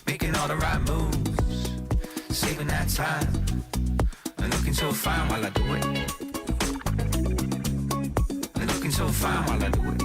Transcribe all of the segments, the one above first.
making all the right moves, saving that time, and looking so fine while I do it, and looking so fine while I do it.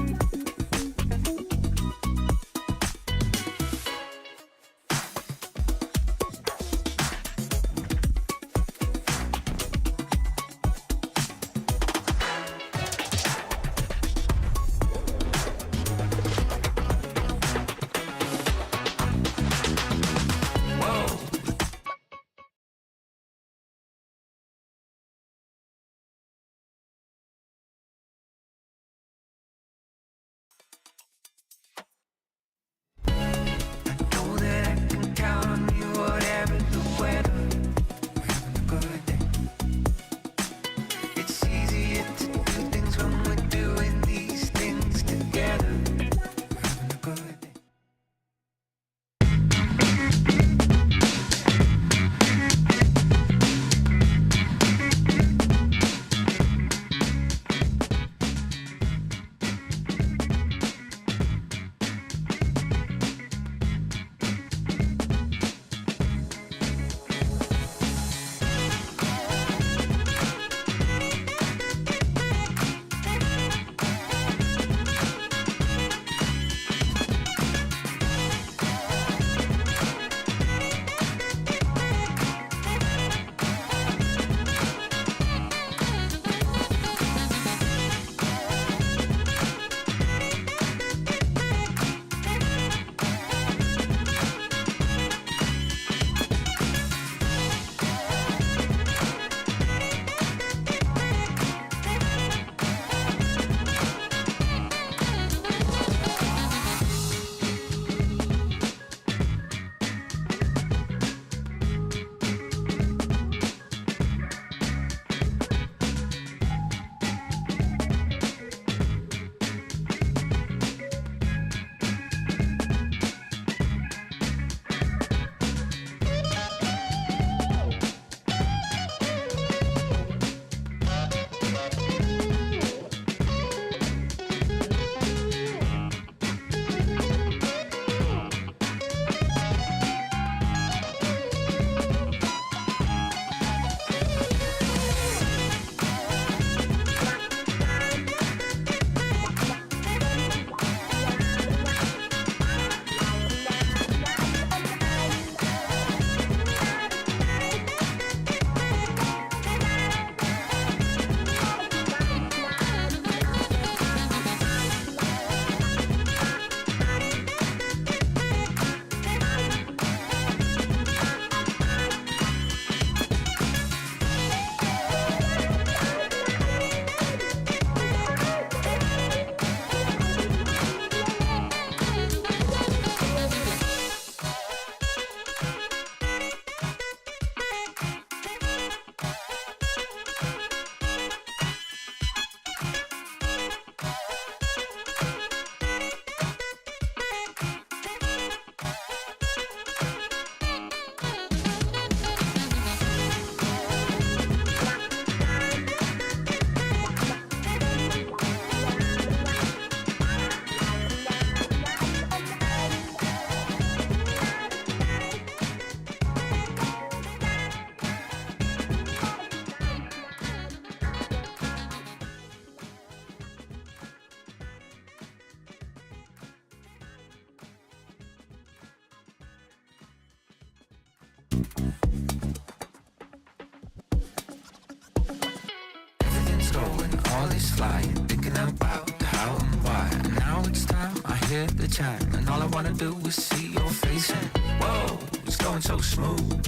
Everything's going, all is flying, thinking about how and why. And now it's time, I hear the chime, and all I wanna do is see your face. And whoa, it's going so smooth,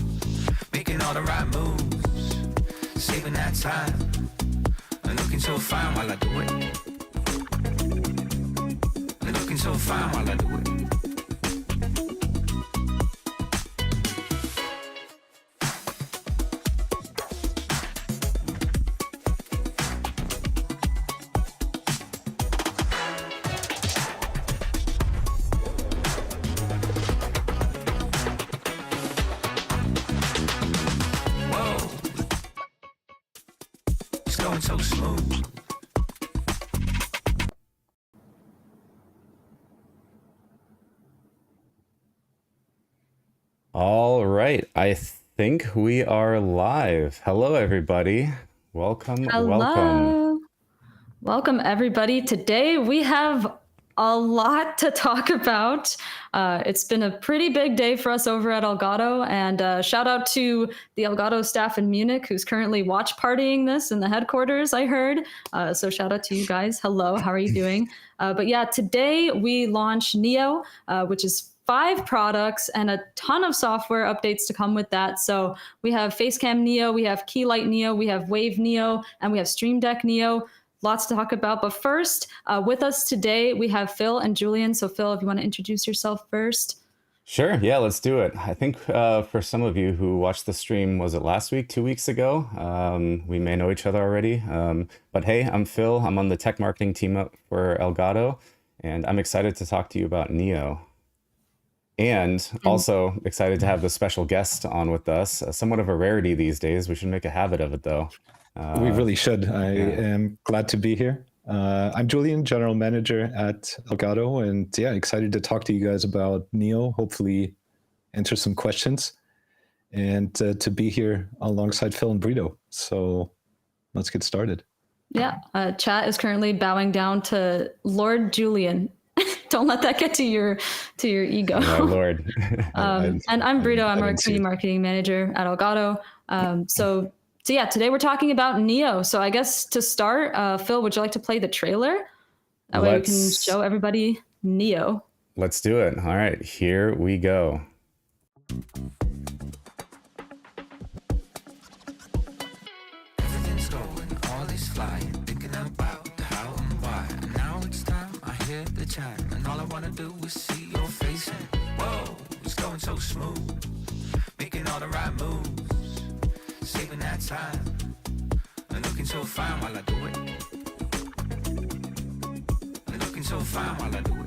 making all the right moves, saving that time, and looking so fine while I do it, and looking so fine while I do it. Going so smooth. All right, I think we are live. Hello, everybody. Welcome, welcome. Hello. Welcome, everybody. Today we have a lot to talk about. It's been a pretty big day for us over at Elgato, and shout out to the Elgato staff in Munich who's currently watch partying this in the headquarters, I heard. So shout out to you guys. Hello, how are you doing? But yeah, today we launch Neo, which is 5 products and a ton of software updates to come with that. So we have Facecam Neo, we have Keylight Neo, we have Wave Neo, and we have Stream Deck Neo. Lots to talk about. But first, with us today, we have Phil and Julian. So, Phil, if you want to introduce yourself first. Sure, yeah, let's do it. I think for some of you who watched the stream, was it last week, 2 weeks ago? We may know each other already. But hey, I'm Phil. I'm on the tech marketing team up for Elgato, and I'm excited to talk to you about Neo. And also excited to have the special guest on with us. Somewhat of a rarity these days. We should make a habit of it, though. We really should. I am glad to be here. I'm Julian, general manager at Elgato, and yeah, excited to talk to you guys about Neo. Hopefully, answer some questions, and to be here alongside Phil and Brito. So, let's get started. Yeah, chat is currently bowing down to Lord Julian. Don't let that get to your ego. My lord. And I'm Brito. I'm our community marketing manager at Elgato. So yeah, today we're talking about Neo. So I guess to start, Phil, would you like to play the trailer? That way we can show everybody Neo. Let's do it. All right, here we go. Everything's going, all is flying, thinking about how and why. And now it's time, I hear the chime, and all I wanna do is see your face. And whoa, it's going so smooth, making all the right moves, saving that time, and looking so fine while I do it. And looking so fine while I do it.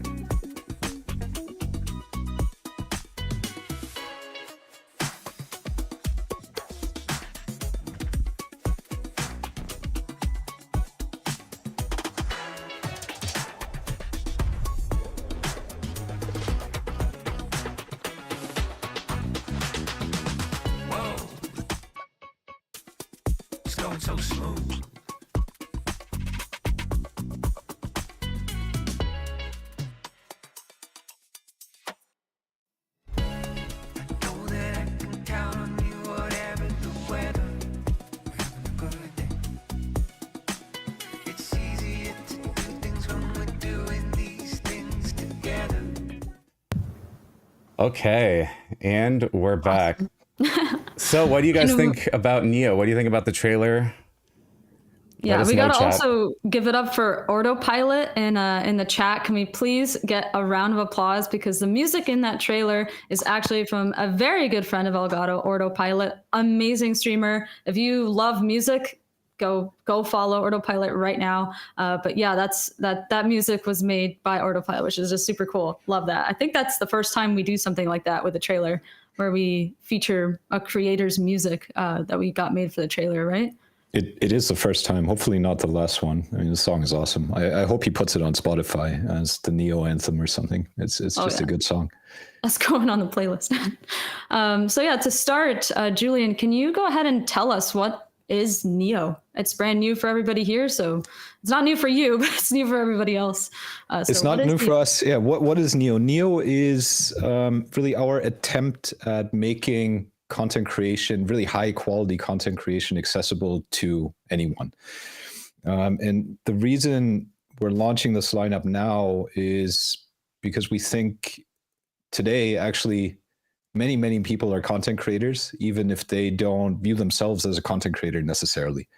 Going so smooth. I know that I can count on you, whatever the weather. We're having a good day. It's easier to do things when we're doing these things together. Okay, and we're back. So what do you guys think about Neo? What do you think about the trailer? Yeah, we gotta also give it up for Autopilot in the chat. Can we please get a round of applause, because the music in that trailer is actually from a very good friend of Elgato, Autopilot. Amazing streamer. If you love music, go follow Autopilot right now. But yeah, that music was made by Autopilot, which is just super cool. Love that. I think that's the first time we do something like that with a trailer, where we feature a creator's music that we got made for the trailer, right? It is the first time, hopefully not the last one. I mean, the song is awesome. I hope he puts it on Spotify as the Neo anthem or something. It's just a good song. That's going on the playlist. So yeah, to start, Julian, can you go ahead and tell us what is Neo? It's brand new for everybody here, so it's not new for you, but it's new for everybody else. It's not new for us. Yeah, what is Neo? Neo is really our attempt at making content creation, really high quality content creation, accessible to anyone. And the reason we're launching this lineup now is because we think today, actually, many people are content creators, even if they don't view themselves as a content creator necessarily.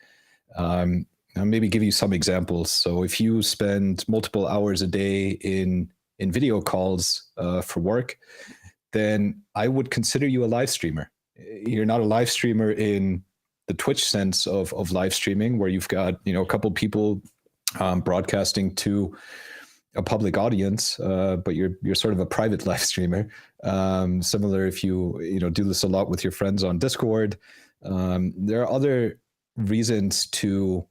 I'll maybe give you some examples. So if you spend multiple hours a day in video calls for work, then I would consider you a live streamer. You're not a live streamer in the Twitch sense of live streaming, where you've got a couple people broadcasting to a public audience, but you're sort of a private live streamer. Similar if you do this a lot with your friends on Discord. There are other reasons to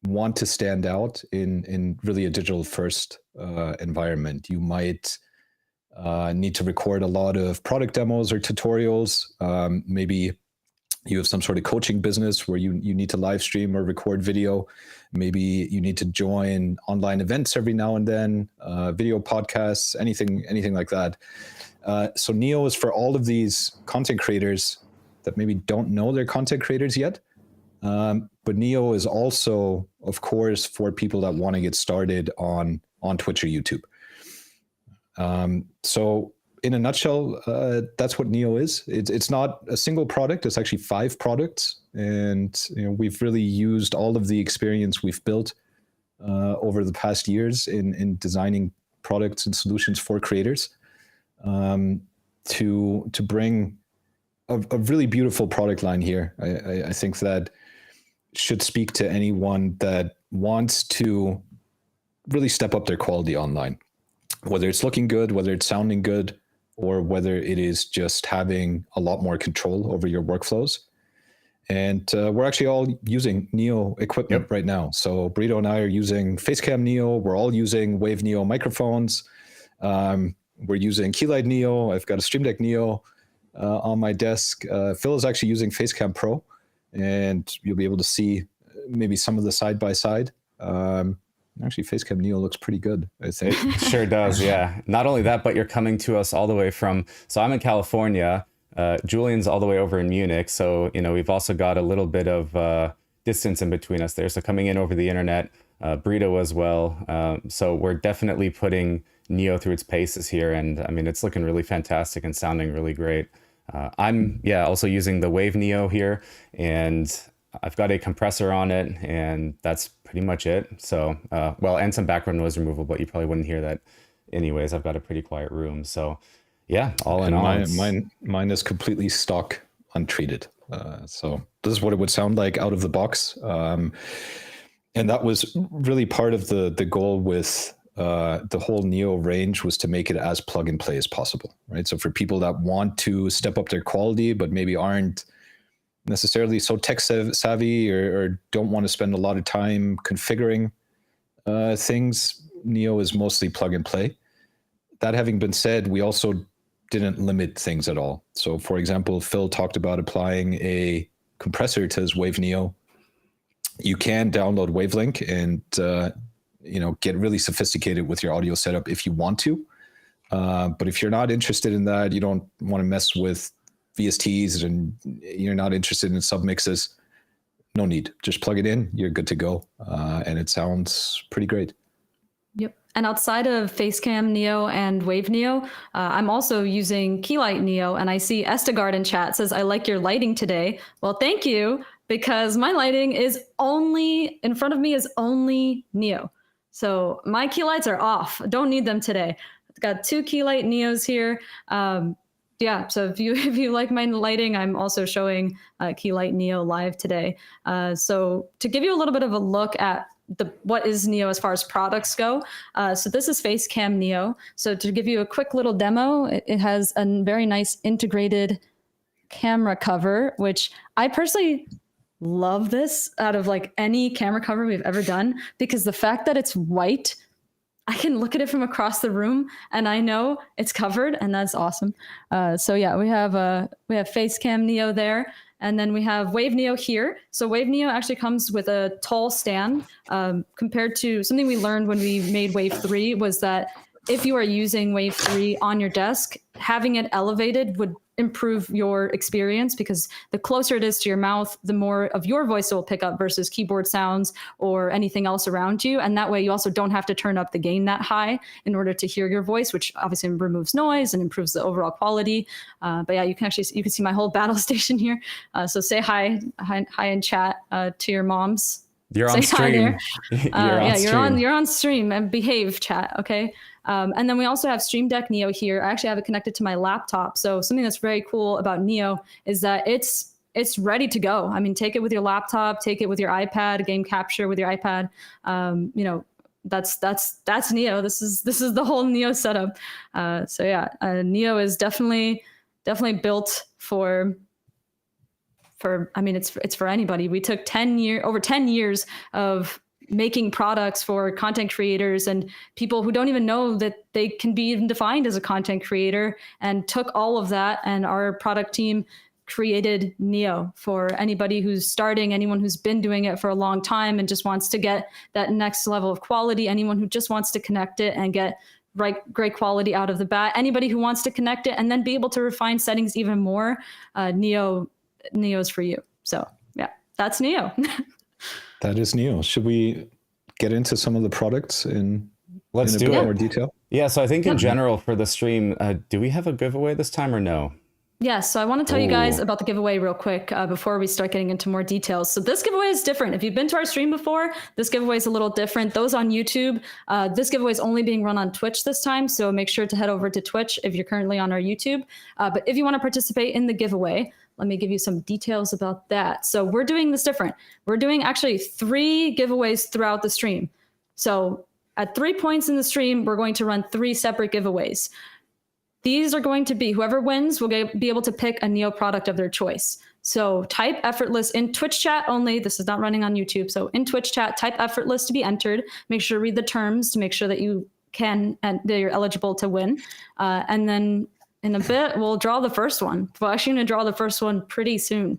want to stand out in really a digital first environment. You might need to record a lot of product demos or tutorials. Maybe you have some sort of coaching business where you need to live stream or record video. Maybe you need to join online events every now and then, video podcasts, anything like that. So Neo is for all of these content creators that maybe don't know they're content creators yet. But Neo is also, of course, for people that want to get started on Twitch or YouTube. So in a nutshell, that's what Neo is. It's not a single product. It's actually 5 products. And we've really used all of the experience we've built over the past years in designing products and solutions for creators to bring a really beautiful product line here. I think that should speak to anyone that wants to really step up their quality online, whether it's looking good, whether it's sounding good, or whether it is just having a lot more control over your workflows. And we're actually all using Neo equipment right now. So Brito and I are using Facecam Neo. We're all using Wave Neo microphones. We're using Keylight Neo. I've got a Stream Deck Neo on my desk. Phil is actually using Facecam Pro, and you'll be able to see maybe some of the side-by-side. Actually, Facecam Neo looks pretty good, I think. It sure does, yeah. Not only that, but you're coming to us all the way from, so I'm in California, Julian's all the way over in Munich, so we've also got a little bit of distance in between us there. So coming in over the internet, Brito as well. So we're definitely putting Neo through its paces here, and I mean, it's looking really fantastic and sounding really great. I'm also using the Wave Neo here, and I've got a compressor on it, and that's pretty much it. So, and some background noise removal, but you probably wouldn't hear that anyways. I've got a pretty quiet room. So yeah, all in all. Mine is completely stock, untreated. So this is what it would sound like out of the box. And that was really part of the goal with the whole Neo range, was to make it as plug and play as possible, right? So for people that want to step up their quality, but maybe aren't necessarily so tech savvy or don't want to spend a lot of time configuring things, Neo is mostly plug and play. That having been said, we also didn't limit things at all. So for example, Phil talked about applying a compressor to his Wave Neo. You can download Wavelink and get really sophisticated with your audio setup if you want to. But if you're not interested in that, you don't want to mess with VSTs and you're not interested in submixes, no need. Just plug it in, you're good to go. And it sounds pretty great. Yep. And outside of Facecam Neo and Wave Neo, I'm also using Keylight Neo, and I see Estegard in chat says, I like your lighting today. Well, thank you, because my lighting is only, in front of me is only Neo. So my key lights are off. Don't need them today. I've got 2 Keylight Neos here. So if you like my lighting, I'm also showing Keylight Neo live today. So to give you a little bit of a look at what is Neo as far as products go. So this is Facecam Neo. So to give you a quick little demo, it has a very nice integrated camera cover, which I personally love this out of like any camera cover we've ever done, because the fact that it's white, I can look at it from across the room and I know it's covered, and that's awesome. So yeah, we have Facecam Neo there, and then we have Wave Neo here. So Wave Neo actually comes with a tall stand, compared to something we learned when we made Wave 3 was that if you are using Wave 3 on your desk, having it elevated would improve your experience, because the closer it is to your mouth, the more of your voice it will pick up versus keyboard sounds or anything else around you. And that way you also don't have to turn up the gain that high in order to hear your voice, which obviously removes noise and improves the overall quality. But yeah, you can see my whole battle station here. So say hi in chat to your moms. You're on stream. You're on stream, and behave, chat. Okay. And then we also have Stream Deck Neo here. I actually have it connected to my laptop. So something that's very cool about Neo is that it's ready to go. I mean, take it with your laptop, take it with your iPad, game capture with your iPad. That's Neo. This is the whole Neo setup. So yeah, Neo is definitely built for. I mean, it's for anybody. We took over 10 years of making products for content creators and people who don't even know that they can be even defined as a content creator, and took all of that, and our product team created Neo for anybody who's starting, anyone who's been doing it for a long time and just wants to get that next level of quality, anyone who just wants to connect it and get great quality out of the bat, anybody who wants to connect it and then be able to refine settings even more. Neo's for you. So yeah, that's Neo. That is Neo. Should we get into some of the products in a bit more detail? Yeah, so I think in general for the stream, do we have a giveaway this time or no? Yes, so I want to tell you guys about the giveaway real quick before we start getting into more details. So this giveaway is different. If you've been to our stream before, this giveaway is a little different. Those on YouTube, this giveaway is only being run on Twitch this time, so make sure to head over to Twitch if you're currently on our YouTube. But if you want to participate in the giveaway, let me give you some details about that. So we're doing this different. We're doing actually 3 giveaways throughout the stream. So at 3 points in the stream, we're going to run 3 separate giveaways. These are going to be, whoever wins will be able to pick a Neo product of their choice. So type effortless in Twitch chat only. This is not running on YouTube. So in Twitch chat, type effortless to be entered. Make sure to read the terms to make sure that you can and that you're eligible to win. And then in a bit, we'll draw the first one. We're actually going to draw the first one pretty soon.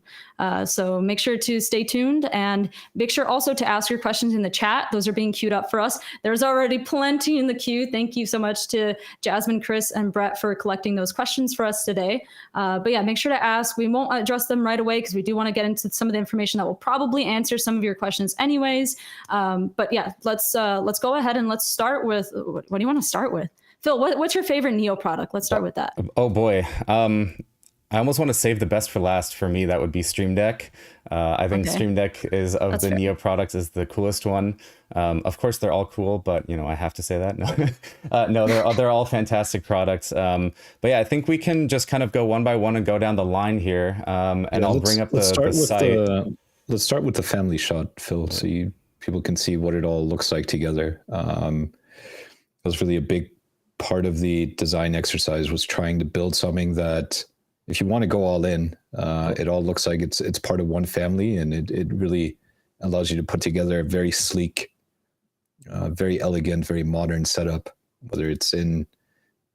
So make sure to stay tuned and make sure also to ask your questions in the chat. Those are being queued up for us. There's already plenty in the queue. Thank you so much to Jasmine, Chris, and Brett for collecting those questions for us today. But yeah, make sure to ask. We won't address them right away because we do want to get into some of the information that will probably answer some of your questions anyways. But yeah, let's go ahead and let's start with, what do you want to start with? Phil, what's your favorite Neo product? Let's start with that. Oh boy. I almost want to save the best for last. For me, that would be Stream Deck. I think Stream Deck is That's the fair. Neo products is the coolest one. Of course, they're all cool, but I have to say that. No, they're all fantastic products. But yeah, I think we can just kind of go one by one and go down the line here. And I'll bring up the site. Let's start with the family shot, Phil, so people can see what it all looks like together. That was really a big part of the design exercise, was trying to build something that, if you want to go all in, it all looks like it's part of one family, and it really allows you to put together a very sleek, very elegant, very modern setup, whether it's in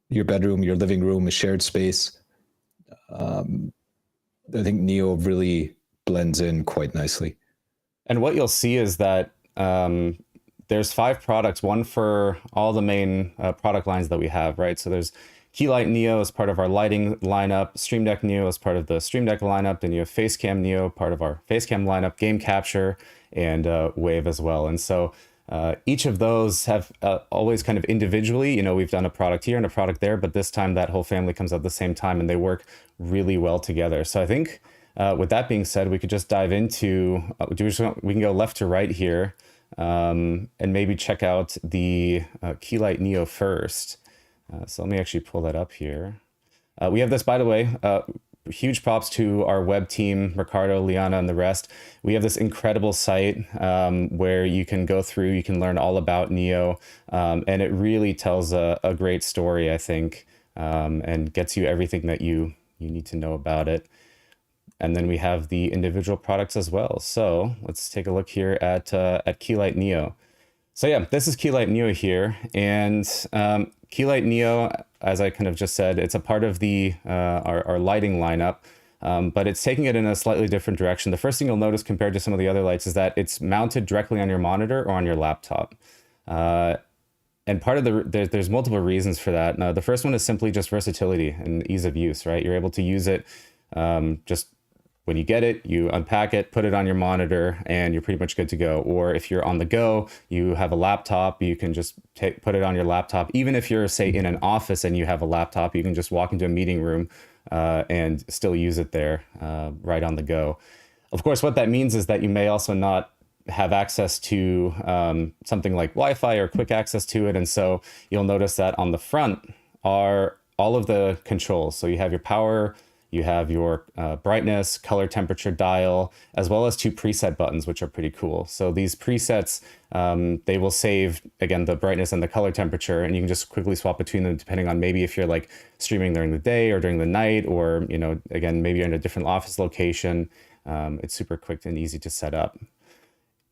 your bedroom, your living room, a shared space. I think Neo really blends in quite nicely. And what you'll see is that there's 5 products, one for all the main product lines that we have, right? So there's Keylight Neo as part of our lighting lineup, Stream Deck Neo as part of the Stream Deck lineup, then you have Facecam Neo, part of our Facecam lineup, Game Capture, and Wave as well. And so each of those have always kind of individually, we've done a product here and a product there, but this time that whole family comes out at the same time and they work really well together. So I think with that being said, we could just dive into, we can go left to right here. And maybe check out the Keylight Neo first. So let me actually pull that up here. We have this, by the way, huge props to our web team, Ricardo, Liana, and the rest. We have this incredible site where you can go through, you can learn all about Neo, and it really tells a great story, I think, and gets you everything that you need to know about it. And then we have the individual products as well. So let's take a look here at Keylight Neo. So yeah, this is Keylight Neo here. And Keylight Neo, as I kind of just said, it's a part of the our lighting lineup, but it's taking it in a slightly different direction. The first thing you'll notice compared to some of the other lights is that it's mounted directly on your monitor or on your laptop. And part of there's multiple reasons for that. Now, the first one is simply just versatility and ease of use, right? You're able to use it just when you get it, you unpack it, put it on your monitor, and you're pretty much good to go. Or if you're on the go, you have a laptop, you can just put it on your laptop. Even if you're, say, in an office and you have a laptop, you can just walk into a meeting room and still use it there right on the go. Of course, what that means is that you may also not have access to something like Wi-Fi or quick access to it. And so you'll notice that on the front are all of the controls. So you have your power, you have your brightness, color temperature dial, as well as 2 preset buttons, which are pretty cool. So these presets, they will save, again, the brightness and the color temperature, and you can just quickly swap between them depending on maybe if you're like streaming during the day or during the night, or, again, maybe you're in a different office location. It's super quick and easy to set up.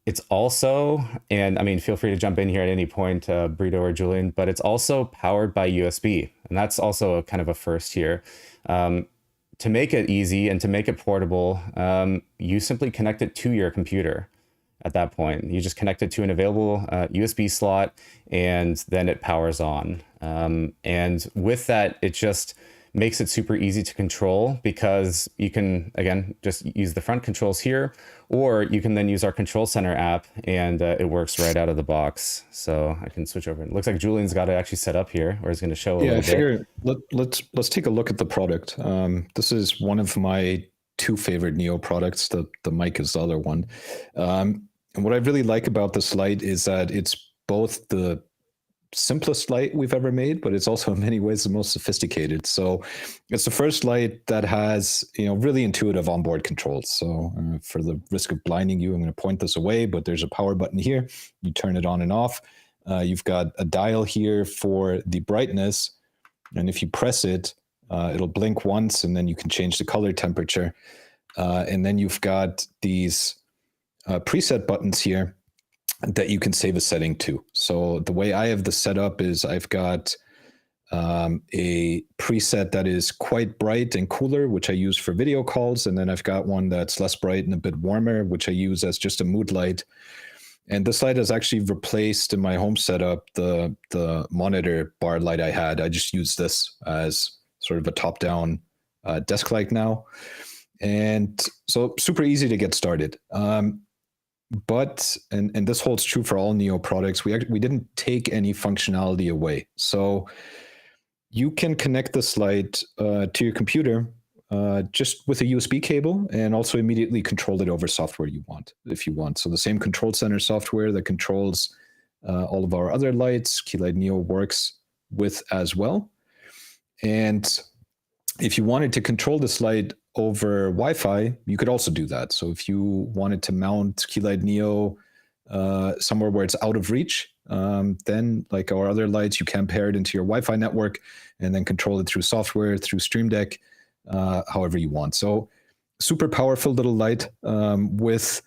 It's also, and I mean, feel free to jump in here at any point, Brito or Julian, but it's also powered by USB. And that's also a kind of a first here. To make it easy and to make it portable, you simply connect it to your computer at that point. You just connect it to an available USB slot, and then it powers on. And with that, it just makes it super easy to control, because you can, again, just use the front controls here, or you can then use our Control Center app, and it works right out of the box. So I can switch over. It looks like Julian's got it actually set up here, or he's going to show a Yeah, I little bit. figure let's take a look at the product. This is one of my two favorite Neo products. The mic is the other one. And what I really like about this light is that it's both the simplest light we've ever made, but it's also in many ways the most sophisticated. So it's the first light that has, really intuitive onboard controls. So for the risk of blinding you, I'm going to point this away, but there's a power button here. You turn it on and off. You've got a dial here for the brightness. And if you press it, it'll blink once, and then you can change the color temperature. And then you've got these preset buttons here that you can save a setting to. So the way I have this set up is I've got a preset that is quite bright and cooler, which I use for video calls. And then I've got one that's less bright and a bit warmer, which I use as just a mood light. And this light has actually replaced in my home setup the monitor bar light I had. I just use this as sort of a top-down desk light now. And so super easy to get started. But this holds true for all Neo products, we didn't take any functionality away. So you can connect this light to your computer just with a USB cable, and also immediately control it over software if you want. So the same Control Center software that controls all of our other lights, Keylight Neo works with as well. And if you wanted to control this light over Wi-Fi, you could also do that. So if you wanted to mount Keylight Neo somewhere where it's out of reach, then like our other lights, you can pair it into your Wi-Fi network and then control it through software, through Stream Deck, however you want. So super powerful little light with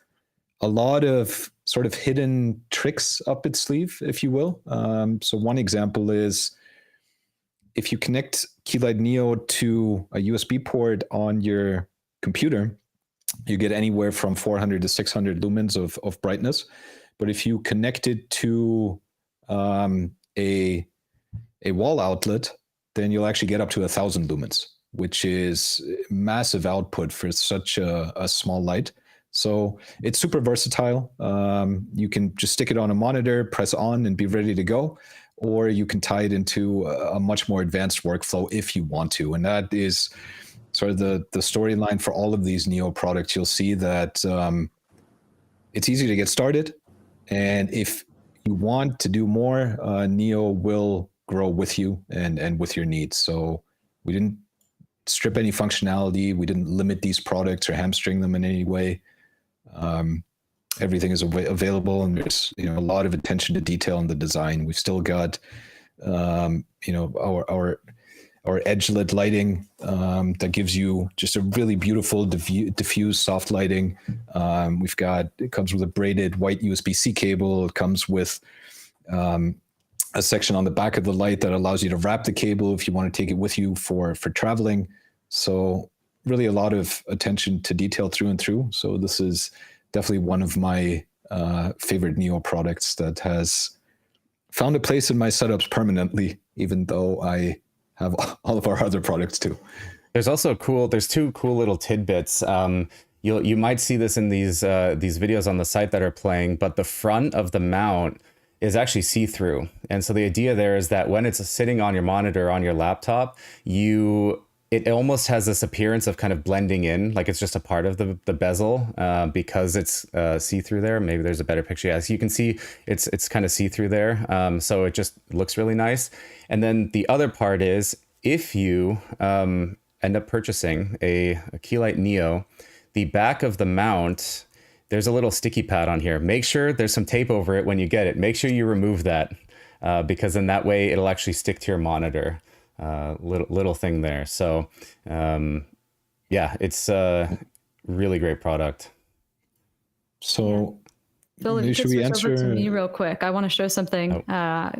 a lot of sort of hidden tricks up its sleeve, if you will. So one example is if you connect Keylight Neo to a USB port on your computer, you get anywhere from 400 to 600 lumens of brightness. But if you connect it to a wall outlet, then you'll actually get up to 1,000 lumens, which is massive output for such a small light. So it's super versatile. You can just stick it on a monitor, press on, and be ready to go. Or you can tie it into a much more advanced workflow if you want to. And that is sort of the storyline for all of these Neo products. You'll see that it's easy to get started. And if you want to do more, Neo will grow with you and with your needs. So we didn't strip any functionality. We didn't limit these products or hamstring them in any way. Everything is available, and there's a lot of attention to detail in the design. We've still got our edge lit lighting that gives you just a really beautiful diffuse soft lighting. It comes with a braided white USB-C cable. It comes with a section on the back of the light that allows you to wrap the cable if you want to take it with you for traveling. So really a lot of attention to detail through and through. So this is definitely one of my favorite Neo products that has found a place in my setups permanently, even though I have all of our other products too. There's two cool little tidbits. You might see this in these videos on the site that are playing, but the front of the mount is actually see-through. And so the idea there is that when it's sitting on your monitor on your laptop, it almost has this appearance of kind of blending in, like it's just a part of the bezel because it's see-through there. Maybe there's a better picture. As you can see, it's kind of see-through there. So it just looks really nice. And then the other part is if you end up purchasing a Keylight Neo, the back of the mount, there's a little sticky pad on here. Make sure there's some tape over it when you get it. Make sure you remove that because in that way it'll actually stick to your monitor. Little thing there. So yeah, it's a really great product. So Phil, if you Should could we switch over to answer? me real quick, I want to show something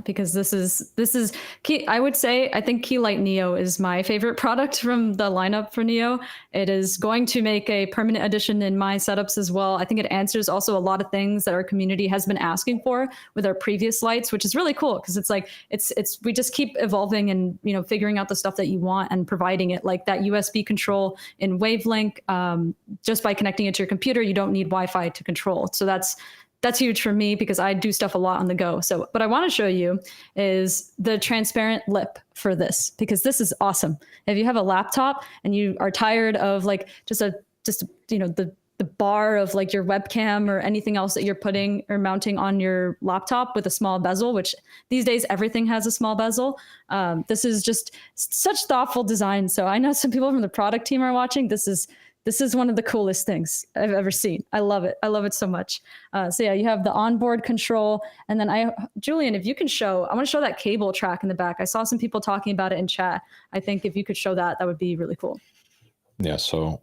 because this is key. I would say I think Keylight Neo is my favorite product from the lineup for Neo. It is going to make a permanent addition in my setups as well. I think it answers also a lot of things that our community has been asking for with our previous lights, which is really cool because it's like it's we just keep evolving and figuring out the stuff that you want and providing it, like that USB control in wavelength. Just by connecting it to your computer, you don't need Wi-Fi to control. So that's huge for me because I do stuff a lot on the go. So what I want to show you is the transparent lip for this, because this is awesome. If you have a laptop and you are tired of like just the bar of like your webcam or anything else that you're putting or mounting on your laptop with a small bezel, which these days everything has a small bezel. This is just such thoughtful design. So I know some people from the product team are watching. This is one of the coolest things I've ever seen. I love it. I love it so much. So yeah, you have the onboard control. And then Julian, if you can I want to show that cable track in the back. I saw some people talking about it in chat. I think if you could show that, that would be really cool. Yeah, so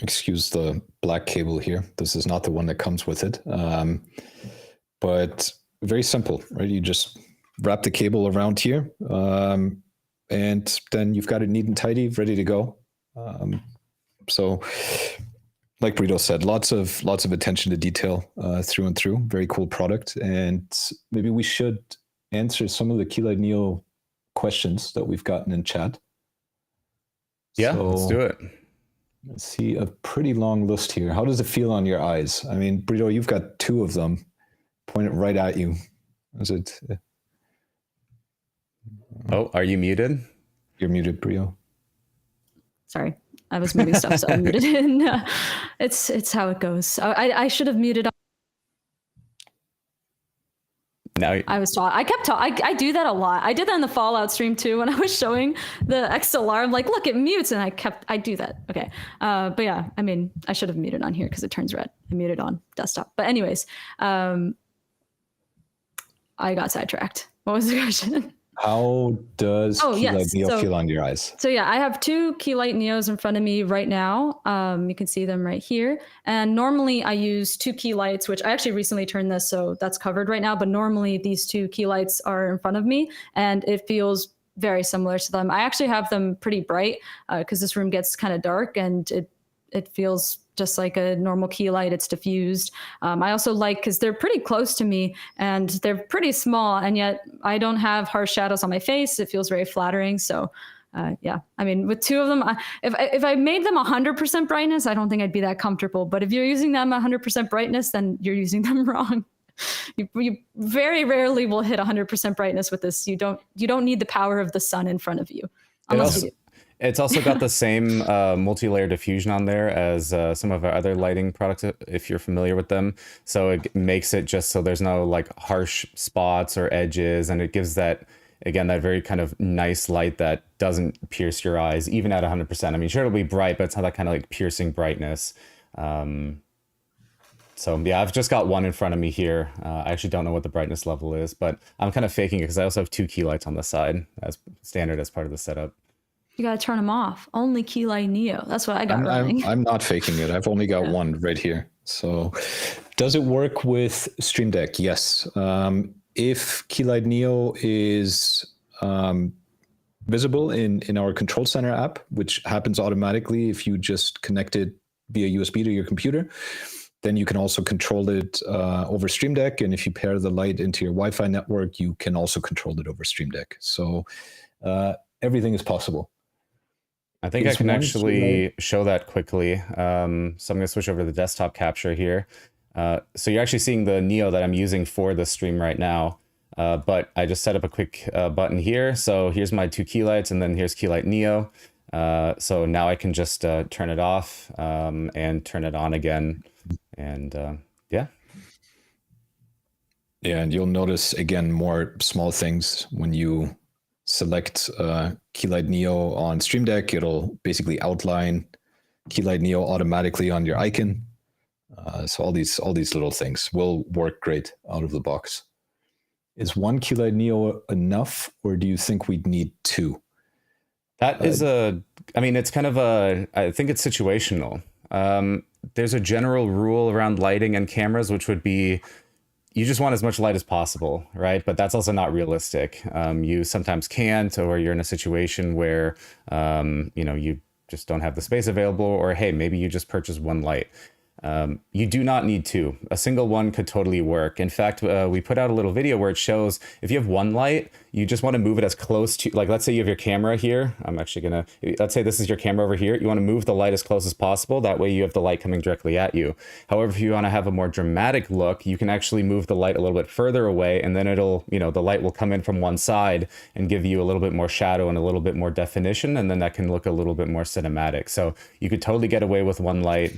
excuse the black cable here. This is not the one that comes with it. But very simple, right? You just wrap the cable around here. And then you've got it neat and tidy, ready to go. So, like Brito said, lots of attention to detail through and through. Very cool product, and maybe we should answer some of the Keylight Neo questions that we've gotten in chat. Yeah, let's do it. Let's see a pretty long list here. How does it feel on your eyes? I mean, Brito, you've got two of them. Point it right at you. Is it? Oh, are you muted? You're muted, Brito. Sorry. I was moving stuff, so I muted in. It's how it goes. I should have muted. Now I was taught. I kept talking. I do that a lot. I did that in the Fallout stream too when I was showing the XLR. I'm like, look, it mutes, and I do that. Okay, but yeah, I mean, I should have muted on here because it turns red. I muted on desktop. But anyways, I got sidetracked. What was the question? How does Keylight Neo feel on your eyes? So yeah, I have two Keylight Neos in front of me right now. You can see them right here. And normally I use two Keylights, which I actually recently turned this, so that's covered right now. But normally these two Keylights are in front of me, and it feels very similar to them. I actually have them pretty bright because this room gets kind of dark, and it feels just like a normal key light. It's diffused. I also like, because they're pretty close to me and they're pretty small, and yet I don't have harsh shadows on my face. It feels very flattering. So yeah, I mean, with two of them, if I made them 100% brightness, I don't think I'd be that comfortable. But if you're using them 100% brightness, then you're using them wrong. You very rarely will hit 100% brightness with this. You don't need the power of the sun in front of you. Unless you do. It's also got the same multi-layer diffusion on there as some of our other lighting products, if you're familiar with them. So it makes it just so there's no like harsh spots or edges, and it gives that, again, that very kind of nice light that doesn't pierce your eyes, even at 100%. I mean, sure, it'll be bright, but it's not that kind of like piercing brightness. So yeah, I've just got one in front of me here. I actually don't know what the brightness level is, but I'm kind of faking it because I also have two key lights on the side as standard as part of the setup. You gotta turn them off. Only Keylight Neo. That's what I got running. I'm not faking it. I've only got one right here. So does it work with Stream Deck? Yes. If Keylight Neo is visible in our Control Center app, which happens automatically if you just connect it via USB to your computer, then you can also control it over Stream Deck. And if you pair the light into your Wi-Fi network, you can also control it over Stream Deck. So everything is possible. I think I can actually show that quickly. So I'm going to switch over to the desktop capture here. So you're actually seeing the Neo that I'm using for the stream right now. But I just set up a quick button here. So here's my two key lights, and then here's Keylight Neo. So now I can just turn it off and turn it on again. And yeah. Yeah, and you'll notice, again, more small things when you select Keylight Neo on Stream Deck. It'll basically outline Keylight Neo automatically on your icon. So all these little things will work great out of the box. Is one Keylight Neo enough, or do you think we'd need two? That is I mean, it's kind of I think it's situational. there's a general rule around lighting and cameras, which would be you just want as much light as possible, right? But that's also not realistic. You sometimes can't, or you're in a situation where, you just don't have the space available, or hey, maybe you just purchase one light. You do not need two. A single one could totally work. In fact, we put out a little video where it shows if you have one light, you just want to move it as close to, like, let's say you have your camera here. Let's say this is your camera over here. You want to move the light as close as possible. That way you have the light coming directly at you. However, if you want to have a more dramatic look, you can actually move the light a little bit further away, and then the light will come in from one side and give you a little bit more shadow and a little bit more definition. And then that can look a little bit more cinematic. So you could totally get away with one light.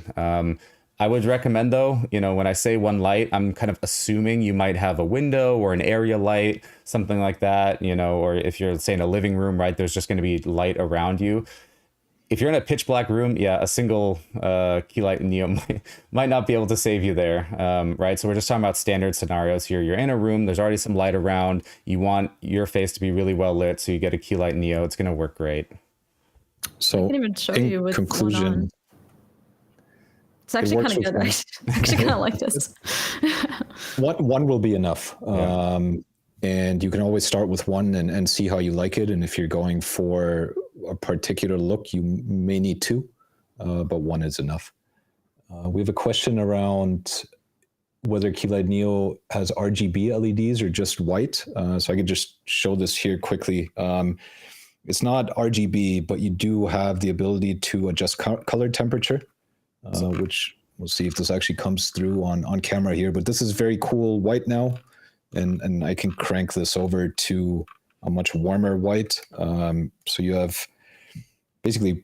I would recommend, though, when I say one light, I'm kind of assuming you might have a window or an area light, something like that, or if you're, say, in a living room, right, there's just going to be light around you. If you're in a pitch black room, yeah, a single key light Neo might not be able to save you there, right? So we're just talking about standard scenarios here. You're in a room, there's already some light around. You want your face to be really well lit, so you get a key light Neo. It's going to work great. So I can even show you with conclusion, one on. It's actually kind of good. I actually kind of like this. One will be enough. Yeah. And you can always start with one and see how you like it. And if you're going for a particular look, you may need two, but one is enough. We have a question around whether Keylight Neo has RGB LEDs or just white. So I could just show this here quickly. It's not RGB, but you do have the ability to adjust color temperature. Which we'll see if this actually comes through on camera here. But this is very cool white now, and I can crank this over to a much warmer white. So you have basically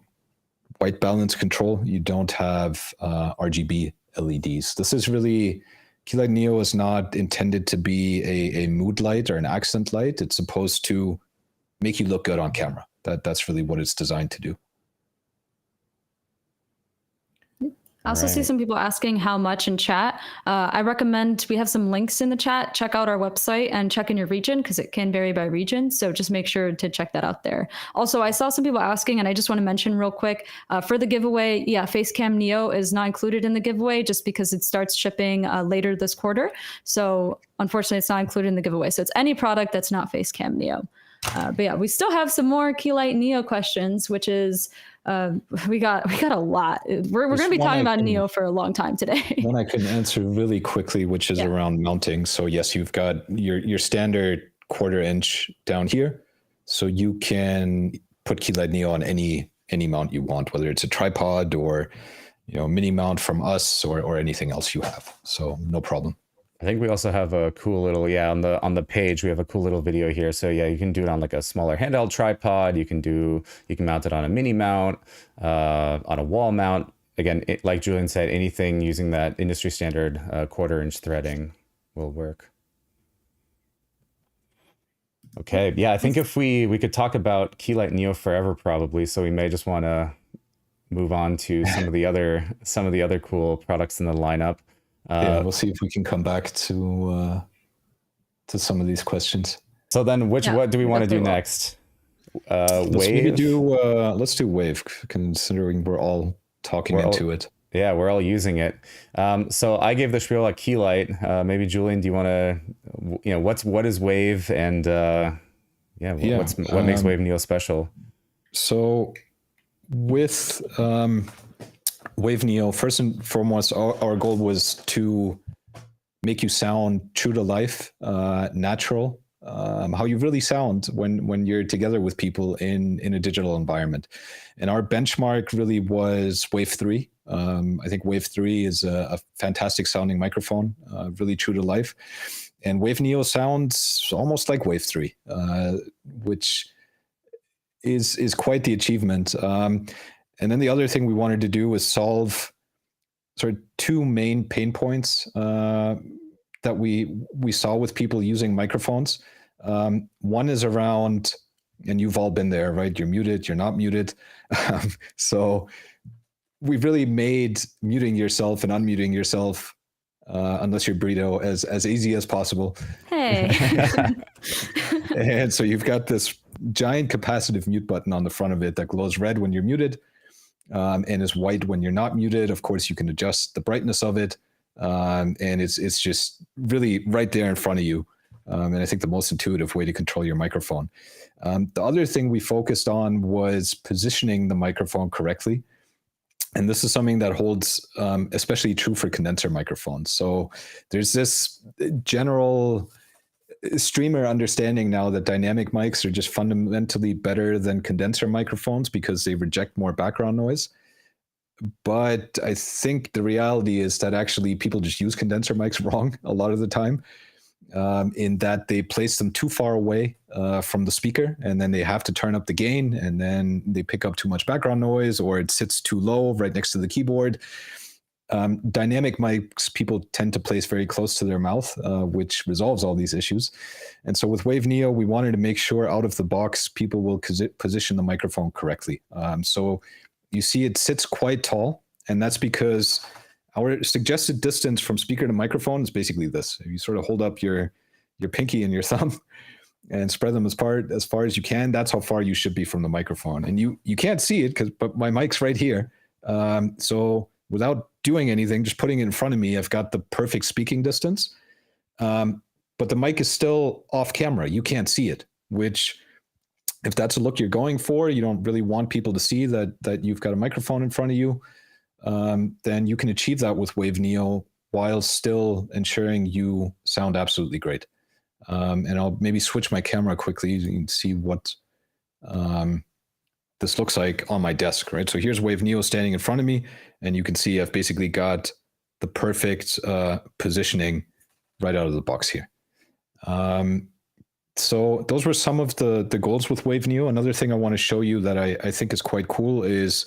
white balance control. You don't have RGB LEDs. This is really, Keylight Neo is not intended to be a mood light or an accent light. It's supposed to make you look good on camera. That's really what it's designed to do. I also see some people asking how much in chat. I recommend we have some links in the chat. Check out our website and check in your region because it can vary by region. So just make sure to check that out there. Also, I saw some people asking, and I just want to mention real quick for the giveaway. Yeah, Facecam Neo is not included in the giveaway just because it starts shipping later this quarter. So unfortunately, it's not included in the giveaway. So it's any product that's not Facecam Neo. But yeah, we still have some more Keylight Neo questions, which is we got a lot. We're going to be talking about Neo for a long time today. One I can answer really quickly, which is around mounting. So yes, you've got your standard 1/4 inch down here. So you can put Keylight Neo on any mount you want, whether it's a tripod or mini mount from us or anything else you have. So no problem. I think we also have a cool little, on the page, we have a cool little video here. So yeah, you can do it on like a smaller handheld tripod. You can mount it on a mini mount, on a wall mount. Again, like Julian said, anything using that industry standard 1/4 inch threading will work. Okay, yeah, I think if we could talk about Keylight Neo forever probably. So we may just want to move on to some of the other cool products in the lineup. We'll see if we can come back to some of these questions. So then, what do we want to do next? Wave. Let's do Wave, considering we're all talking into it. Yeah, we're all using it. So I gave the spiel at Keylight. Maybe Julian, do you want to? What is Wave, and what makes Wave Neo special? So with Wave Neo, first and foremost, our goal was to make you sound true to life, natural, how you really sound when you're together with people in a digital environment. And our benchmark really was Wave 3. I think Wave 3 is a fantastic sounding microphone, really true to life. And Wave Neo sounds almost like Wave 3, which is quite the achievement. And then the other thing we wanted to do was solve sort of two main pain points that we saw with people using microphones. One is around, and you've all been there, right? You're muted, you're not muted. So we've really made muting yourself and unmuting yourself, unless you're Burrito, as easy as possible. Hey. And so you've got this giant capacitive mute button on the front of it that glows red when you're muted. and is white when you're not muted. Of course, you can adjust the brightness of it, and it's just really right there in front of you. And I think the most intuitive way to control your microphone. The other thing we focused on was positioning the microphone correctly. And this is something that holds especially true for condenser microphones. So there's this general streamer understanding now that dynamic mics are just fundamentally better than condenser microphones because they reject more background noise. But I think the reality is that actually people just use condenser mics wrong a lot of the time, in that they place them too far away from the speaker, and then they have to turn up the gain, and then they pick up too much background noise, or it sits too low right next to the keyboard. Dynamic mics people tend to place very close to their mouth, which resolves all these issues. And so with Wave Neo, we wanted to make sure out of the box people will position the microphone correctly. So you see it sits quite tall, and that's because our suggested distance from speaker to microphone is basically this. If you sort of hold up your pinky and your thumb and spread them as far as you can, that's how far you should be from the microphone. And you can't see it but my mic's right here. So without doing anything, just putting it in front of me, I've got the perfect speaking distance. But the mic is still off camera. You can't see it, which, if that's a look you're going for, you don't really want people to see that you've got a microphone in front of you, then you can achieve that with Wave Neo while still ensuring you sound absolutely great. And I'll maybe switch my camera quickly so you can see what this looks like on my desk, right? So here's Wave Neo standing in front of me, and you can see I've basically got the perfect positioning right out of the box here. So those were some of the goals with Wave Neo. Another thing I want to show you that I think is quite cool is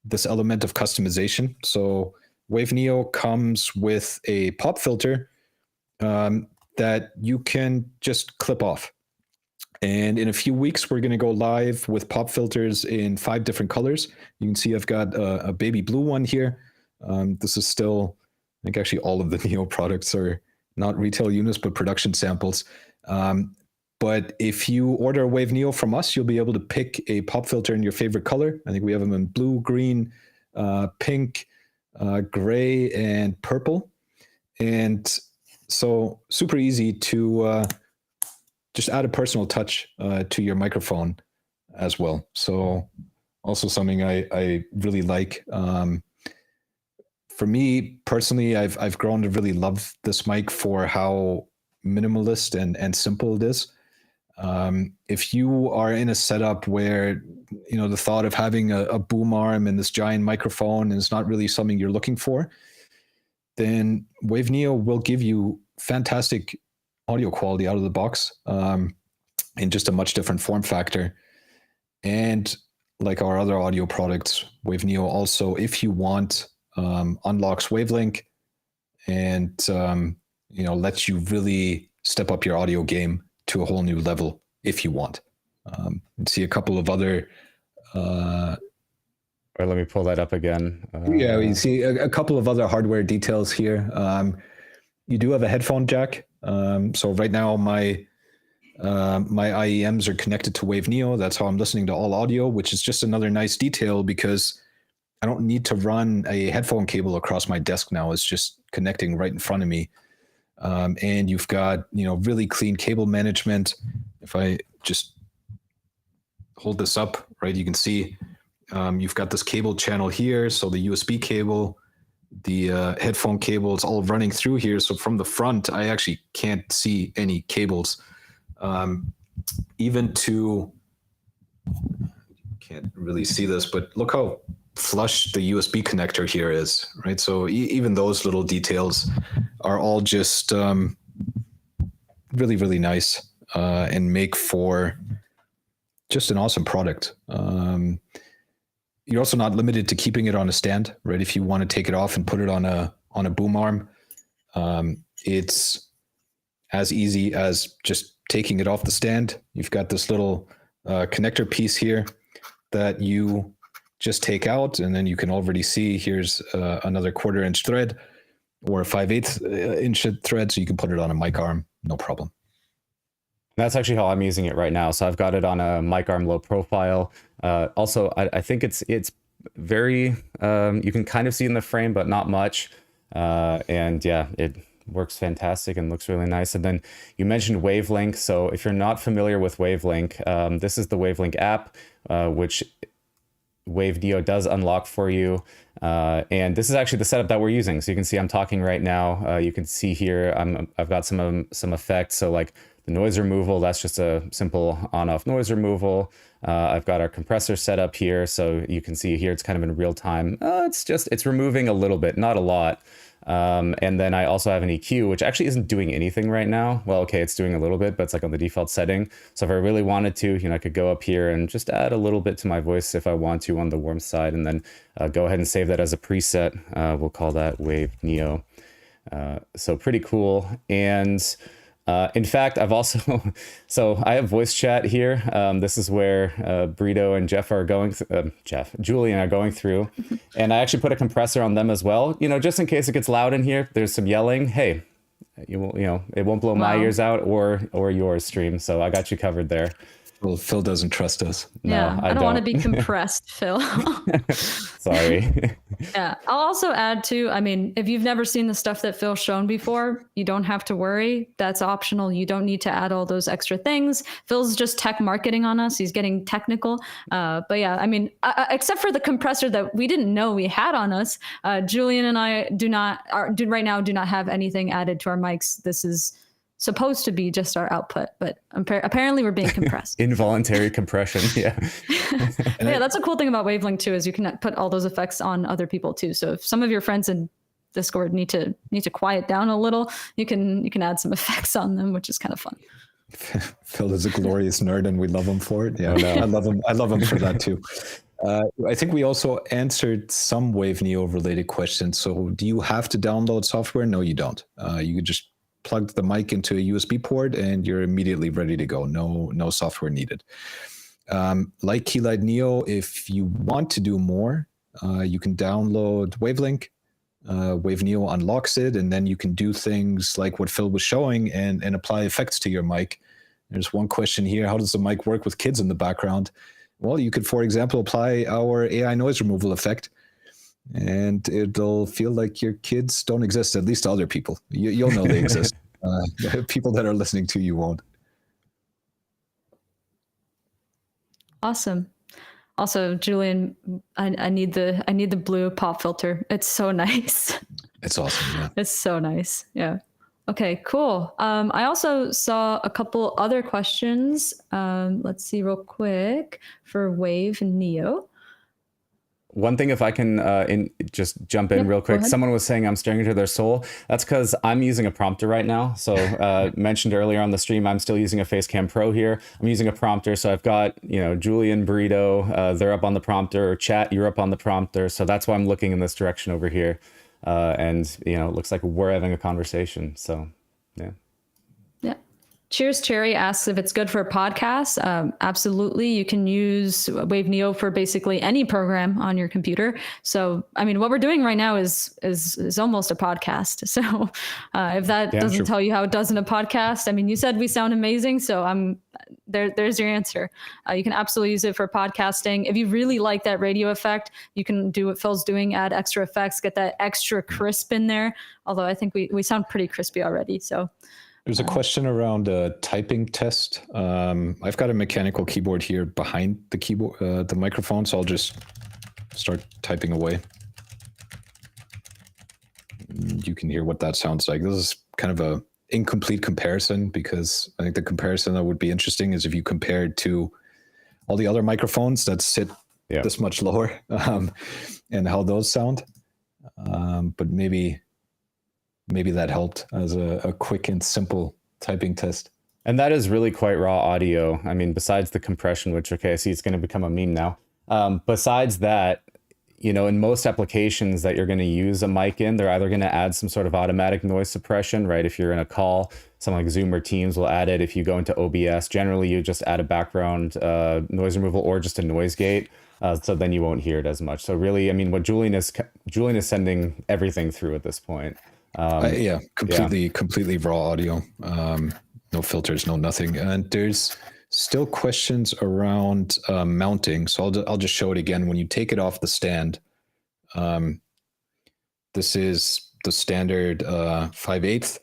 this element of customization. So Wave Neo comes with a pop filter that you can just clip off. And in a few weeks, we're going to go live with pop filters in 5 different colors. You can see I've got a baby blue one here. This is still, I think actually all of the Neo products are not retail units, but production samples. But if you order a Wave Neo from us, you'll be able to pick a pop filter in your favorite color. I think we have them in blue, green, pink, gray, and purple. And so super easy to just add a personal touch to your microphone as well. So also something I really like. For me personally, I've grown to really love this mic for how minimalist and simple it is. If you are in a setup where, you know, the thought of having a boom arm and this giant microphone is not really something you're looking for, then Wave Neo will give you fantastic audio quality out of the box in just a much different form factor. And like our other audio products, Wave Neo also, if you want, unlocks Wavelink and you know, lets you really step up your audio game to a whole new level if you want. See a couple of other Or let me pull that up again. Yeah, you see a couple of other hardware details here. You do have a headphone jack. So right now my IEMs are connected to Wave Neo. That's how I'm listening to all audio, which is just another nice detail because I don't need to run a headphone cable across my desk now. It's just connecting right in front of me. And you've got, you know, really clean cable management. If I just hold this up, right, you can see you've got this cable channel here. So the USB cable, the headphone cable, it's all running through here. So from the front, I actually can't see any cables. Even to, can't really see this, but look how flush the USB connector here is, right? So even those little details are all just really, really nice and make for just an awesome product. You're also not limited to keeping it on a stand, right? If you want to take it off and put it on a boom arm, it's as easy as just taking it off the stand. You've got this little connector piece here that you just take out, and then you can already see here's another 1/4 inch thread or a 5/8 inch thread, so you can put it on a mic arm, no problem. That's actually how I'm using it right now. So I've got it on a mic arm low profile. Also, I think it's very, you can kind of see in the frame, but not much. And yeah, it works fantastic and looks really nice. And then you mentioned Wavelink. So if you're not familiar with Wavelink, this is the Wavelink app, which Wave Neo does unlock for you. And this is actually the setup that we're using. So you can see I'm talking right now. You can see here, I've got some effects. So like the noise removal, that's just a simple on-off noise removal. I've got our compressor set up here. So you can see here, it's kind of in real time. It's removing a little bit, not a lot. And then I also have an EQ, which actually isn't doing anything right now. Well, okay, it's doing a little bit, but it's like on the default setting. So if I really wanted to, I could go up here and just add a little bit to my voice if I want to on the warm side, and then go ahead and save that as a preset. We'll call that Wave Neo. So pretty cool. And in fact, I've also, so I have voice chat here. This is where Brito and Jeff are going, Julian are going through. And I actually put a compressor on them as well, just in case it gets loud in here, there's some yelling. Hey, it won't blow my ears out or yours, stream. So I got you covered there. Well, Phil doesn't trust us. Yeah, No, I don't want to be compressed, Phil. Sorry. Yeah, I'll also add too, if you've never seen the stuff that Phil's shown before, you don't have to worry. That's optional. You don't need to add all those extra things. Phil's just tech marketing on us. He's getting technical. But yeah, except for the compressor that we didn't know we had on us, Julian and I do not have anything added to our mics. This is supposed to be just our output, but apparently we're being compressed. Involuntary compression. Yeah. Yeah, that's a cool thing about Wavelink too, is you can put all those effects on other people too. So if some of your friends in Discord need to quiet down a little, you can add some effects on them, which is kind of fun. Phil is a glorious nerd and we love him for it. Yeah, I love him for that too. I think we also answered some Wave Neo related questions. So do you have to download software? No, you don't. You could just plug the mic into a USB port and you're immediately ready to go. No software needed. Like Keylight Neo, if you want to do more, you can download Wavelink. Wave Neo unlocks it, and then you can do things like what Phil was showing and apply effects to your mic. There's one question here: how does the mic work with kids in the background? Well, you could, for example, apply our AI noise removal effect, and it'll feel like your kids don't exist, at least to other people. You'll know they exist. People that are listening to you won't. Awesome. Also, Julian, I need the blue pop filter. It's so nice. It's awesome. Yeah. It's so nice. Yeah. Okay, cool. I also saw a couple other questions. Let's see real quick for Wave Neo. One thing, if I can just jump in real quick, someone was saying I'm staring into their soul. That's because I'm using a prompter right now. So mentioned earlier on the stream, I'm still using a Facecam Pro here. I'm using a prompter. So I've got, Julian, Burrito, they're up on the prompter. Chat, you're up on the prompter. So that's why I'm looking in this direction over here. And, it looks like we're having a conversation. So, yeah. Yeah. Cheers Cherry asks if it's good for a podcast. Absolutely. You can use Wave Neo for basically any program on your computer. So, what we're doing right now is almost a podcast. So if that doesn't tell you how it does in a podcast, you said we sound amazing. So there's your answer. You can absolutely use it for podcasting. If you really like that radio effect, you can do what Phil's doing, add extra effects, get that extra crisp in there. Although I think we sound pretty crispy already. So there's a question around a typing test. I've got a mechanical keyboard here behind the keyboard, the microphone, so I'll just start typing away. You can hear what that sounds like. This is kind of a incomplete comparison, because I think the comparison that would be interesting is if you compared to all the other microphones that sit this much lower, and how those sound. But maybe that helped as a quick and simple typing test. And that is really quite raw audio. Besides the compression, which, okay, I see it's going to become a meme now. Besides that, in most applications that you're going to use a mic in, they're either going to add some sort of automatic noise suppression, right? If you're in a call, something like Zoom or Teams will add it. If you go into OBS, generally you just add a background noise removal or just a noise gate. So then you won't hear it as much. So really, what Julian is sending everything through at this point. Completely raw audio. No filters, no nothing. And there's Still questions around mounting. So I'll just show it again. When you take it off the stand, this is the standard 5/8,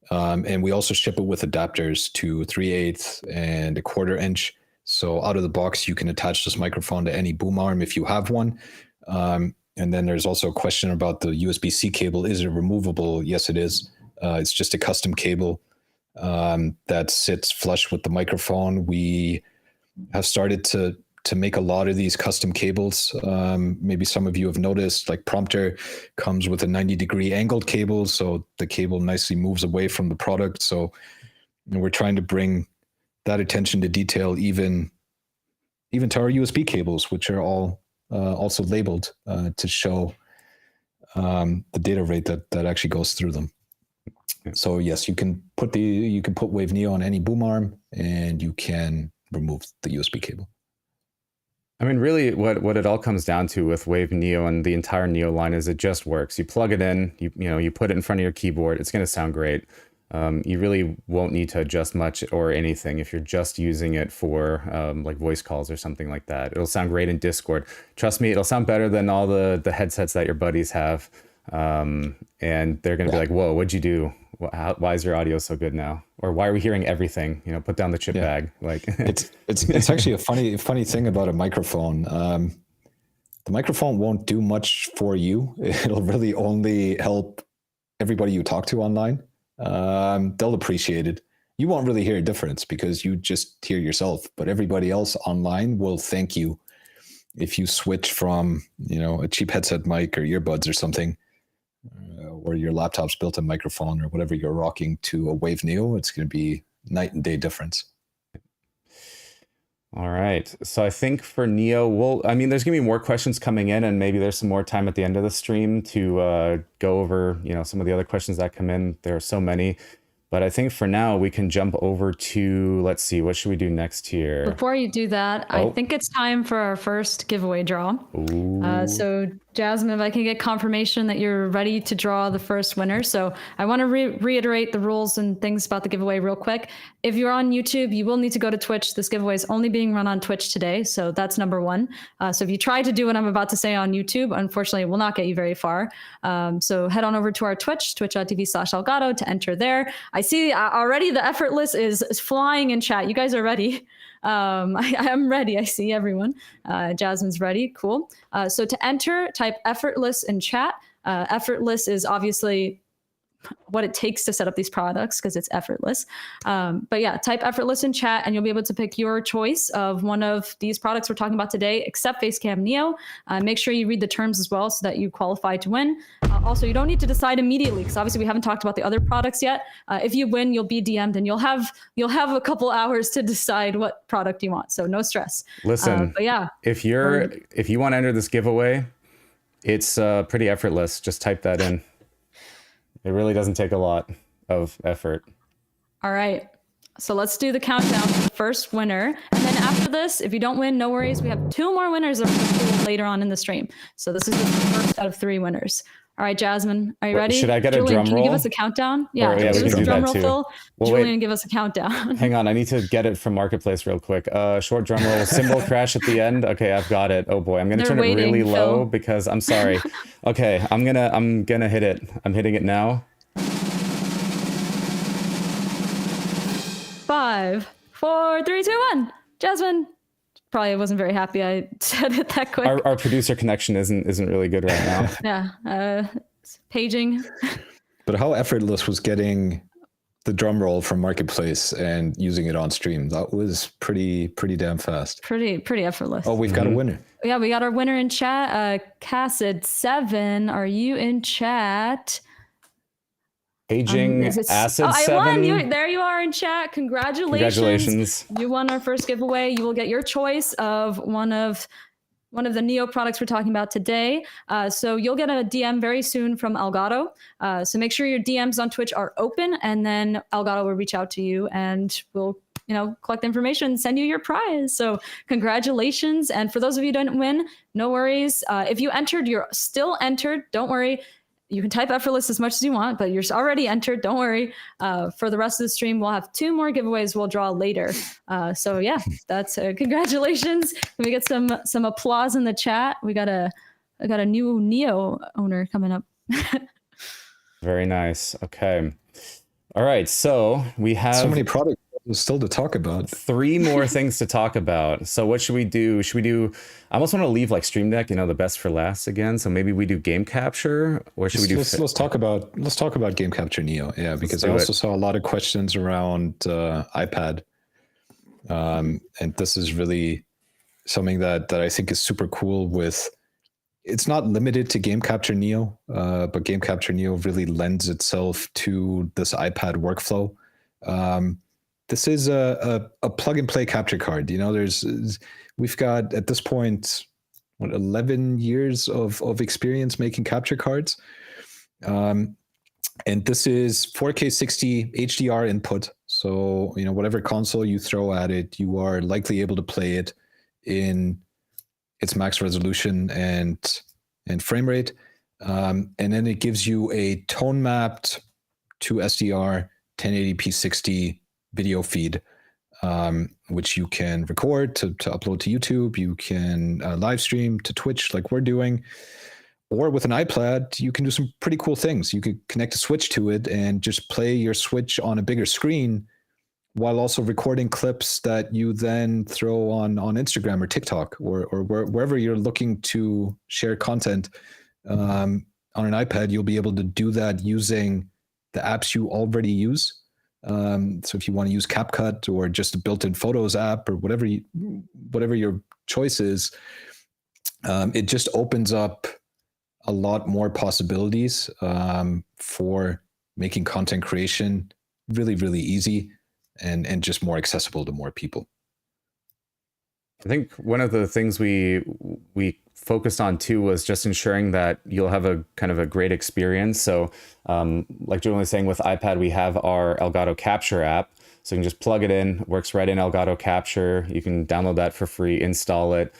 and we also ship it with adapters to 3/8 and 1/4 inch. So out of the box, you can attach this microphone to any boom arm if you have one. And then there's also a question about the USB-C cable. Is it removable? Yes, it is. It's just a custom cable that sits flush with the microphone. We have started to make a lot of these custom cables. Maybe some of you have noticed, like Prompter comes with a 90-degree angled cable, so the cable nicely moves away from the product. So we're trying to bring that attention to detail even to our USB cables, which are all also labeled to show the data rate that actually goes through them. So yes, you can put Wave Neo on any boom arm, and you can remove the USB cable. I mean, really, what it all comes down to with Wave Neo and the entire Neo line is it just works. You plug it in, you put it in front of your keyboard, it's going to sound great. You really won't need to adjust much or anything if you're just using it for like voice calls or something like that. It'll sound great in Discord. Trust me, it'll sound better than all the headsets that your buddies have. And they're going to be like, whoa, what'd you do? Why is your audio so good now? Or why are we hearing everything? Put down the chip bag. Like it's actually a funny thing about a microphone. The microphone won't do much for you. It'll really only help everybody you talk to online. They'll appreciate it. You won't really hear a difference because you just hear yourself, but everybody else online will thank you if you switch from, a cheap headset mic or earbuds or something, or your laptop's built-in microphone or whatever you're rocking to a Wave Neo. It's going to be night and day difference. All right. So I think for Neo, there's going to be more questions coming in, and maybe there's some more time at the end of the stream to go over, some of the other questions that come in. There are so many. But I think for now, we can jump over to, let's see, what should we do next here? Before you do that, I think it's time for our first giveaway draw. So Jasmine, if I can get confirmation that you're ready to draw the first winner. So I want to reiterate the rules and things about the giveaway real quick. If you're on YouTube, you will need to go to Twitch. This giveaway is only being run on Twitch today. So that's number one. So if you try to do what I'm about to say on YouTube, unfortunately, it will not get you very far. So head on over to our Twitch, twitch.tv/Elgato to enter there. I see already the effortless is flying in chat. You guys are ready. I'm ready. I see everyone. Jasmine's ready. Cool. So to enter, type effortless in chat. Effortless is obviously what it takes to set up these products because it's effortless. But yeah, type effortless in chat and you'll be able to pick your choice of one of these products we're talking about today, except Facecam Neo. Make sure you read the terms as well so that you qualify to win. Also, you don't need to decide immediately because obviously we haven't talked about the other products yet. If you win, you'll be DM'd and you'll have a couple hours to decide what product you want. So no stress. Listen, but yeah, if you want to enter this giveaway, it's pretty effortless. Just type that in. It really doesn't take a lot of effort. All right. So let's do the countdown for the first winner. And then after this, if you don't win, no worries. We have 2 more winners of the pool later on in the stream. So this is the first out of 3 winners. All right, Jasmine, are you ready? Should I get Julian, a drum roll? Can you give us a countdown? Yeah, yeah, give us a drum roll, too. Phil. Well, Julian, give us a countdown. Hang on, I need to get it from Marketplace real quick. Short drum roll, cymbal crash at the end. Okay, I've got it. Oh boy, I'm gonna turn it really low because I'm sorry. Okay, I'm gonna hit it. I'm hitting it now. 5, 4, 3, 2, 1. Jasmine probably wasn't very happy I said it that quick. Our producer connection isn't really good right now. Yeah, it's paging. But how effortless was getting the drum roll from Marketplace and using it on stream? That was pretty damn fast. Pretty effortless. Oh, we've got a winner. Yeah, we got our winner in chat. Cassid7, are you in chat? Aging Acid 7. I won. There you are in chat. Congratulations. You won our first giveaway. You will get your choice of one of the Neo products we're talking about today. So you'll get a DM very soon from Elgato. So make sure your DMs on Twitch are open, and then Elgato will reach out to you and we'll collect the information, send you your prize. So congratulations. And for those of you who didn't win, no worries. If you entered, you're still entered. Don't worry. you can type effortless as much as you want, but you're already entered. Don't worry. For the rest of the stream, we'll have 2 more giveaways we'll draw later. So yeah, that's congratulations. Can we get some applause in the chat? I got a new Neo owner coming up. Very nice. Okay. All right. So we have So many products still to talk about. 3 more things to talk about. So what should we do? I almost want to leave like Stream Deck, the best for last again. So maybe we do game capture, or should we do? Let's talk about Game Capture Neo. Yeah, because I also saw a lot of questions around iPad, and this is really something that I think is super cool. It's not limited to Game Capture Neo, but Game Capture Neo really lends itself to this iPad workflow. This is a plug and play capture card. We've got at this point 11 years of experience making capture cards, and this is 4K 60 HDR input. So whatever console you throw at it, you are likely able to play it in its max resolution and frame rate, and then it gives you a tone mapped to SDR 1080p 60 video feed, which you can record to upload to YouTube. You can live stream to Twitch like we're doing, or with an iPad, you can do some pretty cool things. You could connect a Switch to it and just play your Switch on a bigger screen while also recording clips that you then throw on Instagram or TikTok or wherever you're looking to share content. On an iPad, you'll be able to do that using the apps you already use. So if you want to use CapCut or just a built-in Photos app or whatever your choice is, it just opens up a lot more possibilities for making content creation really, really easy and just more accessible to more people. I think one of the things we focused on too was just ensuring that you'll have a kind of a great experience. So like Julian was saying, with iPad, we have our Elgato Capture app. So you can just plug it in, works right in Elgato Capture. You can download that for free, install it.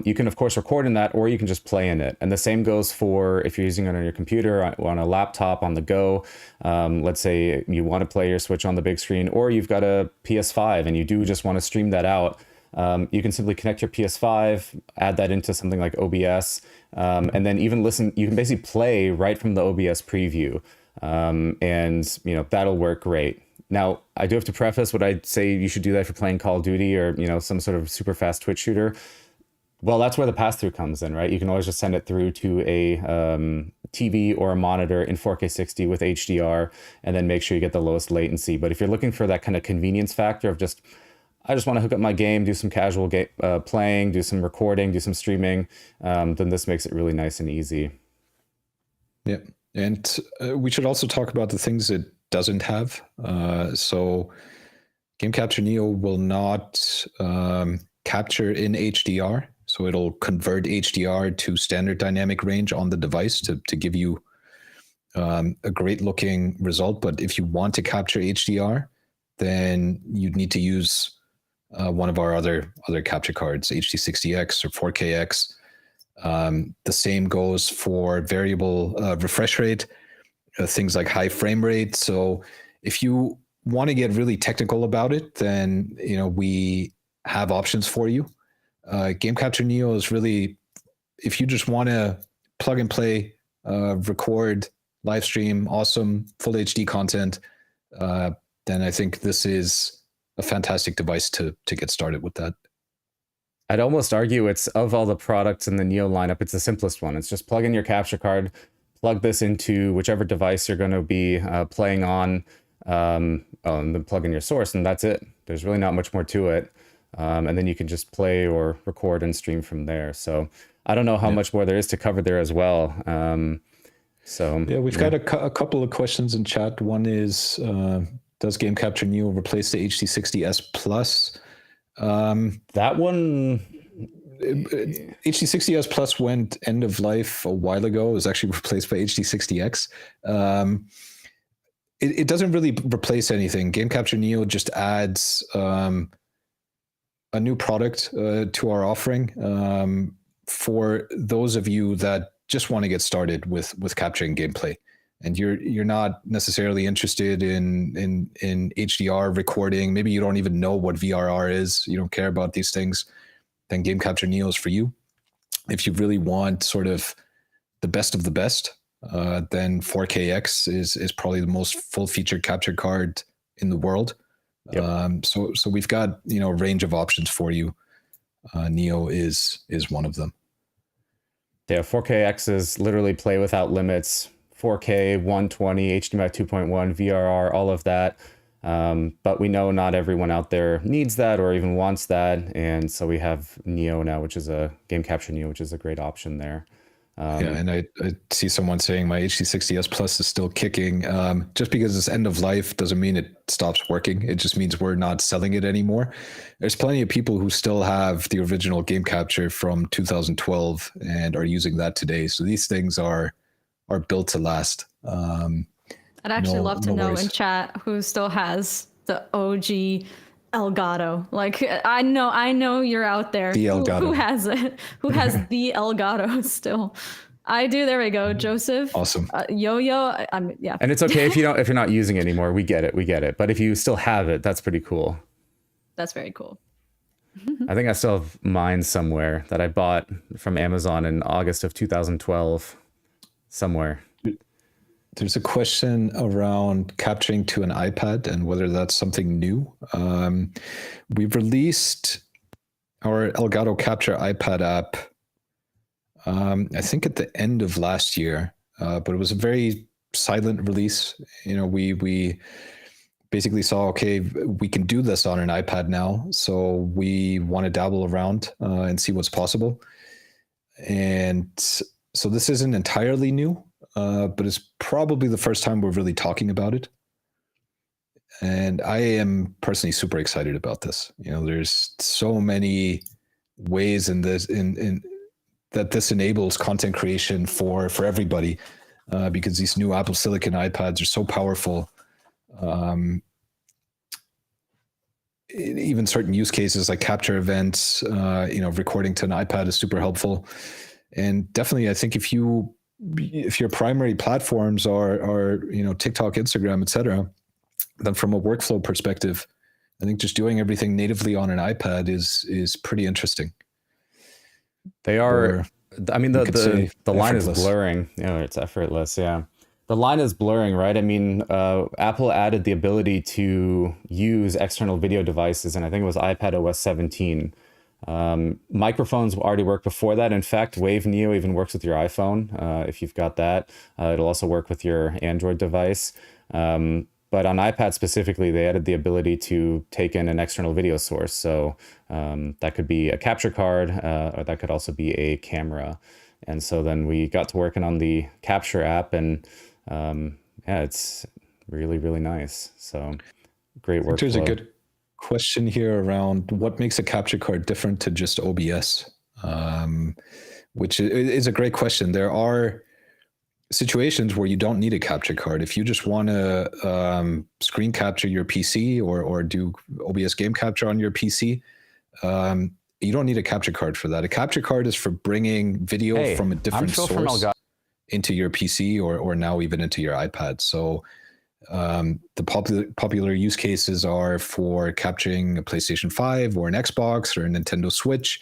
You can, of course, record in that, or you can just play in it. And the same goes for if you're using it on your computer, or on a laptop, on the go. Let's say you want to play your Switch on the big screen, or you've got a PS5 and you do just want to stream that out. You can simply connect your PS5, add that into something like OBS, and then even listen. You can basically play right from the OBS preview, and that'll work great. Now, I do have to preface what I'd say you should do that for playing Call of Duty or some sort of super fast Twitch shooter. Well, that's where the pass-through comes in, right? You can always just send it through to a TV or a monitor in 4K 60 with HDR, and then make sure you get the lowest latency. But if you're looking for that kind of convenience factor of I just want to hook up my game, do some casual playing, do some recording, do some streaming, then this makes it really nice and easy. Yeah, and we should also talk about the things it doesn't have. So Game Capture Neo will not capture in HDR. So it'll convert HDR to standard dynamic range on the device to give you a great looking result. But if you want to capture HDR, then you'd need to use one of our other capture cards, HD60X or 4KX. The same goes for variable refresh rate, things like high frame rate. So if you want to get really technical about it, then we have options for you. Game Capture Neo is really, if you just want to plug and play, record, live stream, awesome full HD content, then I think this is a fantastic device to get started with that. I'd almost argue it's, of all the products in the Neo lineup, it's the simplest one. It's just plug in your capture card, plug this into whichever device you're going to be playing on, and then plug in your source, and that's it. There's really not much more to it. And then you can just play or record and stream from there. So I don't know how much more there is to cover there as well. We've got a couple of questions in chat. One is, does Game Capture Neo replace the HD60S Plus? That one, HD60S Plus went end of life a while ago. It was actually replaced by HD60X. It doesn't really replace anything. Game Capture Neo just adds a new product to our offering. For those of you that just want to get started with capturing gameplay, and you're not necessarily interested in HDR recording, maybe you don't even know what VRR is, you don't care about these things, then Game Capture Neo is for you. If you really want sort of the best of the best, then 4KX is probably the most full-featured capture card in the world. Yep. So we've got, you know, a range of options for you. Neo is one of them. Yeah, 4KX is literally play without limits. 4K, 120, HDMI 2.1, VRR, all of that. But we know not everyone out there needs that or even wants that. And so we have Neo now, which is a Game Capture Neo, which is a great option there. And I see someone saying my HD60S Plus is still kicking. Just because it's end of life doesn't mean it stops working. It just means we're not selling it anymore. There's plenty of people who still have the original Game Capture from 2012 and are using that today. So these things are built to last. I'd actually love to know in chat who still has the OG Elgato. Like, I know you're out there. The Elgato. Who has it? Who has the Elgato still? I do. There we go, Joseph. Awesome. Yo-yo. Yeah. And it's okay if you're not using it anymore. We get it. But if you still have it, that's pretty cool. That's very cool. I think I still have mine somewhere that I bought from Amazon in August of 2012. Somewhere. There's a question around capturing to an iPad and whether that's something new. We've released our Elgato Capture iPad app, I think at the end of last year, but it was a very silent release. You know, we basically saw, okay, we can do this on an iPad now, so we want to dabble around and see what's possible. And so this isn't entirely new. But it's probably the first time we're really talking about it. And I am personally super excited about this. You know, there's so many ways in this that this enables content creation for everybody, because these new Apple Silicon iPads are so powerful. Even certain use cases like capture events, you know, recording to an iPad is super helpful. And definitely, I think if your primary platforms are you know, TikTok, Instagram, etc., then from a workflow perspective, I think just doing everything natively on an iPad is pretty interesting. They are. I mean, the line is effortless. blurring. Yeah, it's effortless. Yeah, the line is blurring, right? I mean, Apple added the ability to use external video devices, and I think it was iPad OS 17. Microphones already work before that. In fact, Wave Neo even works with your iPhone. If you've got that, it'll also work with your Android device. But on iPad specifically, they added the ability to take in an external video source. So that could be a capture card, or that could also be a camera. And so then we got to working on the capture app, and yeah, it's really, really nice. So great workflow. There's a good question here around what makes a capture card different to just OBS, which is a great question. There are situations where you don't need a capture card. If you just want to screen capture your PC or do OBS game capture on your PC, you don't need a capture card for that. A capture card is for bringing video from a different source into your PC or now even into your iPad. So the popular use cases are for capturing a PlayStation 5 or an Xbox or a Nintendo Switch,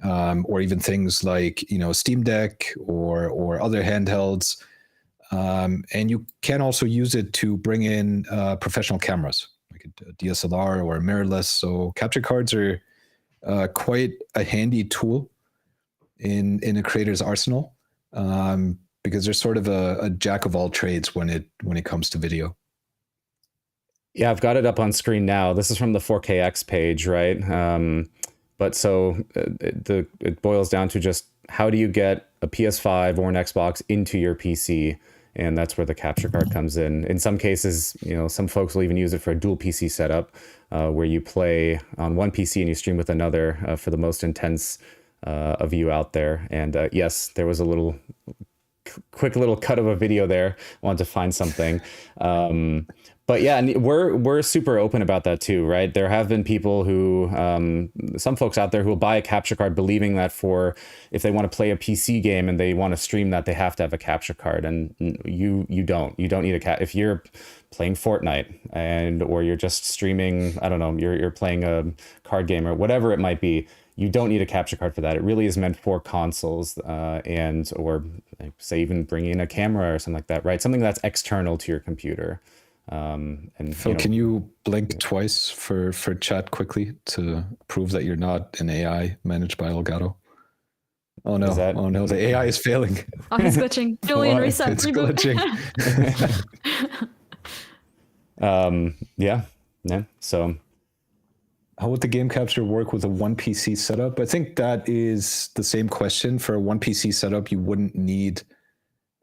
or even things like, you know, Steam Deck or other handhelds. And you can also use it to bring in professional cameras, like a DSLR or a mirrorless. So capture cards are quite a handy tool in a creator's arsenal. Because there's sort of a jack of all trades when it comes to video. Yeah, I've got it up on screen now. This is from the 4KX page, right? But so it boils down to just how do you get a PS5 or an Xbox into your PC? And that's where the capture card comes in. In some cases, you know, some folks will even use it for a dual PC setup, where you play on one PC and you stream with another for the most intense of you out there. And yes, there was a quick little cut of a video there. Wanted to find something. But yeah, and we're super open about that too, right? There have been people who, some folks out there who will buy a capture card believing that for if they want to play a PC game and they want to stream that, they have to have a capture card, and you don't need a if you're playing Fortnite or you're just streaming, I don't know, you're playing a card game or whatever it might be. You don't need a capture card for that. It really is meant for consoles or say even bringing in a camera or something like that, right? Something that's external to your computer. And Phil, can you blink twice for chat quickly to prove that you're not an AI managed by Elgato? Oh no! Oh no! The AI is failing. Oh, he's glitching. Julian, reset. It's Reboot. glitching. Yeah. So how would the game capture work with a one PC setup? I think that is the same question. For a one PC setup, you wouldn't need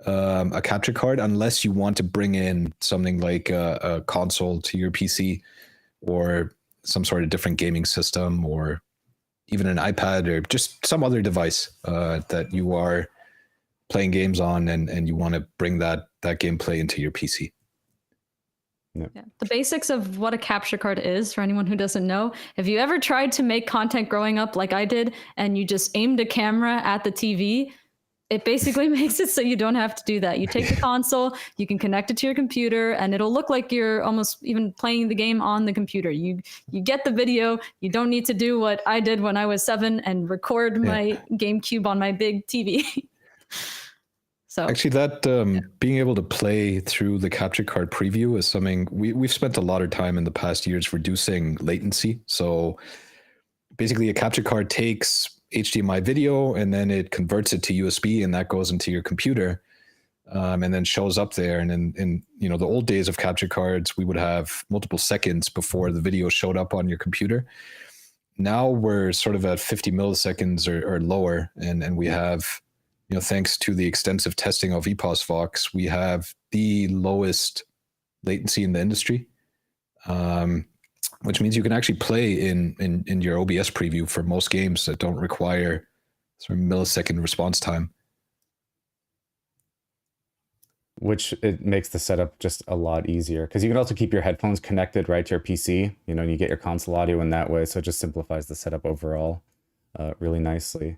a capture card unless you want to bring in something like a console to your PC or some sort of different gaming system or even an iPad or just some other device that you are playing games on and you want to bring that gameplay into your PC. Yeah. The basics of what a capture card is, for anyone who doesn't know, have you ever tried to make content growing up like I did and you just aimed a camera at the TV? It basically makes it so you don't have to do that. You take the console, you can connect it to your computer, and it'll look like you're almost even playing the game on the computer. You get the video. You don't need to do what I did when I was 7 and record my GameCube on my big TV. So actually, that being able to play through the capture card preview is something we've spent a lot of time in the past years reducing latency. So basically, a capture card takes HDMI video and then it converts it to USB and that goes into your computer and then shows up there. And in the old days of capture cards, we would have multiple seconds before the video showed up on your computer. Now we're sort of at 50 milliseconds or lower, and we have, thanks to the extensive testing of EPOS-Vox, we have the lowest latency in the industry. Which means you can actually play in your OBS preview for most games that don't require sort of millisecond response time. Which it makes the setup just a lot easier because you can also keep your headphones connected right to your PC, and you get your console audio in that way. So it just simplifies the setup overall really nicely.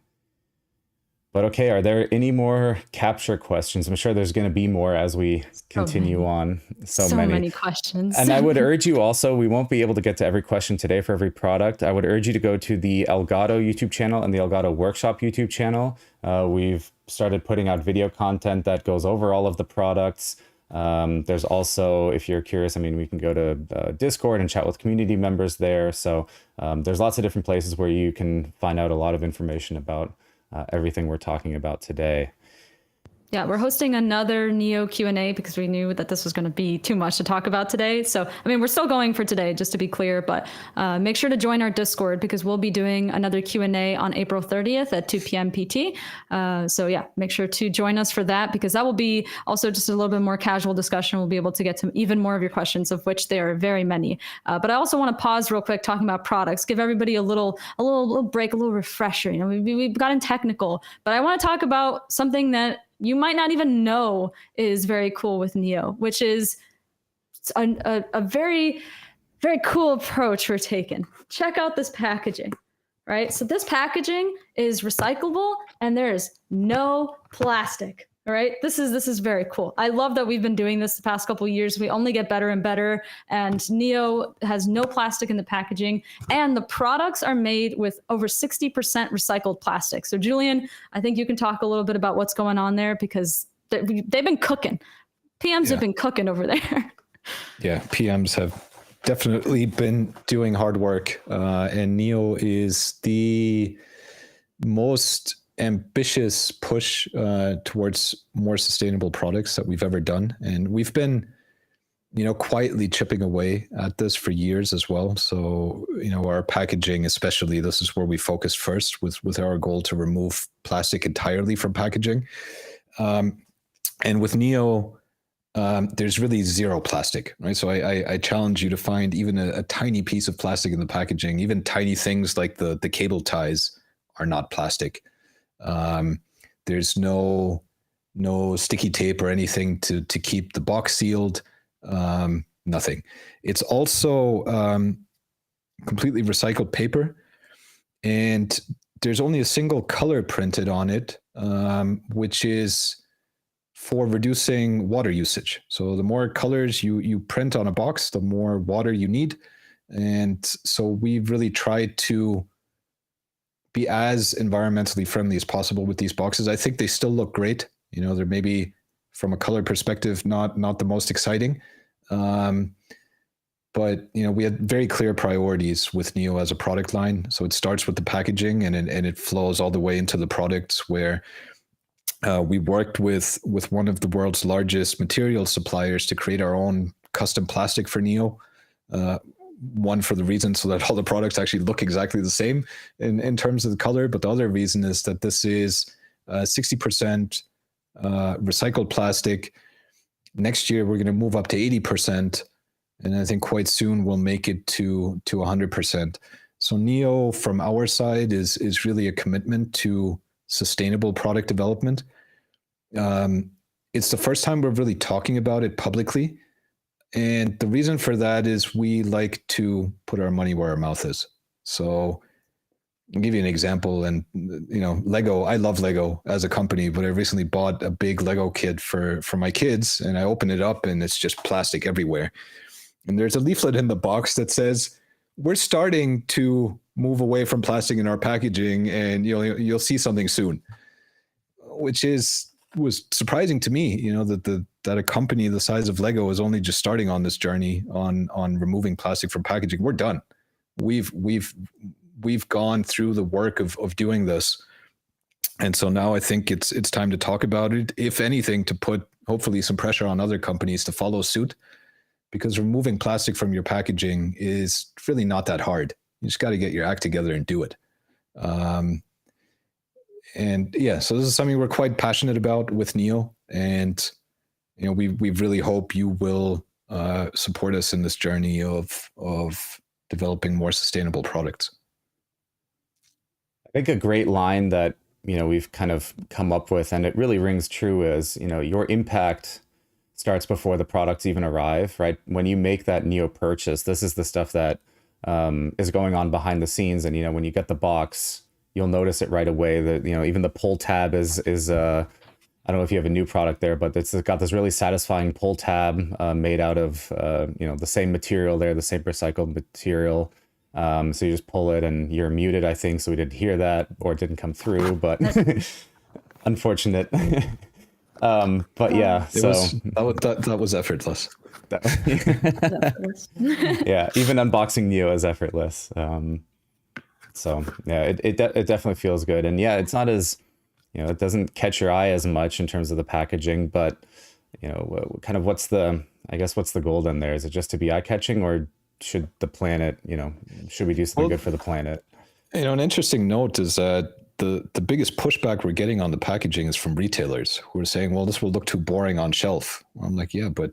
But okay, are there any more capture questions? I'm sure there's going to be more as we continue on. So many questions. And I would urge you also, we won't be able to get to every question today for every product. I would urge you to go to the Elgato YouTube channel and the Elgato Workshop YouTube channel. We've started putting out video content that goes over all of the products. There's also, if you're curious, we can go to Discord and chat with community members there. So there's lots of different places where you can find out a lot of information about everything we're talking about today. Yeah, we're hosting another Neo Q&A because we knew that this was going to be too much to talk about today. So, we're still going for today, just to be clear, but make sure to join our Discord because we'll be doing another Q&A on April 30th at 2 p.m. PT. So yeah, make sure to join us for that because that will be also just a little bit more casual discussion. We'll be able to get to even more of your questions, of which there are very many. But I also want to pause real quick talking about products, give everybody a little break, a little refresher. We've gotten technical, but I want to talk about something that you might not even know is very cool with Neo, which is a very, very cool approach we're taking. Check out this packaging, right? So this packaging is recyclable and there is no plastic. All right, this is very cool. I love that we've been doing this the past couple of years. We only get better and better. And Neo has no plastic in the packaging, and the products are made with over 60% recycled plastic. So Julian, I think you can talk a little bit about what's going on there because they've been cooking. PMs have been cooking over there. Yeah, PMs have definitely been doing hard work, and Neo is the most ambitious push towards more sustainable products that we've ever done, and we've been quietly chipping away at this for years as well. So our packaging, especially, this is where we focused first with our goal to remove plastic entirely from packaging, and with Neo there's really zero plastic, right? So I challenge you to find even a tiny piece of plastic in the packaging. Even tiny things like the cable ties are not plastic. There's no sticky tape or anything to keep the box sealed. nothing. It's also completely recycled paper, and there's only a single color printed on it, which is for reducing water usage. So the more colors you print on a box, the more water you need. And so we've really tried to be as environmentally friendly as possible with these boxes. I think they still look great. They're maybe from a color perspective, not the most exciting. But we had very clear priorities with Neo as a product line. So it starts with the packaging, and it flows all the way into the products, where we worked with one of the world's largest material suppliers to create our own custom plastic for Neo. One, for the reason so that all the products actually look exactly the same in terms of the color. But the other reason is that this is 60% recycled plastic. Next year, we're going to move up to 80%. And I think quite soon we'll make it to 100%. So Neo, from our side, is really a commitment to sustainable product development. It's the first time we're really talking about it publicly. And the reason for that is we like to put our money where our mouth is. So I'll give you an example. And, Lego, I love Lego as a company, but I recently bought a big Lego kit for my kids, and I open it up and it's just plastic everywhere. And there's a leaflet in the box that says, we're starting to move away from plastic in our packaging, and you'll see something soon, which was surprising to me, that a company the size of Lego is only just starting on this journey on removing plastic from packaging. We're done. We've gone through the work of doing this. And so now I think it's time to talk about it, if anything, to put hopefully some pressure on other companies to follow suit. Because removing plastic from your packaging is really not that hard. You just got to get your act together and do it. And yeah, so this is something we're quite passionate about with Neo. And, we really hope you will support us in this journey of developing more sustainable products. I think a great line that, we've kind of come up with, and it really rings true, is, your impact starts before the products even arrive, right? When you make that Neo purchase, this is the stuff that is going on behind the scenes. And, when you get the box, you'll notice it right away that, even the pull tab is I don't know if you have a new product there, but it's got this really satisfying pull tab made out of, the same material there, the same recycled material. So you just pull it and you're muted, I think. So we didn't hear that, or it didn't come through, but unfortunate. But yeah, that was effortless. Yeah, even unboxing Neo is effortless. So yeah, it definitely feels good. And yeah, it's not as, it doesn't catch your eye as much in terms of the packaging, but kind of what's the goal in there? Is it just to be eye catching, or should the planet, should we do something good for the planet? An interesting note is that the biggest pushback we're getting on the packaging is from retailers who are saying, well, this will look too boring on shelf. I'm like, yeah, but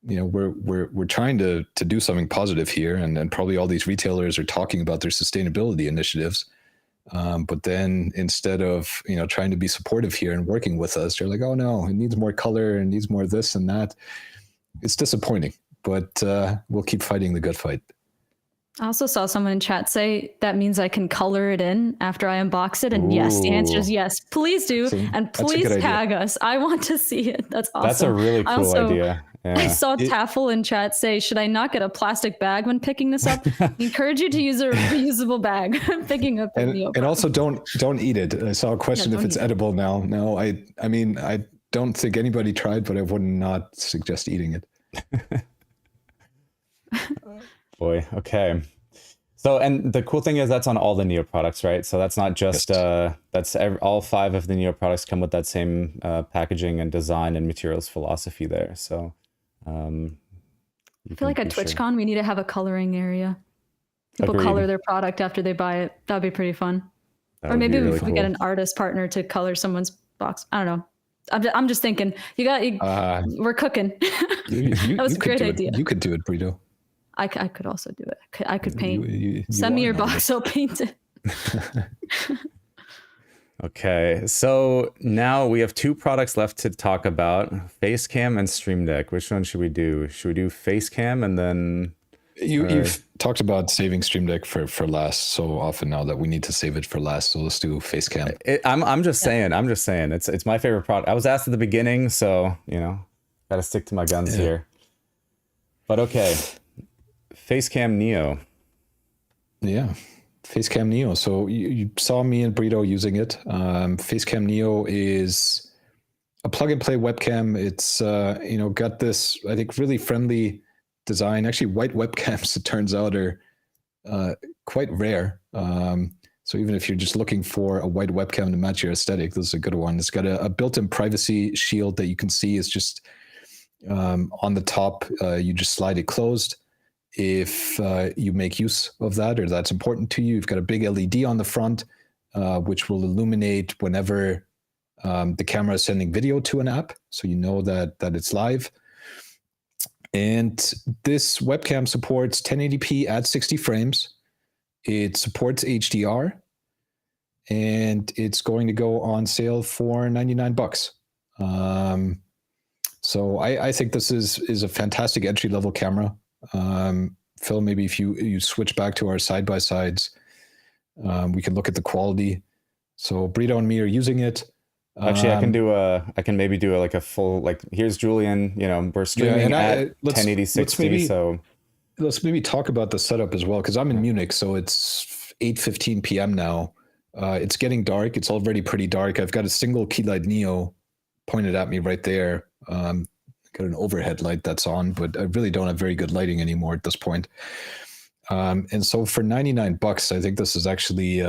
we're trying to do something positive here, and probably all these retailers are talking about their sustainability initiatives. But then instead of trying to be supportive here and working with us, they're like, oh no, it needs more color and needs more this and that. It's disappointing, but we'll keep fighting the good fight. I also saw someone in chat say that means I can color it in after I unbox it. And yes, the answer is yes. Please do. And please tag us. I want to see it. That's awesome. That's a really cool idea. Yeah. I saw Taffel in chat say, should I not get a plastic bag when picking this up? I encourage you to use a reusable bag picking up. And also don't eat it. I saw a question if it's edible now. No, I mean, I don't think anybody tried, but I would not suggest eating it. Boy, okay. So, and the cool thing is that's on all the Neo products, right? So that's not just, all 5 of the Neo products come with that same packaging and design and materials philosophy there. So I feel like at TwitchCon, we need to have a coloring area. People color their product after they buy it. That'd be pretty fun. Or maybe really if we get an artist partner to color someone's box. I don't know. I'm just thinking, we're cooking. That was a great idea. You could do it, Brito. I could also do it. I could paint. Send me your box, I'll paint it. Okay, so now we have two products left to talk about, Facecam and Stream Deck. Which one should we do? Should we do Facecam and then... You've talked about saving Stream Deck for last so often now that we need to save it for last. So let's do Facecam. I'm just saying. It's my favorite product. I was asked at the beginning, so got to stick to my guns here. But okay, Facecam Neo. Yeah, Facecam Neo. So you saw me and Brito using it. Facecam Neo is a plug-and-play webcam. It's got this, I think, really friendly design. Actually, white webcams, it turns out, are quite rare. So even if you're just looking for a white webcam to match your aesthetic, this is a good one. It's got a built-in privacy shield that you can see is just on the top. You just slide it closed. If you make use of that, or that's important to you, you've got a big LED on the front, which will illuminate whenever the camera is sending video to an app, so you know that it's live. And this webcam supports 1080p at 60 frames. It supports HDR, and it's going to go on sale for $99. So I think this is a fantastic entry-level camera. Phil, maybe if you switch back to our side-by-sides, we can look at the quality. So Brito and me are using it. Actually, I can maybe do a full, here's Julian, we're streaming at 1080 60, so let's maybe talk about the setup as well, because I'm in Munich, so it's 8:15 p.m. now. It's getting dark. It's already pretty dark. I've got a single key light Neo pointed at me right there. Got an overhead light that's on, but I really don't have very good lighting anymore at this point. And so for $99, I think this is actually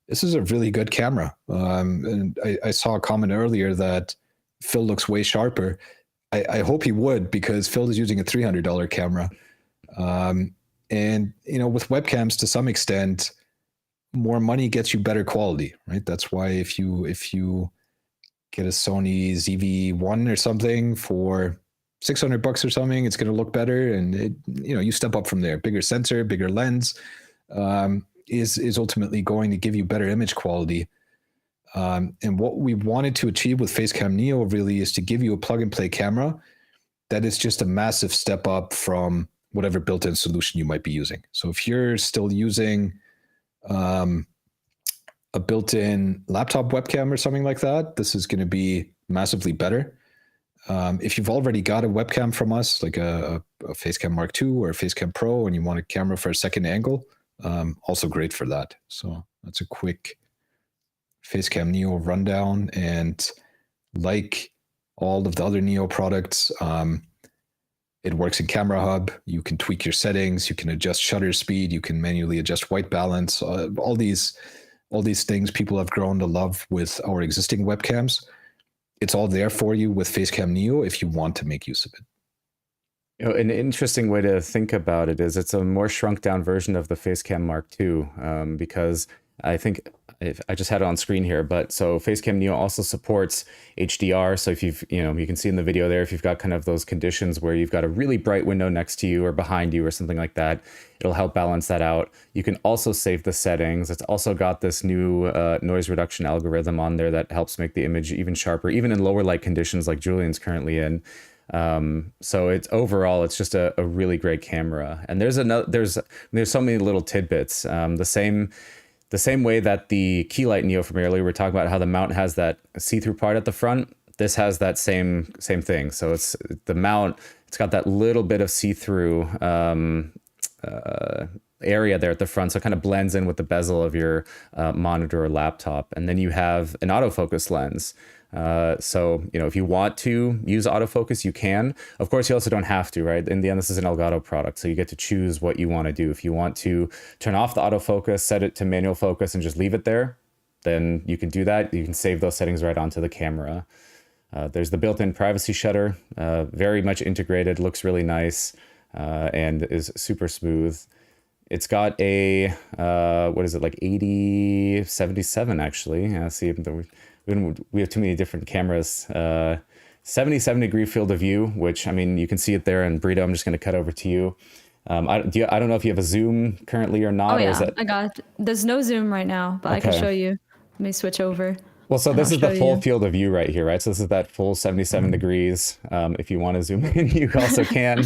this is a really good camera. And I saw a comment earlier that Phil looks way sharper. I hope he would, because Phil is using a $300 camera. And with webcams, to some extent, more money gets you better quality, right? That's why if you get a Sony ZV-1 or something for $600 or something, it's going to look better, and you step up from there. Bigger sensor, bigger lens is ultimately going to give you better image quality. And what we wanted to achieve with Facecam Neo really is to give you a plug-and-play camera that is just a massive step up from whatever built-in solution you might be using. So if you're still using a built-in laptop webcam or something like that, this is going to be massively better. If you've already got a webcam from us, like a Facecam Mark II or a Facecam Pro, and you want a camera for a second angle, also great for that. So that's a quick Facecam Neo rundown. And like all of the other Neo products, it works in Camera Hub. You can tweak your settings. You can adjust shutter speed. You can manually adjust white balance. All these things people have grown to love with our existing webcams. It's all there for you with Facecam Neo if you want to make use of it. An interesting way to think about it is it's a more shrunk down version of the Facecam Mark II, because I think I just had it on screen here, but so Facecam Neo also supports HDR. So if you can see in the video there, if you've got kind of those conditions where you've got a really bright window next to you or behind you or something like that, it'll help balance that out. You can also save the settings. It's also got this new noise reduction algorithm on there that helps make the image even sharper, even in lower light conditions like Julian's currently in. So it's overall, it's just a really great camera. And there's so many little tidbits. The same way that the key light Neo from earlier, we were talking about how the mount has that see-through part at the front. This has that same thing. So it's the mount. It's got that little bit of see-through area there at the front, so it kind of blends in with the bezel of your monitor or laptop. And then you have an autofocus lens. So, if you want to use autofocus, you can. Of course, you also don't have to, right? In the end, this is an Elgato product, so you get to choose what you want to do. If you want to turn off the autofocus, set it to manual focus, and just leave it there, then you can do that. You can save those settings right onto the camera. There's the built-in privacy shutter, very much integrated, looks really nice, and is super smooth. It's got a, 8077 actually. See, we have too many different cameras. 77 degree field of view, which, I mean, you can see it there. And Brito, I'm just going to cut over to you. I don't know if you have a zoom currently or not. Oh, yeah, or is that... I got it. There's no zoom right now, but okay. I can show you. Let me switch over. Well, so and this I'll is the show full you. field of view right here, right? So this is that full 77 degrees. If you want to zoom in, you also can.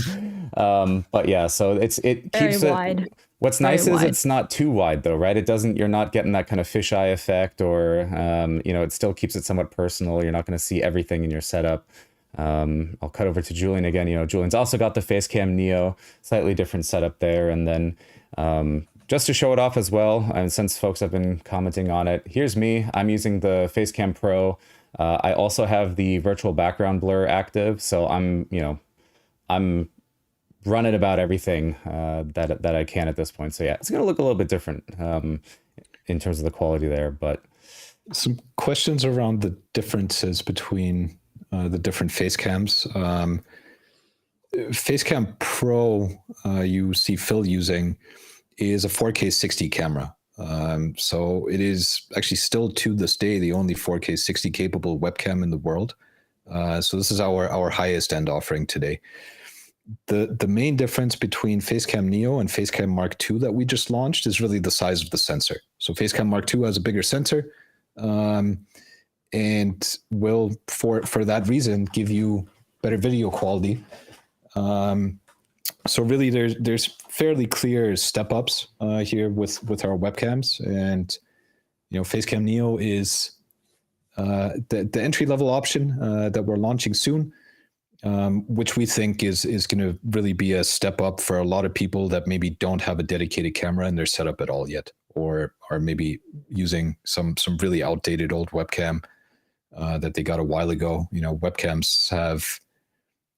But yeah, so it Very keeps it. wide. What's Very nice is wide. it's not too wide though, right? It doesn't. You're not getting that kind of fisheye effect, or you know, it still keeps it somewhat personal. You're not going to see everything in your setup. I'll cut over to Julian again. You know, Julian's also got the Facecam Neo, slightly different setup there, and then. Just to show it off as well, and since folks have been commenting on it, here's me. I'm using the Facecam Pro. I also have the virtual background blur active, so I'm running about everything that I can at this point. So yeah, it's gonna look a little bit different in terms of the quality there, but Some questions around the differences between the different face cams. Facecam Pro, you see Phil using, is a 4K 60 camera. So it is actually still to this day the only 4K 60 capable webcam in the world. So this is our highest end offering today. The main difference between Facecam Neo and Facecam Mark II that we just launched is really the size of the sensor. So Facecam Mark II has a bigger sensor, and will for that reason give you better video quality. So really, there's fairly clear step ups here with our webcams, and Facecam Neo is the entry level option that we're launching soon, which we think is going to really be a step up for a lot of people that maybe don't have a dedicated camera in their setup at all yet, or are maybe using some really outdated old webcam that they got a while ago. Webcams have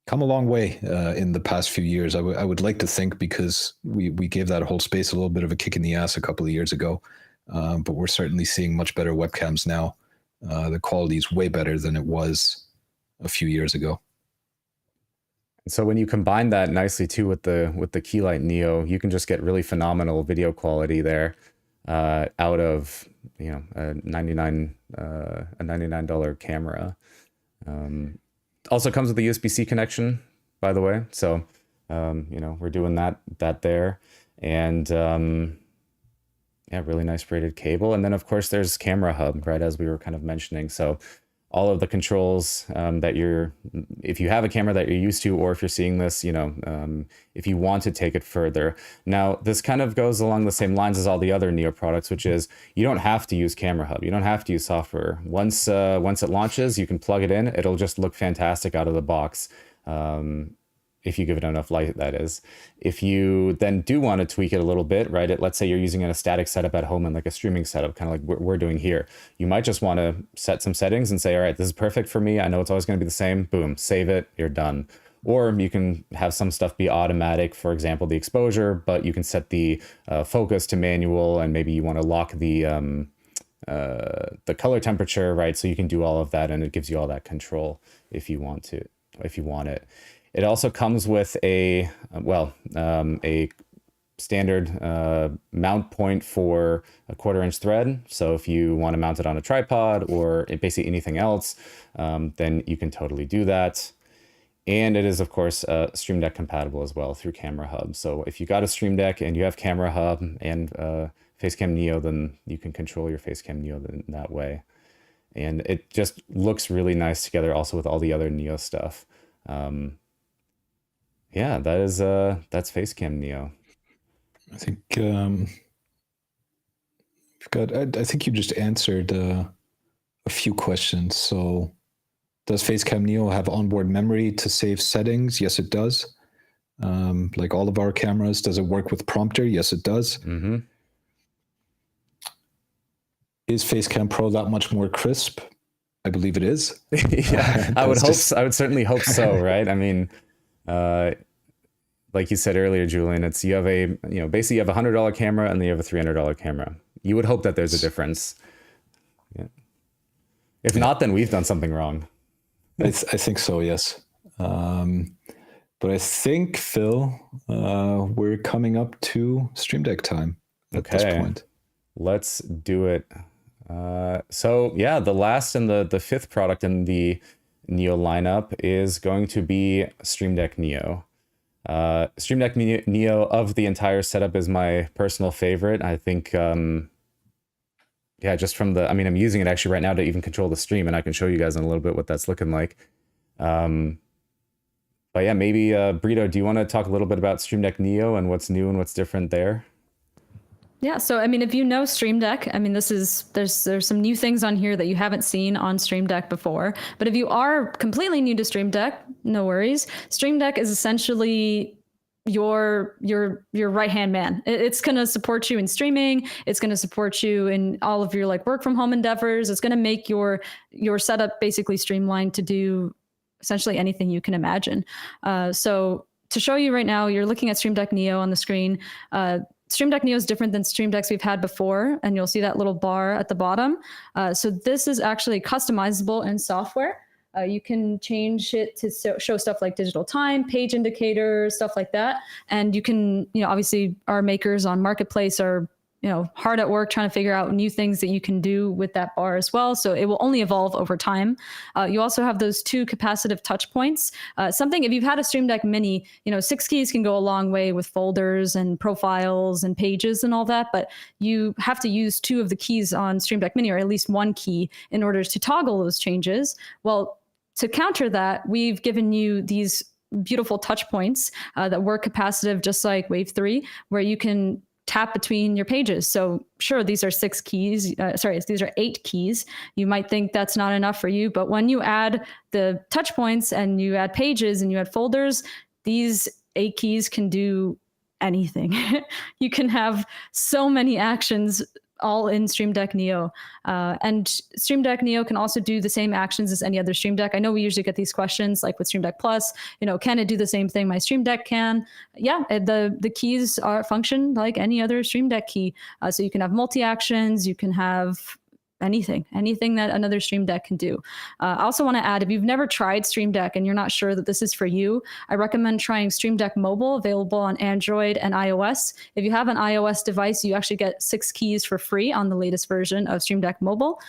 come a long way in the past few years. I would like to think, because we gave that whole space a little bit of a kick in the ass a couple of years ago, but we're certainly seeing much better webcams now. The quality is way better than it was a few years ago. so when you combine that nicely too with the Keylight Neo, you can just get really phenomenal video quality there out of a $99 camera. Also comes with a USB-C connection, by the way. So, we're doing that there, and yeah, really nice braided cable. And then of course there's Camera Hub, right, as we were kind of mentioning. So all of the controls that if you have a camera that you're used to, or if you're seeing this, if you want to take it further. Now, this kind of goes along the same lines as all the other Neo products, which is you don't have to use Camera Hub. You don't have to use software. Once it launches, you can plug it in. It'll just look fantastic out of the box. If you give it enough light, that is. If you then do want to tweak it a little bit, right? Let's say you're using a static setup at home and like a streaming setup, kind of like what we're doing here. You might just want to set some settings and say, all right, this is perfect for me. I know it's always going to be the same. Boom, save it, you're done. Or you can have some stuff be automatic, for example, the exposure, but you can set the focus to manual, and maybe you want to lock the color temperature, right? So you can do all of that, and it gives you all that control if you want it. It also comes with a standard mount point for a 1/4-inch thread. So if you want to mount it on a tripod or basically anything else, then you can totally do that. And it is, of course, Stream Deck compatible as well through Camera Hub. So if you got a Stream Deck and you have Camera Hub and Facecam Neo, then you can control your Facecam Neo in that way. And it just looks really nice together also with all the other Neo stuff. Yeah, that's Facecam Neo. I think I think you just answered a few questions. So, does Facecam Neo have onboard memory to save settings? Yes, it does. Like all of our cameras. Does it work with prompter? Yes, it does. Mm-hmm. Is Facecam Pro that much more crisp? I believe it is. Yeah, I would hope. I would certainly hope so, right? I mean, like you said earlier, Julian, basically you have a $100 camera and then you have a $300 camera. You would hope that there's a difference. Yeah. If not, then we've done something wrong. I think so, yes. But I think, Phil, we're coming up to Stream Deck time at this point. Let's do it. So yeah, the last and the fifth product in the Neo lineup is going to be Stream Deck Neo. Stream Deck Neo of the entire setup is my personal favorite. I think yeah, just from the, I mean, I'm using it actually right now to even control the stream, and I can show you guys in a little bit what that's looking like. But yeah, maybe Brito, do you want to talk a little bit about Stream Deck Neo and what's new and what's different there? Yeah, so I mean, if you know Stream Deck, I mean, there's some new things on here that you haven't seen on Stream Deck before. But if you are completely new to Stream Deck, no worries. Stream Deck is essentially your right hand man. It's going to support you in streaming. It's going to support you in all of your like work from home endeavors. It's going to make your setup basically streamlined to do essentially anything you can imagine. So to show you right now, you're looking at Stream Deck Neo on the screen. Stream Deck Neo is different than Stream Decks we've had before, and you'll see that little bar at the bottom. So this is actually customizable in software. You can change it to show stuff like digital time, page indicators, stuff like that. And you can, obviously our makers on Marketplace are, hard at work trying to figure out new things that you can do with that bar as well. So it will only evolve over time. You also have those 2 capacitive touch points. Something, if you've had a Stream Deck Mini, 6 keys can go a long way with folders and profiles and pages and all that, but you have to use 2 of the keys on Stream Deck Mini, or at least 1 key, in order to toggle those changes. Well, to counter that, we've given you these beautiful touch points that work capacitive, just like Wave 3, where you can tap between your pages. So sure, these are 6 keys. These are 8 keys. You might think that's not enough for you, but when you add the touch points and you add pages and you add folders, these 8 keys can do anything. You can have so many actions all in Stream Deck Neo. And Stream Deck Neo can also do the same actions as any other Stream Deck. I know we usually get these questions like with Stream Deck Plus, can it do the same thing my Stream Deck can? Yeah, the keys function like any other Stream Deck key. So you can have multi-actions, you can have anything that another Stream Deck can do. I also want to add, if you've never tried Stream Deck and you're not sure that this is for you, I recommend trying Stream Deck Mobile, available on Android and iOS. If you have an iOS device, you actually get 6 keys for free on the latest version of Stream Deck Mobile.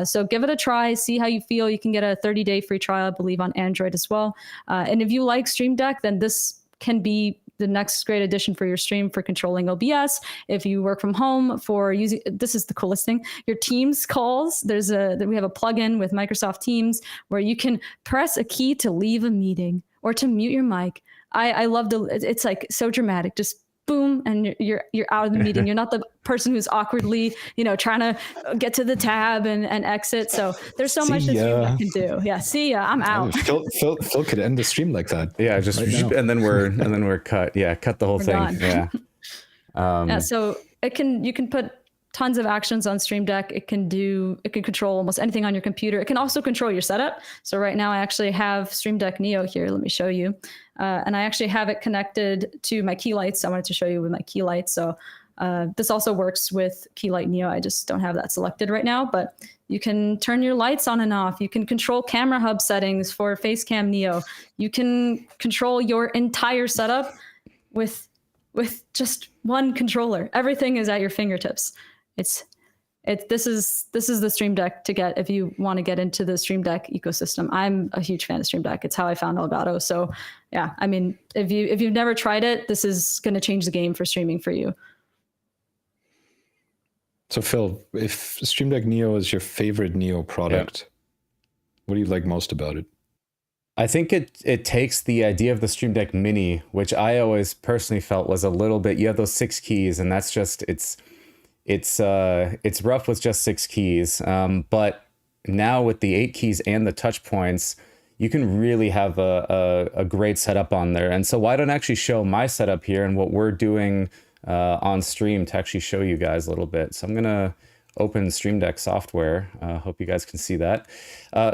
So give it a try, see how you feel. You can get a 30-day free trial, I believe, on Android as well. And if you like Stream Deck, then this can be the next great addition for your stream for controlling OBS. If you work from home for using, this is the coolest thing, your Teams calls. We have a plugin with Microsoft Teams where you can press a key to leave a meeting or to mute your mic. I love it's like so dramatic. Just boom, and you're out of the meeting. You're not the person who's awkwardly, trying to get to the tab and exit. So there's so much that Stream can do. Yeah, see ya, I'm out. Phil could end the stream like that. Yeah, just right and then we're cut. Yeah, cut the whole thing. Gone. Yeah. Yeah. So you can put tons of actions on Stream Deck. It can control almost anything on your computer. It can also control your setup. So right now I actually have Stream Deck Neo here. Let me show you. And I actually have it connected to my key lights. I wanted to show you with my key lights. So this also works with Keylight Neo. I just don't have that selected right now, but you can turn your lights on and off. You can control camera hub settings for Facecam Neo. You can control your entire setup with just one controller. Everything is at your fingertips. This is the Stream Deck to get if you want to get into the Stream Deck ecosystem. I'm a huge fan of Stream Deck. It's how I found Elgato. So yeah, I mean, if you've never tried it, this is going to change the game for streaming for you. So Phil, if Stream Deck Neo is your favorite Neo product, what do you like most about it? I think it takes the idea of the Stream Deck Mini, which I always personally felt was a little bit, you have those 6 keys and that's just, it's rough with just 6 keys. But now with the 8 keys and the touch points, you can really have a great setup on there. And so why don't I actually show my setup here and what we're doing on stream to actually show you guys a little bit. So I'm going to open Stream Deck software. Hope you guys can see that.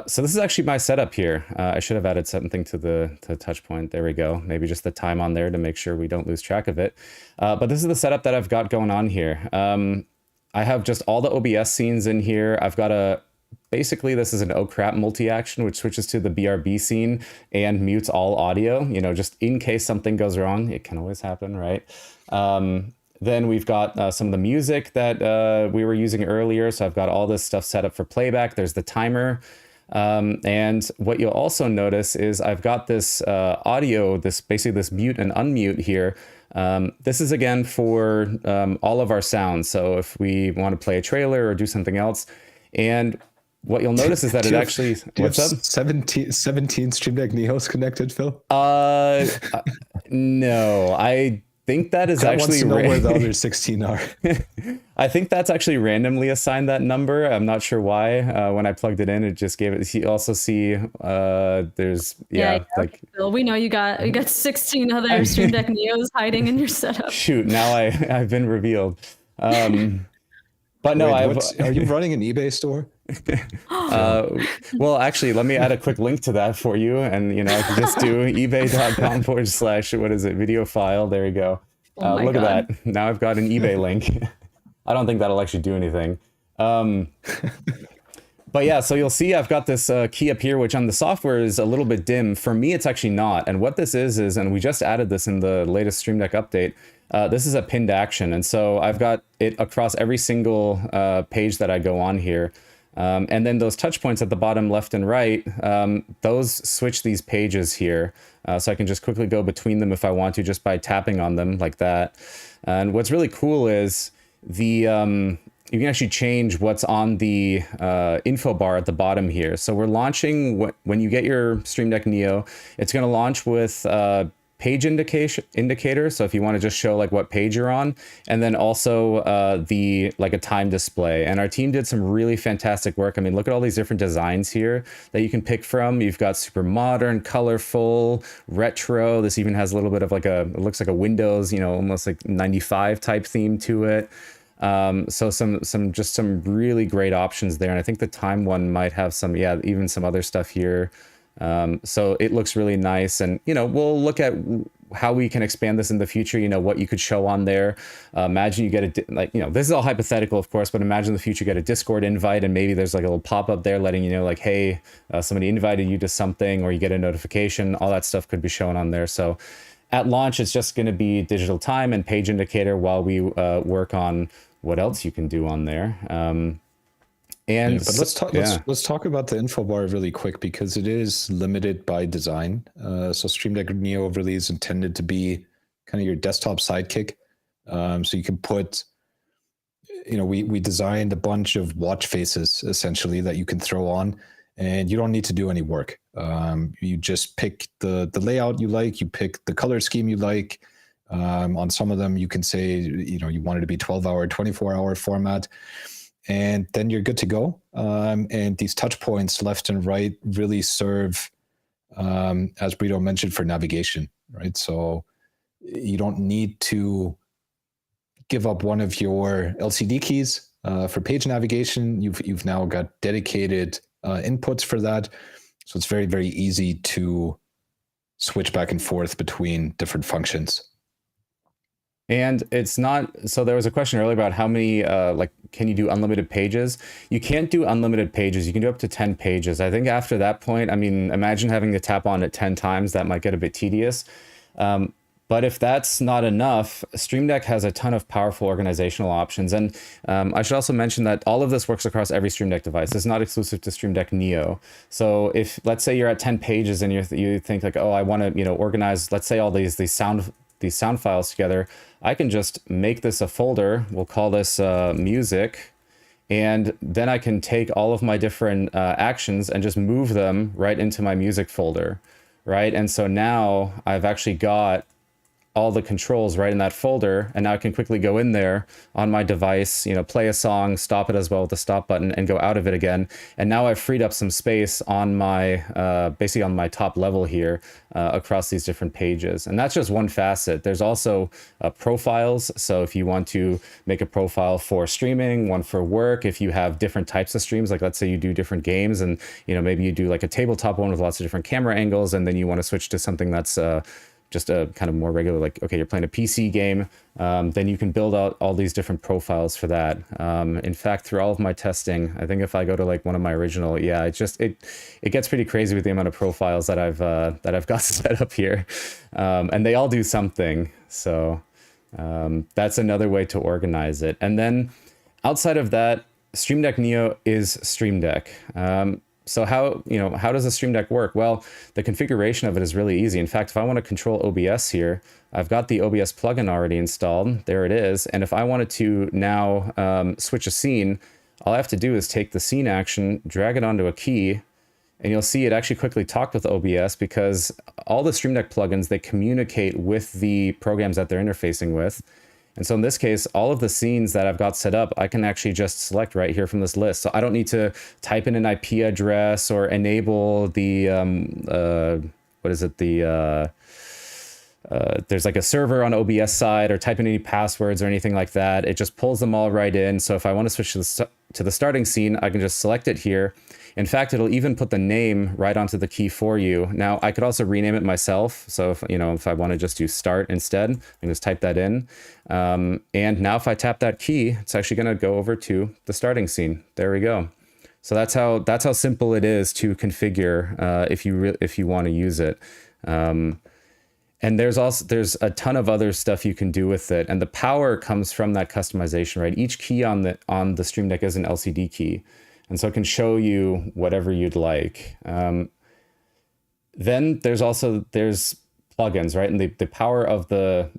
So this is actually my setup here. I should have added something to the touch point. There we go. Maybe just the time on there to make sure we don't lose track of it. But this is the setup that I've got going on here. I have just all the OBS scenes in here. I've got basically this is an oh crap multi-action, which switches to the BRB scene and mutes all audio, just in case something goes wrong. It can always happen, right? Then we've got some of the music that we were using earlier. So I've got all this stuff set up for playback. There's the timer. And what you'll also notice is I've got this audio, basically this mute and unmute here. This is again for all of our sounds. So if we want to play a trailer or do something else, and what you'll notice is that it actually, what's up? 17 Stream Deck Neos connected, Phil? No, I think that is actually wants to know where the other 16 are. I think that's actually randomly assigned that number. I'm not sure why. When I plugged it in, it just gave it. You also see there's like Bill, we know you got 16 other Stream Deck Neos hiding in your setup. Shoot, now I've been revealed. But no, are you running an eBay store? Well, actually, let me add a quick link to that for you, and I can just do ebay.com/ what is it, video file. There you go. Look at that. Now I've got an eBay link. I don't think that'll actually do anything. But yeah, so you'll see I've got this key up here, which on the software is a little bit dim. For me, it's actually not. And what this is, and we just added this in the latest Stream Deck update, this is a pinned action. And so I've got it across every single page that I go on here. And then those touch points at the bottom left and right, those switch these pages here. So I can just quickly go between them if I want to, just by tapping on them like that. And what's really cool is you can actually change what's on the info bar at the bottom here. So we're launching, when you get your Stream Deck Neo, it's going to launch with page indicator. So if you want to just show like what page you're on, and then also a time display. And our team did some really fantastic work. I mean, look at all these different designs here that you can pick from. You've got super modern, colorful, retro. This even has a little bit of it looks like a Windows, almost like 95 type theme to it. So some really great options there. And I think the time one might have even some other stuff here. So it looks really nice, and we'll look at how we can expand this in the future. What you could show on there. Imagine you get this is all hypothetical, of course, but imagine in the future you get a Discord invite, and maybe there's like a little pop-up there letting you know, like, hey, somebody invited you to something, or you get a notification. All that stuff could be shown on there. So at launch, it's just going to be digital time and page indicator while we work on what else you can do on there. But let's talk about the info bar really quick, because it is limited by design. So Stream Deck Neo really is intended to be kind of your desktop sidekick. So you can put, we designed a bunch of watch faces essentially that you can throw on, and you don't need to do any work. You just pick the layout you like, you pick the color scheme you like. On some of them, you can say, you want it to be 12-hour, 24-hour format. And then you're good to go. And these touch points left and right really serve, as Brito mentioned, for navigation, right? So you don't need to give up one of your LCD keys for page navigation. You've now got dedicated inputs for that. So it's very, very easy to switch back and forth between different functions. And it's not, so there was a question earlier about how many, can you do unlimited pages? You can't do unlimited pages. You can do up to 10 pages. I think after that point, I mean, imagine having to tap on it 10 times. That might get a bit tedious. But if that's not enough, Stream Deck has a ton of powerful organizational options. And I should also mention that all of this works across every Stream Deck device. It's not exclusive to Stream Deck Neo. So if, let's say you're at 10 pages and you think like, oh, I want to, organize, let's say all these sound files together, I can just make this a folder. We'll call this music. And then I can take all of my different actions and just move them right into my music folder, right? And so now I've actually got all the controls right in that folder, and now I can quickly go in there on my device, play a song, stop it as well with the stop button, and go out of it again. And now I've freed up some space on my basically on my top level here across these different pages. And that's just one facet. There's also profiles. So if you want to make a profile for streaming, one for work, if you have different types of streams, like let's say you do different games, and maybe you do like a tabletop one with lots of different camera angles, and then you want to switch to something that's just a kind of more regular, like, okay, you're playing a PC game, then you can build out all these different profiles for that. In fact, through all of my testing, I think if I go to like one of my original, it gets pretty crazy with the amount of profiles that I've got set up here. And they all do something. So that's another way to organize it. And then outside of that, Stream Deck Neo is Stream Deck. So how does the Stream Deck work? Well, the configuration of it is really easy. In fact, if I want to control OBS here, I've got the OBS plugin already installed. There it is. And if I wanted to now switch a scene, all I have to do is take the scene action, drag it onto a key, and you'll see it actually quickly talked with OBS, because all the Stream Deck plugins, they communicate with the programs that they're interfacing with. And so in this case, all of the scenes that I've got set up, I can actually just select right here from this list. So I don't need to type in an IP address or enable the, there's like a server on OBS side, or type in any passwords or anything like that. It just pulls them all right in. So if I want to switch to the starting scene, I can just select it here. In fact, it'll even put the name right onto the key for you. Now, I could also rename it myself. So if I want to just do start instead, I can just type that in. And now if I tap that key, it's actually going to go over to the starting scene. There we go. So that's how simple it is to configure if you want to use it. And there's a ton of other stuff you can do with it. And the power comes from that customization, right? Each key on the Stream Deck is an LCD key. And so it can show you whatever you'd like. Then there's plugins, right? And the power of the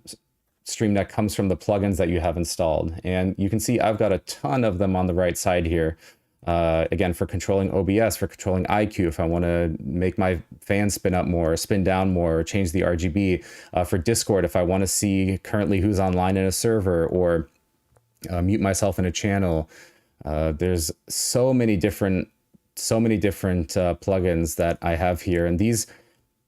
Stream Deck comes from the plugins that you have installed. And you can see I've got a ton of them on the right side here. Again, for controlling OBS, for controlling IQ, if I want to make my fan spin up more, spin down more, or change the RGB. For Discord, if I want to see currently who's online in a server, or mute myself in a channel. There's so many different plugins that I have here, and these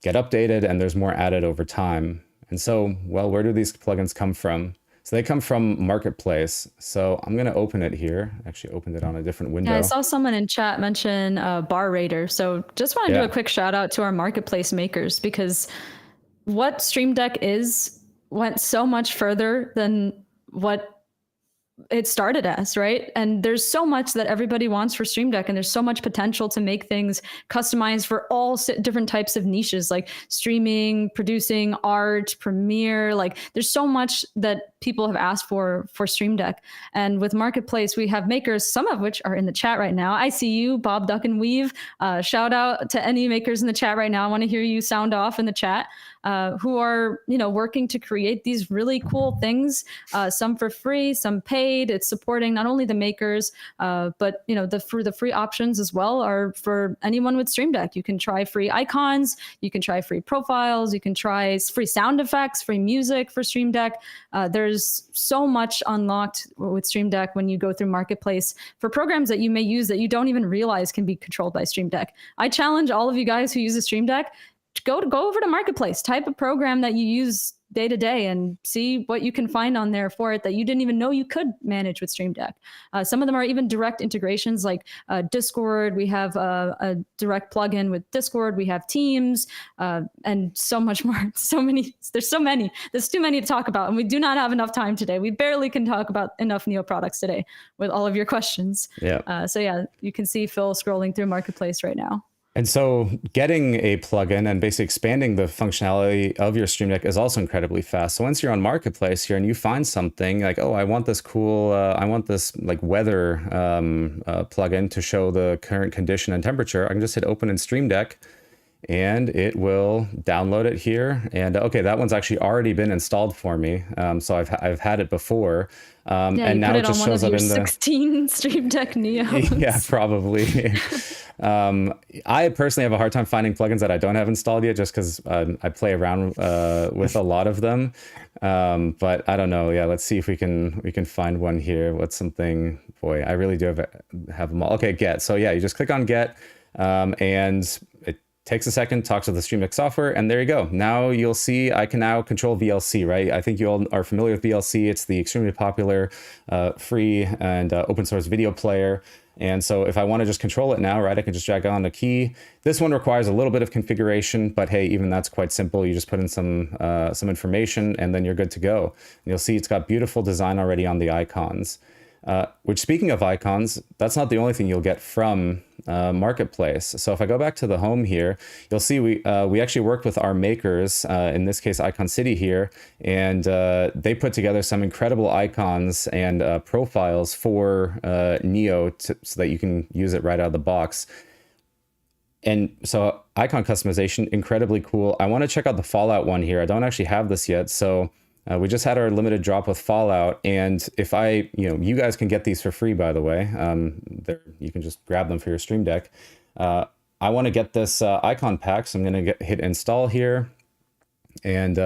get updated and there's more added over time. And so, well, where do these plugins come from? So they come from Marketplace. So I'm going to open it here. Actually opened it on a different window. Yeah, I saw someone in chat mention Bar Raider. So just want to do a quick shout out to our Marketplace makers, because what Stream Deck went so much further than what it started as, right? And there's so much that everybody wants for Stream Deck, and there's so much potential to make things customized for all different types of niches, like streaming, producing, art, Premiere. Like there's so much that people have asked for Stream Deck. And with Marketplace, we have makers, some of which are in the chat right now. I see you, Bob Duck and Weave. Shout out to any makers in the chat right now. I want to hear you sound off in the chat. Who are working to create these really cool things, some for free, some paid. It's supporting not only the makers, but the free options as well are for anyone with Stream Deck. You can try free icons, you can try free profiles, you can try free sound effects, free music for Stream Deck. There's so much unlocked with Stream Deck when you go through Marketplace for programs that you may use that you don't even realize can be controlled by Stream Deck. I challenge all of you guys who use a Stream Deck, go over to Marketplace, type a program that you use day to day and see what you can find on there for it that you didn't even know you could manage with Stream Deck. Some of them are even direct integrations, like Discord. We have a direct plugin with Discord. We have Teams, and so much more. There's too many to talk about, and we do not have enough time today. We barely can talk about enough Neo products today with all of your questions. Yeah. So yeah, you can see Phil scrolling through Marketplace right now. And so getting a plugin and basically expanding the functionality of your Stream Deck is also incredibly fast. So once you're on Marketplace here and you find something like, oh, I want this cool, I want this like weather plugin to show the current condition and temperature, I can just hit open in Stream Deck and it will download it here. And okay, that one's actually already been installed for me. So I've had it before. And now it just shows up in the 16 Stream Deck Neos. Yeah, probably. I personally have a hard time finding plugins that I don't have installed yet, just because I play around with a lot of them. But I don't know. Yeah, let's see if we can find one here. What's something? Boy, I really do have them all. Okay, get. So yeah, you just click on get, and it takes a second, talks to the Stream Deck software, and there you go. Now you'll see I can now control VLC, right? I think you all are familiar with VLC. It's the extremely popular free and open source video player. And so if I want to just control it now, right, I can just drag on a key. This one requires a little bit of configuration, but hey, even that's quite simple. You just put in some information and then you're good to go. And you'll see it's got beautiful design already on the icons. Which, speaking of icons, that's not the only thing you'll get from Marketplace. So if I go back to the home here, you'll see we actually worked with our makers, in this case Icon City here, and they put together some incredible icons and profiles for Neo so that you can use it right out of the box. And so icon customization, incredibly cool. I want to check out the Fallout one here. I don't actually have this yet. So we just had our limited drop with Fallout. And if you guys can get these for free, by the way. You can just grab them for your Stream Deck. I want to get this icon pack. So I'm going to hit install here. And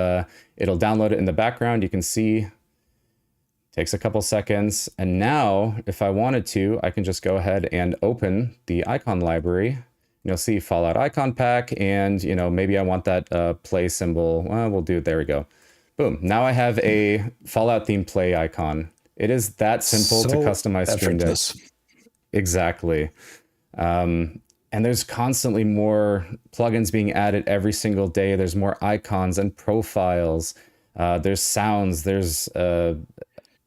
it'll download it in the background. You can see, takes a couple seconds. And now, if I wanted to, I can just go ahead and open the icon library. You'll see Fallout icon pack, and maybe I want that play symbol. Well, we'll do it. There we go. Boom. Now I have a Fallout themed play icon. It is that simple to customize Stream Deck. Exactly. And there's constantly more plugins being added every single day. There's more icons and profiles. There's sounds. There's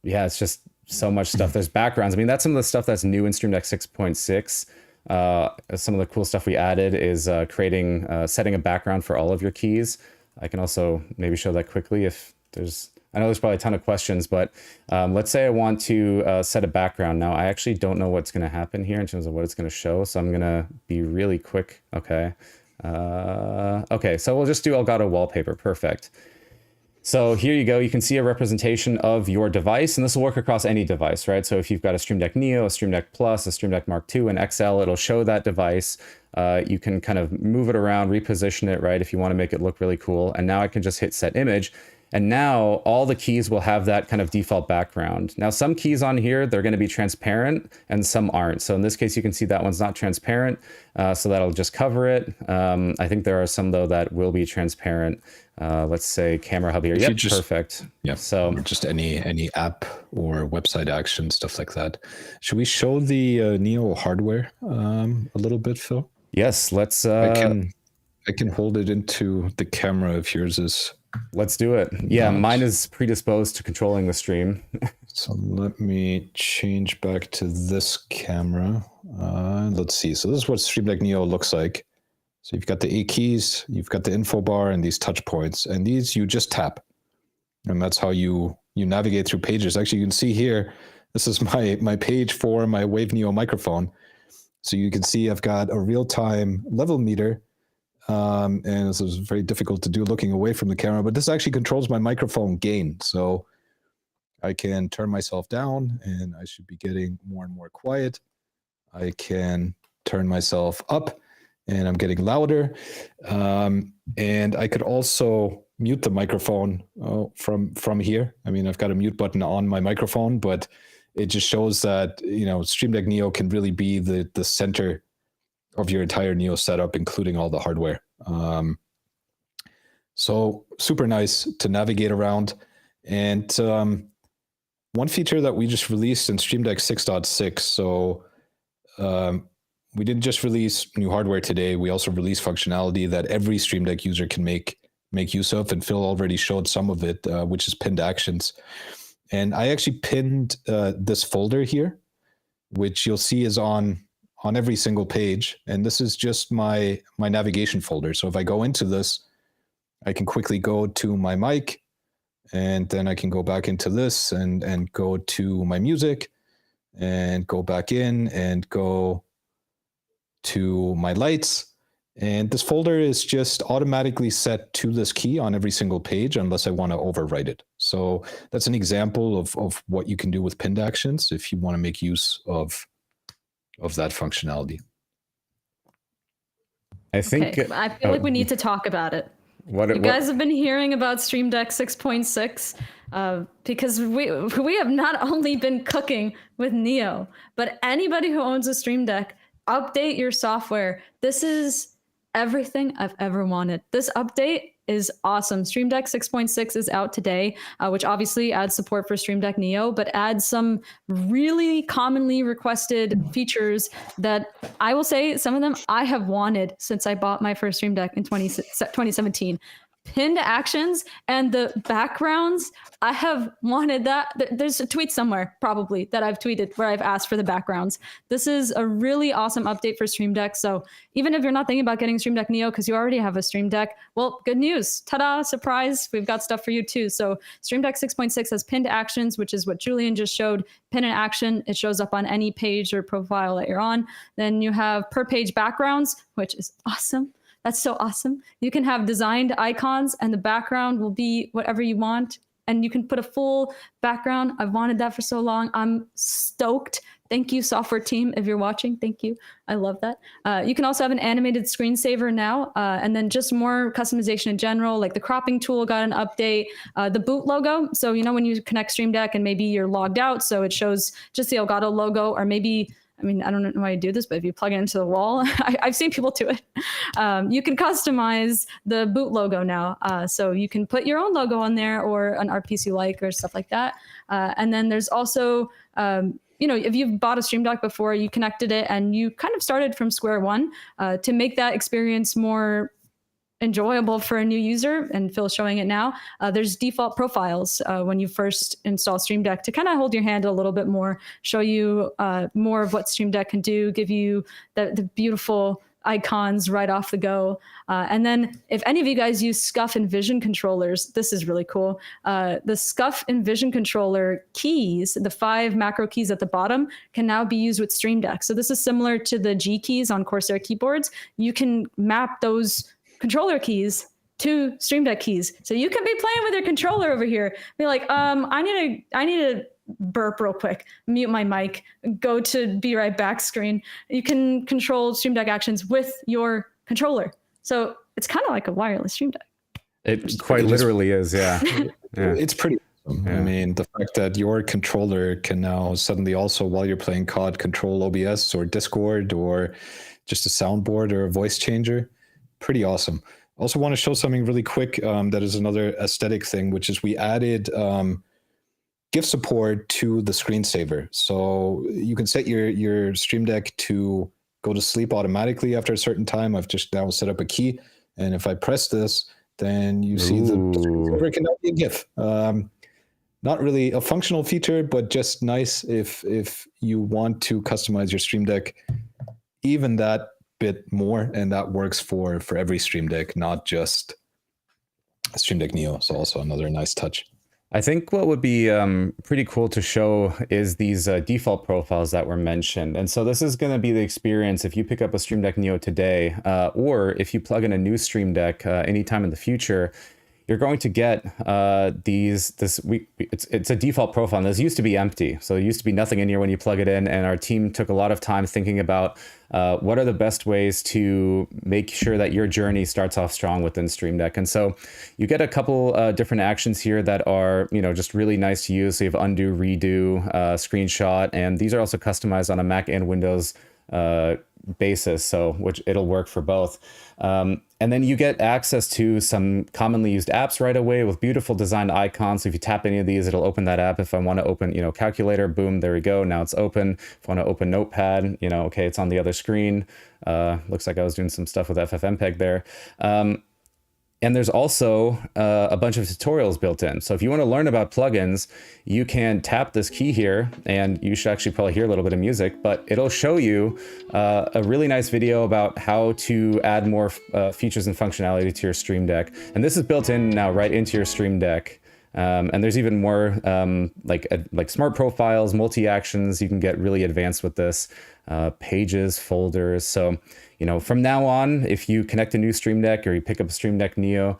it's just so much stuff. There's backgrounds. I mean, that's some of the stuff that's new in Stream Deck 6.6. Some of the cool stuff we added is setting a background for all of your keys. I can also maybe show that quickly if there's, I know there's probably a ton of questions, but let's say I want to set a background. Now, I actually don't know what's going to happen here in terms of what it's going to show, so I'm going to be really quick. Okay. Okay, so we'll just do Elgato wallpaper. Perfect. So here you go. You can see a representation of your device, and this will work across any device, right? So if you've got a Stream Deck Neo, a Stream Deck Plus, a Stream Deck Mark II, and XL, it'll show that device. You can kind of move it around, reposition it, right, if you want to make it look really cool. And now I can just hit set image. And now all the keys will have that kind of default background. Now, some keys on here, they're going to be transparent and some aren't. So in this case, you can see that one's not transparent. So that'll just cover it. I think there are some, though, that will be transparent. Let's say camera hub here. Yep, perfect. Yeah. So just any app or website action, stuff like that. Should we show the Neo hardware a little bit, Phil? Yes, let's. I can hold it into the camera if yours is. Let's do it. Yeah, mine is predisposed to controlling the stream. So let me change back to this camera. Let's see. So this is what Stream Deck Neo looks like. So you've got the 8 keys, you've got the info bar, and these touch points. And these you just tap. And that's how you navigate through pages. Actually, you can see here, this is my page for my Wave Neo microphone. So you can see I've got a real-time level meter. And this is very difficult to do looking away from the camera, but this actually controls my microphone gain. So I can turn myself down and I should be getting more and more quiet. I can turn myself up and I'm getting louder. And I could also mute the microphone from here. I mean, I've got a mute button on my microphone, but it just shows that, Stream Deck Neo can really be the center of your entire Neo setup, including all the hardware. So super nice to navigate around. And one feature that we just released in Stream Deck 6.6. So we didn't just release new hardware today. We also released functionality that every Stream Deck user can make use of. And Phil already showed some of it, which is pinned actions. And I actually pinned this folder here, which you'll see is on every single page. And this is just my navigation folder. So if I go into this, I can quickly go to my mic, and then I can go back into this and go to my music and go back in and go to my lights. And this folder is just automatically set to this key on every single page unless I want to overwrite it. So that's an example of what you can do with pinned actions if you want to make use of that functionality. I think I feel like we need to talk about it. You guys have been hearing about Stream Deck 6.6 because we have not only been cooking with Neo, but anybody who owns a Stream Deck, update your software. This is everything I've ever wanted. This update is awesome. Stream Deck 6.6 is out today, which obviously adds support for Stream Deck Neo, but adds some really commonly requested features that I will say some of them I have wanted since I bought my first Stream Deck in 2017. pinned actions and the backgrounds. I have wanted that. There's a tweet somewhere probably that I've tweeted where I've asked for the backgrounds. This is a really awesome update for Stream Deck. So even if you're not thinking about getting Stream Deck Neo because you already have a Stream Deck, well, good news. Ta-da, surprise. We've got stuff for you too. So Stream Deck 6.6 has pinned actions, which is what Julian just showed. Pin an action. It shows up on any page or profile that you're on. Then you have per page backgrounds, which is awesome. That's so awesome. You can have designed icons and the background will be whatever you want. And you can put a full background. I've wanted that for so long. I'm stoked. Thank you, software team, if you're watching. Thank you. I love that. You can also have an animated screensaver now, and then just more customization in general, like the cropping tool got an update, the boot logo. So, you know, when you connect Stream Deck and maybe you're logged out, so it shows just the Elgato logo, or maybe, I mean, I don't know why you do this, but if you plug it into the wall, I've seen people do it. You can customize the boot logo now. So you can put your own logo on there or an art piece you like or stuff like that. And then there's also, you know, if you've bought a Stream Deck before, you connected it and you kind of started from square one to make that experience more enjoyable for a new user, and Phil's showing it now. There's default profiles when you first install Stream Deck to kind of hold your hand a little bit more, show you more of what Stream Deck can do, give you the beautiful icons right off the go. And then if any of you guys use SCUF and Vision controllers, this is really cool. The SCUF and Vision controller keys, the 5 macro keys at the bottom, can now be used with Stream Deck. So this is similar to the G keys on Corsair keyboards. You can map those controller keys to Stream Deck keys. So you can be playing with your controller over here. Be like, I need to burp real quick, mute my mic, go to be right back screen. You can control Stream Deck actions with your controller. So it's kind of like a wireless Stream Deck. It quite literally is, yeah. Yeah. It's pretty awesome. Yeah. I mean, the fact that your controller can now suddenly also, while you're playing COD, control OBS or Discord or just a soundboard or a voice changer, pretty awesome. Also want to show something really quick that is another aesthetic thing, which is we added GIF support to the screensaver. So you can set your Stream Deck to go to sleep automatically after a certain time. I've just now set up a key, and if I press this, then you see the screensaver can now be a GIF. Not really a functional feature, but just nice if you want to customize your Stream Deck even that bit more, and that works for every Stream Deck, not just Stream Deck Neo. So also another nice touch. I think what would be pretty cool to show is these default profiles that were mentioned. And so this is going to be the experience if you pick up a Stream Deck Neo today, or if you plug in a new Stream Deck anytime in the future. You're going to get it's a default profile. And this used to be empty. So there used to be nothing in here when you plug it in. And our team took a lot of time thinking about what are the best ways to make sure that your journey starts off strong within Stream Deck. And so you get a couple different actions here that are, you know, just really nice to use. So you have undo, redo, screenshot, and these are also customized on a Mac and Windows basis, so which it'll work for both. And then you get access to some commonly used apps right away with beautiful designed icons. So if you tap any of these, it'll open that app. If I want to open, you know, calculator, boom, there we go. Now it's open. If I want to open Notepad, you know, okay, it's on the other screen. Looks like I was doing some stuff with FFmpeg there. And there's also a bunch of tutorials built in. So if you want to learn about plugins, you can tap this key here, and you should actually probably hear a little bit of music, but it'll show you a really nice video about how to add more features and functionality to your Stream Deck. And this is built in now right into your Stream Deck. And there's even more like smart profiles, multi-actions. You can get really advanced with this, pages, folders. So, you know, from now on, if you connect a new Stream Deck or you pick up a Stream Deck Neo,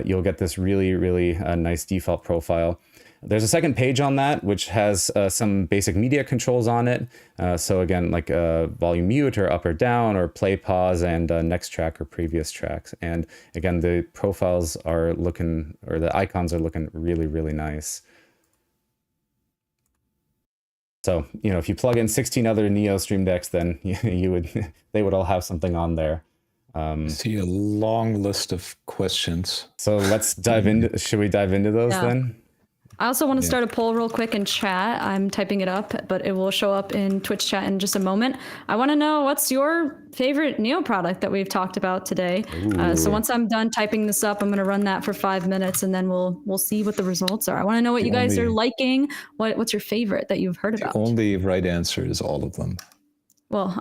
you'll get this really, really nice default profile. There's a second page on that, which has some basic media controls on it. So again, like volume mute or up or down or play, pause, and next track or previous tracks. And again, the profiles are looking, or the icons are looking really, really nice. So, you know, if you plug in 16 other Neo Stream Decks, then they would all have something on there. See a long list of questions. So let's dive into, should we dive into those then? I also want to start a poll real quick in chat. I'm typing it up, but it will show up in Twitch chat in just a moment. I want to know what's your favorite Neo product that we've talked about today. So once I'm done typing this up, I'm going to run that for 5 minutes, and then we'll see what the results are. I want to know what you guys are liking. What's your favorite that you've heard about? The only right answer is all of them. Well,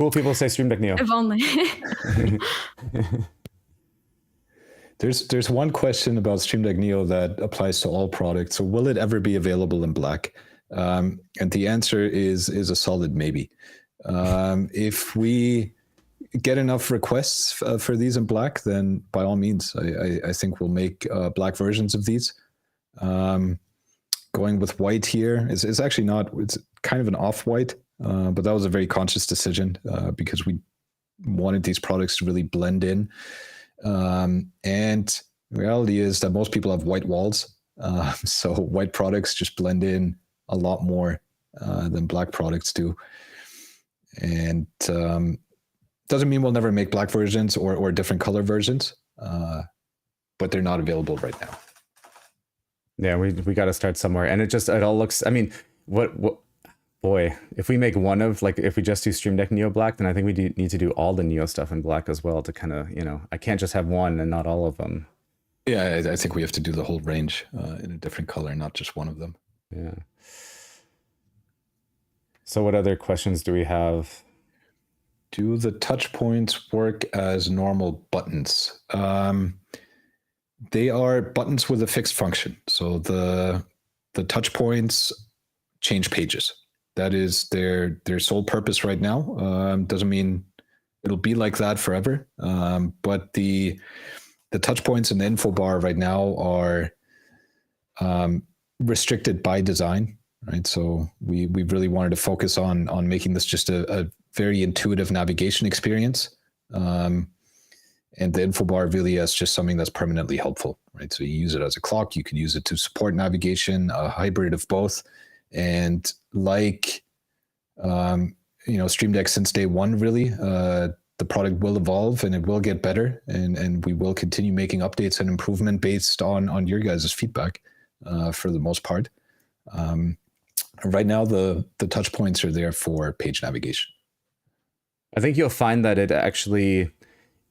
Cool people say Stream Deck Neo. if only. There's one question about Stream Deck Neo that applies to all products. So will it ever be available in black? And the answer is a solid maybe. If we get enough requests for these in black, then by all means, I think we'll make black versions of these. Going with white here is actually not, it's kind of an off-white, but that was a very conscious decision because we wanted these products to really blend in. And the reality is that most people have white walls. So white products just blend in a lot more than black products do. And doesn't mean we'll never make black versions or different color versions, but they're not available right now. Yeah, we got to start somewhere. And it all looks, I mean, boy, if we make one of, like, if we just do Stream Deck Neo black, then I think we need to do all the Neo stuff in black as well to kind of, I can't just have one and not all of them. Yeah, I think we have to do the whole range in a different color, not just one of them. Yeah. So what other questions do we have? Do the touch points work as normal buttons? They are buttons with a fixed function. So the touch points change pages. That is their sole purpose right now. Doesn't mean it'll be like that forever. But the touch points in the info bar right now are restricted by design, right? So we really wanted to focus on making this just a very intuitive navigation experience. And the info bar really is just something that's permanently helpful, right? So you use it as a clock, you can use it to support navigation, a hybrid of both. And like, Stream Deck since day one, really, the product will evolve and it will get better. And we will continue making updates and improvement based on your guys' feedback for the most part. Right now, the touch points are there for page navigation. I think you'll find that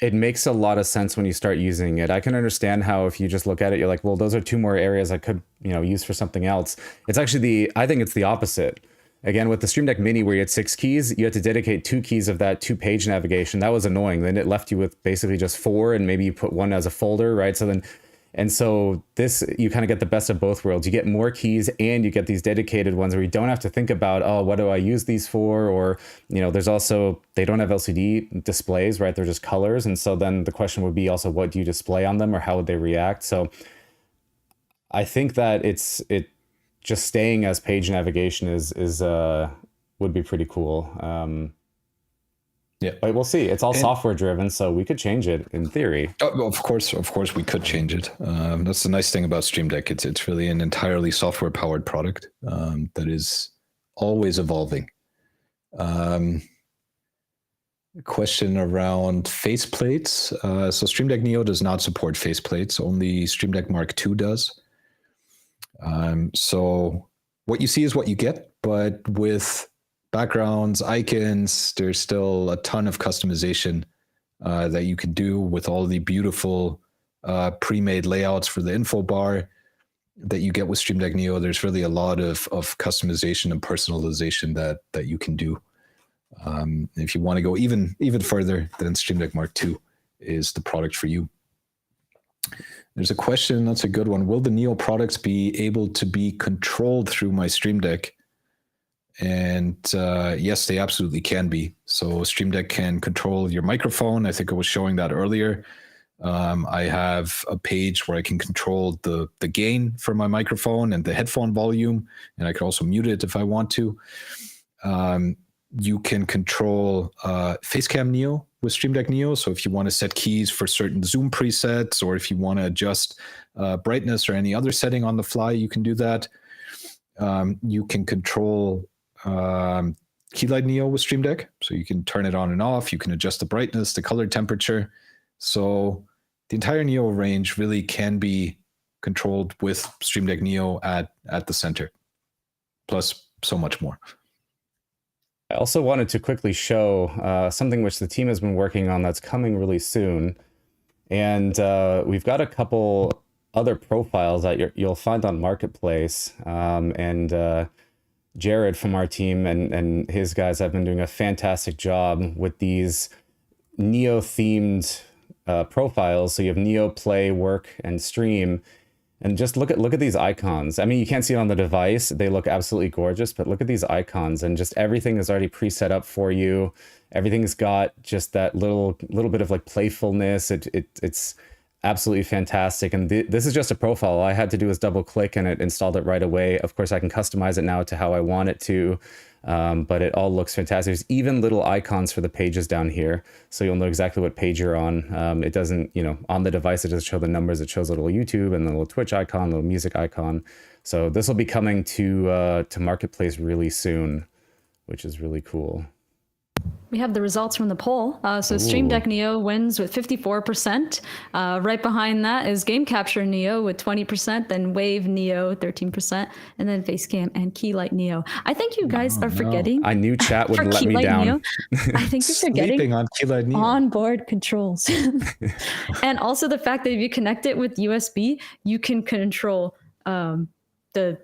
it makes a lot of sense when you start using it. I can understand how if you just look at it, you're like, well, those are two more areas I could, use for something else. It's actually I think it's the opposite. Again, with the Stream Deck Mini, where you had 6 keys, you had to dedicate 2 keys of that to page navigation. That was annoying. Then it left you with basically just 4, and maybe you put one as a folder, right? So this, you kind of get the best of both worlds. You get more keys and you get these dedicated ones where you don't have to think about, oh, what do I use these for? Or, there's also, they don't have LCD displays, right? They're just colors. And so then the question would be also, what do you display on them or how would they react? So I think that it just staying as page navigation would be pretty cool. Yeah, but we'll see. It's all software driven, so we could change it in theory. Of course, we could change it. That's the nice thing about Stream Deck. It's really an entirely software powered product that is always evolving. Question around faceplates. So Stream Deck Neo does not support faceplates. Only Stream Deck Mark II does. So what you see is what you get, but with backgrounds, icons, there's still a ton of customization that you can do with all the beautiful pre-made layouts for the info bar that you get with Stream Deck Neo. There's really a lot of customization and personalization that you can do. If you want to go even further, then Stream Deck Mark II is the product for you. There's a question, that's a good one. Will the Neo products be able to be controlled through my Stream Deck? And yes, they absolutely can be. So Stream Deck can control your microphone. I think I was showing that earlier. I have a page where I can control the gain for my microphone and the headphone volume, and I can also mute it if I want to. You can control Facecam Neo with Stream Deck Neo. So if you want to set keys for certain zoom presets, or if you want to adjust brightness or any other setting on the fly, you can do that. You can control Keylight Neo with Stream Deck. So you can turn it on and off. You can adjust the brightness, the color temperature. So the entire Neo range really can be controlled with Stream Deck Neo at the center, plus so much more. I also wanted to quickly show something which the team has been working on that's coming really soon. And we've got a couple other profiles that you'll find on Marketplace. Jared from our team and his guys have been doing a fantastic job with these Neo-themed profiles. So you have Neo Play, Work, and Stream. And just look at these icons. I mean, you can't see it on the device. They look absolutely gorgeous, but look at these icons, and just everything is already preset up for you. Everything's got just that little bit of like playfulness. It's absolutely fantastic. And this is just a profile. All I had to do was double click and it installed it right away. Of course, I can customize it now to how I want it to. But it all looks fantastic. There's even little icons for the pages down here, so you'll know exactly what page you're on. It doesn't, on the device, it doesn't show the numbers. It shows a little YouTube and a little Twitch icon, a little music icon. So this will be coming to Marketplace really soon, which is really cool. We have the results from the poll. So Stream Deck Neo wins with 54%. Right behind that is Game Capture Neo with 20%, then Wave Neo 13%, and then Facecam and Keylight Neo. I think you guys are forgetting. I knew chat would let me down. Neo, I think you're forgetting on Keylight Neo. onboard controls. And also the fact that if you connect it with USB, you can control the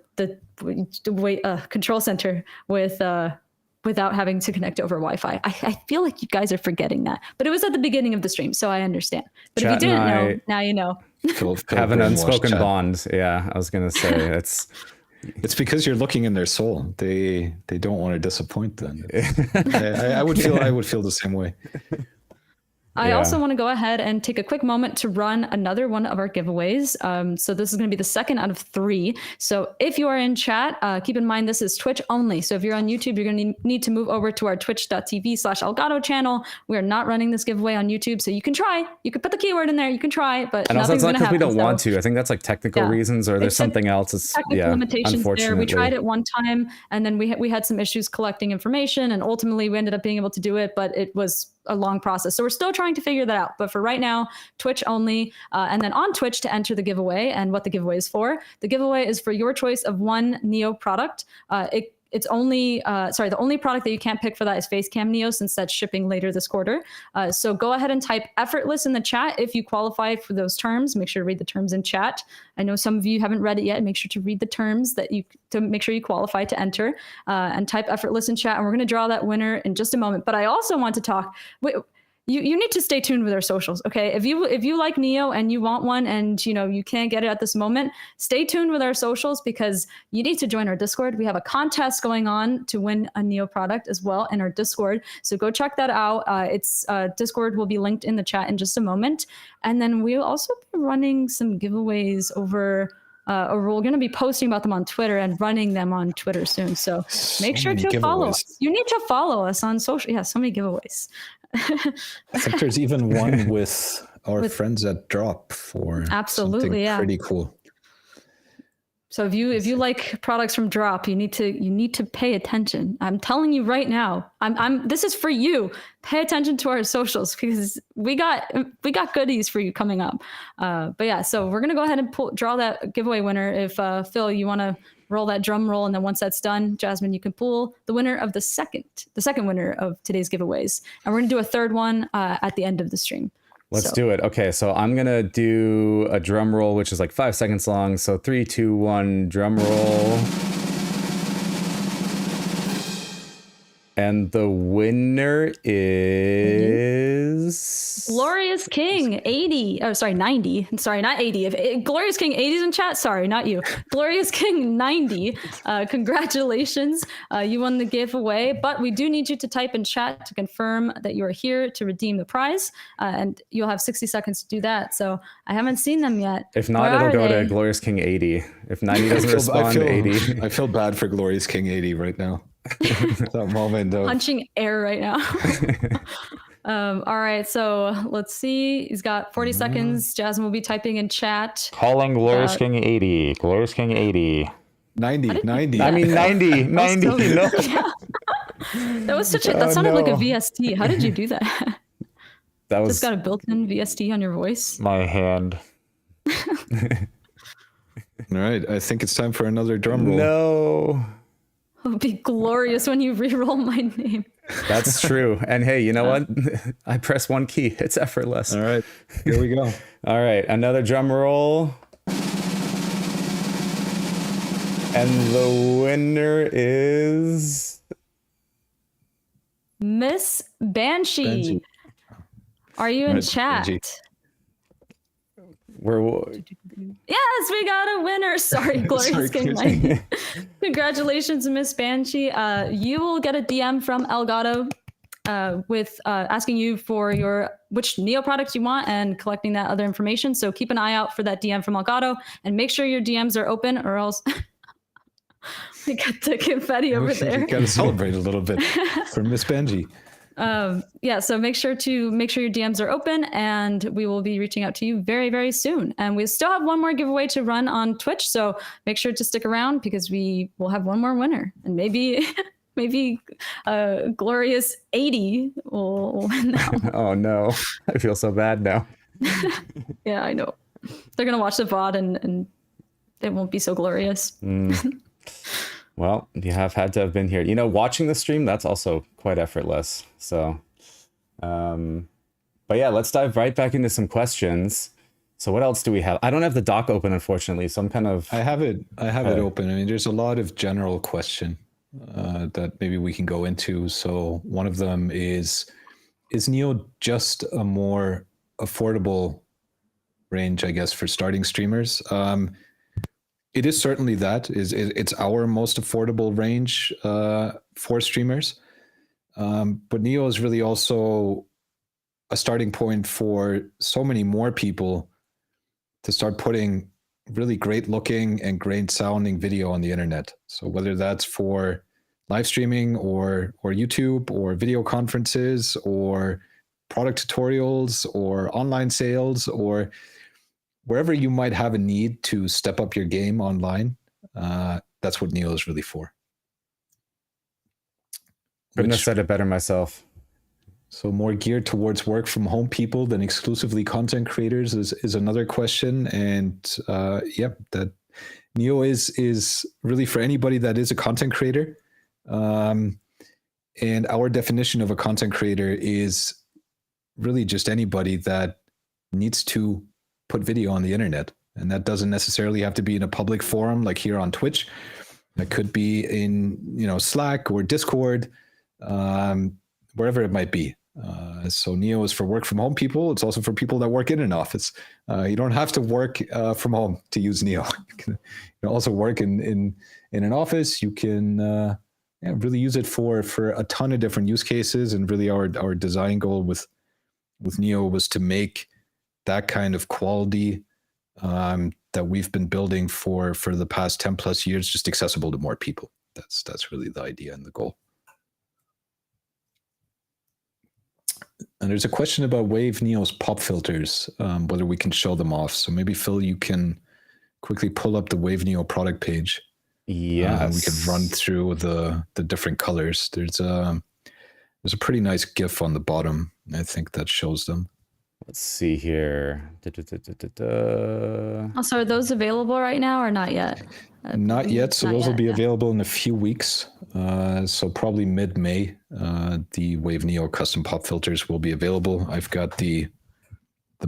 control center with without having to connect over Wi-Fi. I feel like you guys are forgetting that, but it was at the beginning of the stream, so I understand. But Chat if you didn't know, now you know. Have an unspoken bond. Yeah, I was gonna say it's because you're looking in their soul. They don't want to disappoint them. I would feel the same way. I also want to go ahead and take a quick moment to run another one of our giveaways. So this is going to be the second out of 3. So if you are in chat, keep in mind this is Twitch only. So if you're on YouTube, you're going to need to move over to our twitch.tv/Elgato channel. We are not running this giveaway on YouTube, so you can try. You can put the keyword in there. You can try, but and also nothing's it's not going to happen. We don't want to. I think that's like technical reasons, or there's something else. It's technical limitations there. We tried it one time, and then we had some issues collecting information, and ultimately we ended up being able to do it, but it was a long process. So we're still trying to figure that out. But for right now, Twitch only. And then on Twitch to enter the giveaway and what the giveaway is for. The giveaway is for your choice of one Neo product. It's only, the only product that you can't pick for that is Facecam Neo, since that's shipping later this quarter. So go ahead and type effortless in the chat if you qualify for those terms. Make sure to read the terms in chat. I know some of you haven't read it yet. Make sure to read the terms to make sure you qualify to enter, and type effortless in chat. And we're going to draw that winner in just a moment. But I also want to talk. You need to stay tuned with our socials, okay? If you like Neo and you want one and you can't get it at this moment, stay tuned with our socials, because you need to join our Discord. We have a contest going on to win a Neo product as well in our Discord, so go check that out. Discord will be linked in the chat in just a moment, and then we'll also be running some giveaways over. Or we're going to be posting about them on Twitter and running them on Twitter soon. So make sure to follow us. You need to follow us on social. Yeah, so many giveaways. I think there's even one with our friends at Drop for something pretty cool. So if you like products from Drop, you need to pay attention. I'm telling you right now. This is for you. Pay attention to our socials, because we got goodies for you coming up. But yeah, so we're gonna go ahead and draw that giveaway winner. If Phil, you want to roll that drum roll, and then once that's done, Jasmine, you can pull the winner of the second winner of today's giveaways, and we're gonna do a third one at the end of the stream. Let's do it. Okay, so I'm gonna do a drum roll, which is like 5 seconds long. So 3, 2, 1, drum roll. And the winner is Glorious King 80. Oh, sorry, 90. Sorry, not 80. If Glorious King 80 is in chat, sorry, not you. Glorious King 90. Congratulations. You won the giveaway, but we do need you to type in chat to confirm that you are here to redeem the prize. And you'll have 60 seconds to do that. So I haven't seen them yet. If not, it'll go to Glorious King 80. If 90 doesn't respond, 80. I feel bad for Glorious King 80 right now. That moment of punching air right now. All right, so let's see. He's got 40 seconds. Jasmine will be typing in chat. Calling Glorious King 80. Glorious King 80. 90. I mean 90. 90. No. That was that sounded like a VST. How did you do that? That was just got a built-in VST on your voice. My hand. All right, I think it's time for another drum roll. No. It would be glorious when you re-roll my name. That's true. And hey, you know what? I press one key. It's effortless. All right, here we go. All right, another drum roll. And the winner is Miss Banshee. Banshee. Are you in Right, chat? Banshee. Yes, we got a winner. Sorry, Glorious Sorry, King Glorious 90. Congratulations, Miss Banshee. You will get a DM from Elgato with asking you for which Neo product you want and collecting that other information. So keep an eye out for that DM from Elgato and make sure your DMs are open, or else we got the confetti over there. You got to celebrate a little bit for Miss Benji. Yeah, so make sure your DMs are open, and we will be reaching out to you very, very soon. And we still have one more giveaway to run on Twitch, so make sure to stick around because we will have one more winner, and maybe Glorious 80 will win that one. Oh no, I feel so bad now. Yeah, I know. They're gonna watch the VOD and it won't be so glorious. Well, you have had to have been here. You know, watching the stream, that's also quite effortless. So, but yeah, let's dive right back into some questions. So what else do we have? I don't have the doc open, unfortunately, so I'm kind of... I have it open. I mean, there's a lot of general question that maybe we can go into. So one of them is Neo just a more affordable range, I guess, for starting streamers? It is certainly that. It's our most affordable range for streamers. But Neo is really also a starting point for so many more people to start putting really great looking and great sounding video on the internet. So whether that's for live streaming or YouTube or video conferences or product tutorials or online sales or wherever you might have a need to step up your game online, that's what Neo is really for. Couldn't have said it better myself. So more geared towards work from home people than exclusively content creators is another question. And that Neo is really for anybody that is a content creator. And our definition of a content creator is really just anybody that needs to put video on the internet. And that doesn't necessarily have to be in a public forum like here on Twitch. That could be in, Slack or Discord, wherever it might be. So Neo is for work from home people. It's also for people that work in an office. You don't have to work from home to use Neo. You can also work in an office. You can really use it for a ton of different use cases. And really our design goal with Neo was to make that kind of quality that we've been building for the past 10 plus years just accessible to more people. That's really the idea and the goal. And there's a question about Wave Neo's pop filters, whether we can show them off. So maybe Phil, you can quickly pull up the Wave Neo product page. Yes. And we can run through the different colors. There's a pretty nice GIF on the bottom. I think that shows them. Let's see here. Also, are those available right now or not yet? Not yet. So those will be available in a few weeks. So probably mid-May, the Wave Neo custom pop filters will be available. I've got the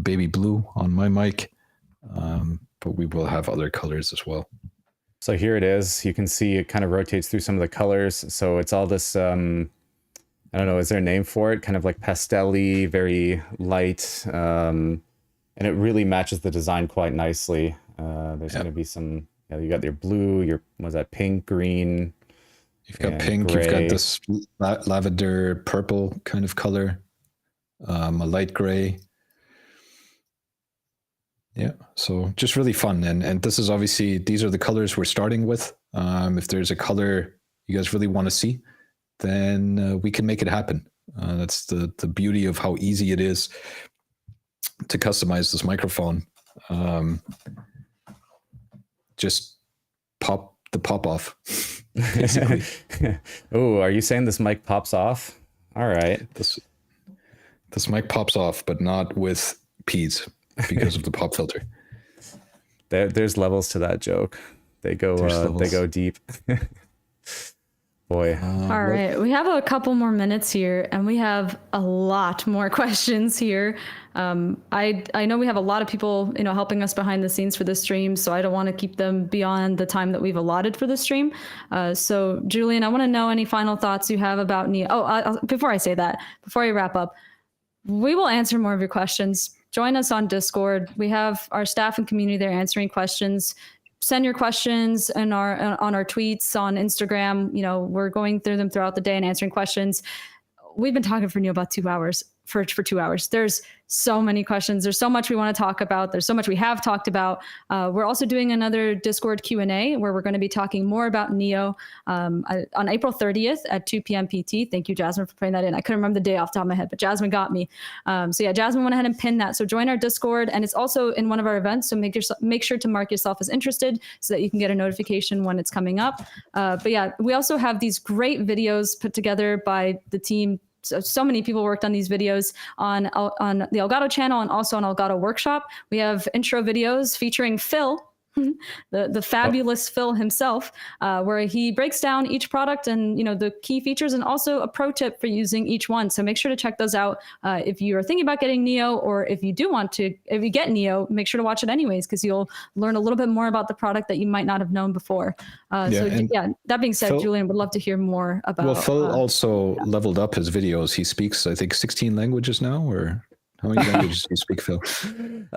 baby blue on my mic, but we will have other colors as well. So here it is. You can see it kind of rotates through some of the colors. So it's all this, I don't know, is there a name for it? Kind of like pastel-y, very light. And it really matches the design quite nicely. There's going to be some, you got your blue, was that pink, green? You've got pink, gray. You've got this lavender purple kind of color, a light gray. Yeah, so just really fun. And this is obviously, these are the colors we're starting with. If there's a color you guys really want to see, then we can make it happen. That's the beauty of how easy it is to customize this microphone. Just pop the pop off, basically. Oh, are you saying this mic pops off? All right. This mic pops off, but not with P's because of the pop filter. There's levels to that joke. They go deep. Boy. All right, we have a couple more minutes here, and we have a lot more questions here. I know we have a lot of people, helping us behind the scenes for the stream, so I don't want to keep them beyond the time that we've allotted for the stream. So, Julian, I want to know any final thoughts you have about Neo. Oh, before I say that, before I wrap up, we will answer more of your questions. Join us on Discord. We have our staff and community there answering questions. Send your questions on our tweets on Instagram. We're going through them throughout the day and answering questions. We've been talking for about 2 hours. For 2 hours. There's so many questions. There's so much we want to talk about. There's so much we have talked about. We're also doing another Discord Q&A where we're going to be talking more about Neo on April 30th at 2 p.m. PT. Thank you, Jasmine, for putting that in. I couldn't remember the day off the top of my head, but Jasmine got me. So yeah, Jasmine went ahead and pinned that. So join our Discord, and it's also in one of our events. So make sure to mark yourself as interested so that you can get a notification when it's coming up. But yeah, we also have these great videos put together by the team. So many people worked on these videos on the Elgato channel and also on Elgato Workshop. We have intro videos featuring Phil, the fabulous Phil himself, where he breaks down each product and the key features and also a pro tip for using each one. So make sure to check those out if you are thinking about getting Neo, or if you get Neo, make sure to watch it anyways, because you'll learn a little bit more about the product that you might not have known before. That being said, Phil, Julian, would love to hear more about. Well, Phil also leveled up his videos. He speaks, I think, 16 languages now, or how many languages do you speak, Phil?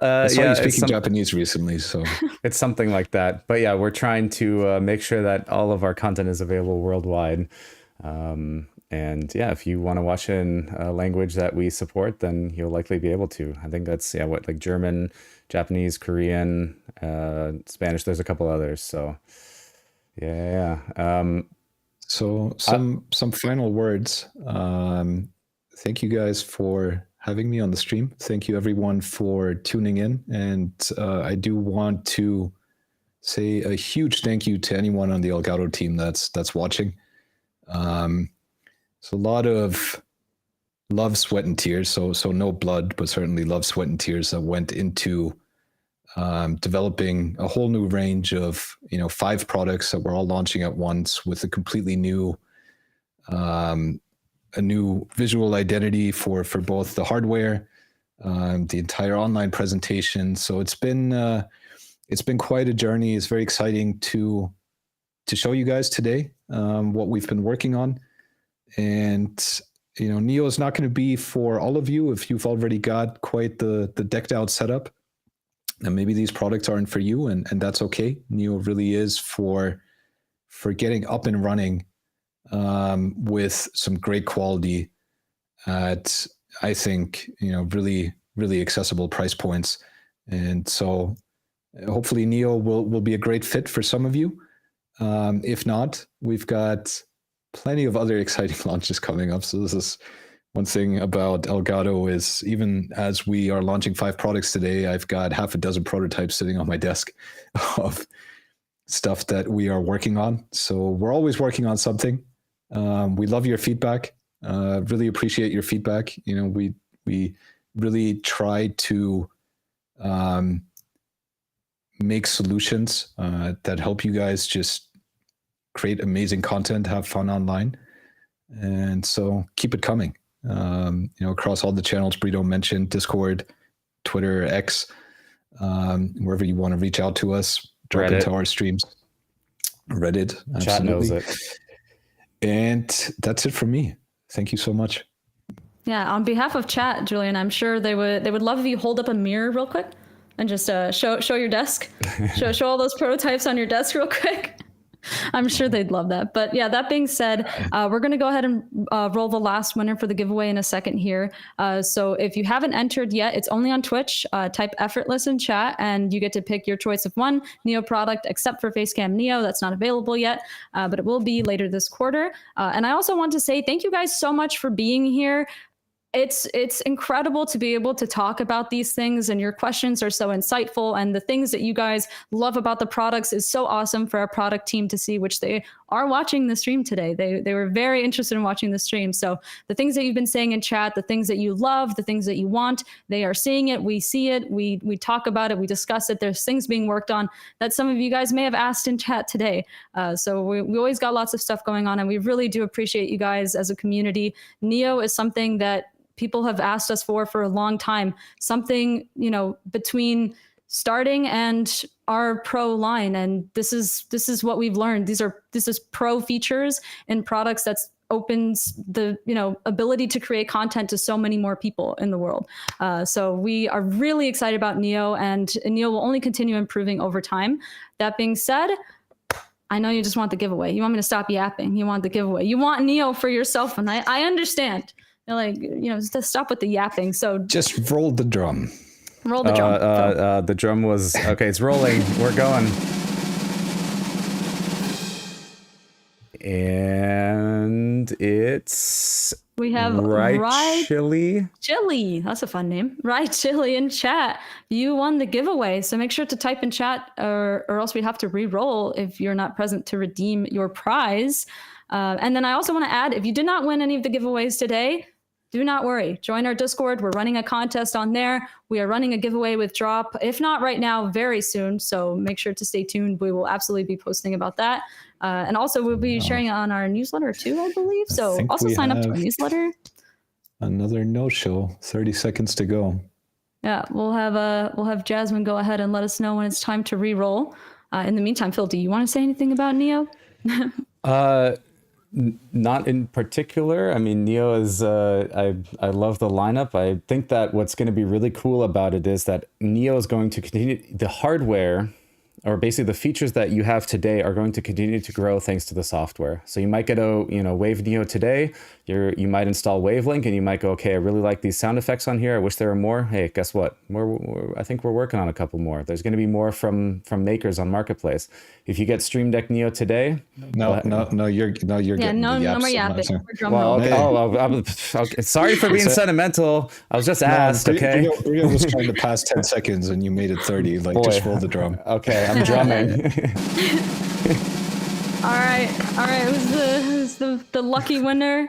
I saw you speaking Japanese recently, so it's something like that. But yeah, we're trying to make sure that all of our content is available worldwide. And yeah, if you want to watch in a language that we support, then you'll likely be able to. I think that's like German, Japanese, Korean, Spanish. There's a couple others. So yeah. So some final words. Thank you guys for having me on the stream. Thank you everyone for tuning in. And I do want to say a huge thank you to anyone on the Elgato team that's watching. It's a lot of love, sweat, and tears. So no blood, but certainly love, sweat, and tears that went into developing a whole new range of 5 products that we're all launching at once with a completely new a new visual identity for both the hardware, the entire online presentation. So it's been quite a journey. It's very exciting to show you guys today what we've been working on. And Neo is not going to be for all of you if you've already got quite the decked out setup. And maybe these products aren't for you, and that's okay. Neo really is for getting up and running with some great quality at, I think, really, really accessible price points. And so hopefully Neo will be a great fit for some of you. If not, we've got plenty of other exciting launches coming up. So this is one thing about Elgato, is even as we are launching 5 products today, I've got half a dozen prototypes sitting on my desk of stuff that we are working on. So we're always working on something. We love your feedback. Really appreciate your feedback. We really try to make solutions that help you guys just create amazing content, have fun online. And so keep it coming. Across all the channels Brito mentioned, Discord, Twitter, X, wherever you want to reach out to us, drop into our streams. Reddit, absolutely. Chat knows it. And that's it from me. Thank you so much. Yeah, on behalf of chat, Julian, I'm sure they would love if you hold up a mirror real quick and just show your desk, show all those prototypes on your desk real quick. I'm sure they'd love that. But yeah, that being said, we're going to go ahead and roll the last winner for the giveaway in a second here. So if you haven't entered yet, it's only on Twitch. Type effortless in chat and you get to pick your choice of one Neo product, except for Facecam Neo. That's not available yet, but it will be later this quarter. And I also want to say thank you guys so much for being here. It's incredible to be able to talk about these things, and your questions are so insightful, and the things that you guys love about the products is so awesome for our product team to see, which they are watching the stream today. They were very interested in watching the stream. So the things that you've been saying in chat, the things that you love, the things that you want, they are seeing it. We see it. We talk about it. We discuss it. There's things being worked on that some of you guys may have asked in chat today. So we always got lots of stuff going on, and we really do appreciate you guys as a community. Neo is something that people have asked us for a long time. Something, between starting and our pro line, and this is what we've learned. This is pro features and products that opens the ability to create content to so many more people in the world. So we are really excited about Neo, and Neo will only continue improving over time. That being said, I know you just want the giveaway. You want me to stop yapping. You want the giveaway. You want Neo for yourself, and I understand. You're like, just stop with the yapping. So just roll the drum. Roll the drum. The drum was okay. It's rolling. We're going. And we have Rye Chili. Chili. That's a fun name. Rye Chili in chat. You won the giveaway. So make sure to type in chat, or else we have to re-roll if you're not present to redeem your prize. And then I also want to add, if you did not win any of the giveaways today, do not worry. Join our Discord. We're running a contest on there. We are running a giveaway with Drop, if not right now, very soon. So make sure to stay tuned. We will absolutely be posting about that. And also we'll be sharing it on our newsletter too, I believe. So also sign up to our newsletter. Another no-show, 30 seconds to go. Yeah, we'll have Jasmine go ahead and let us know when it's time to re-roll. In the meantime, Phil, do you want to say anything about Neo? Not in particular. I mean, Neo is, I love the lineup. I think that what's going to be really cool about it is that Neo is going to continue, the hardware, or basically the features that you have today are going to continue to grow thanks to the software. So you might get a, Wave Neo today, you might install Wavelink and you might go, okay, I really like these sound effects on here. I wish there were more. Hey, guess what? I think we're working on a couple more. There's going to be more from makers on Marketplace. If you get Stream Deck Neo today. No, you're getting no more yapping. Well, okay, okay. Sorry for being sentimental. I was just asked, okay? Rio was trying to pass 10 seconds and you made it 30. Just roll the drum. Okay, I'm drumming. All right. Who's the lucky winner?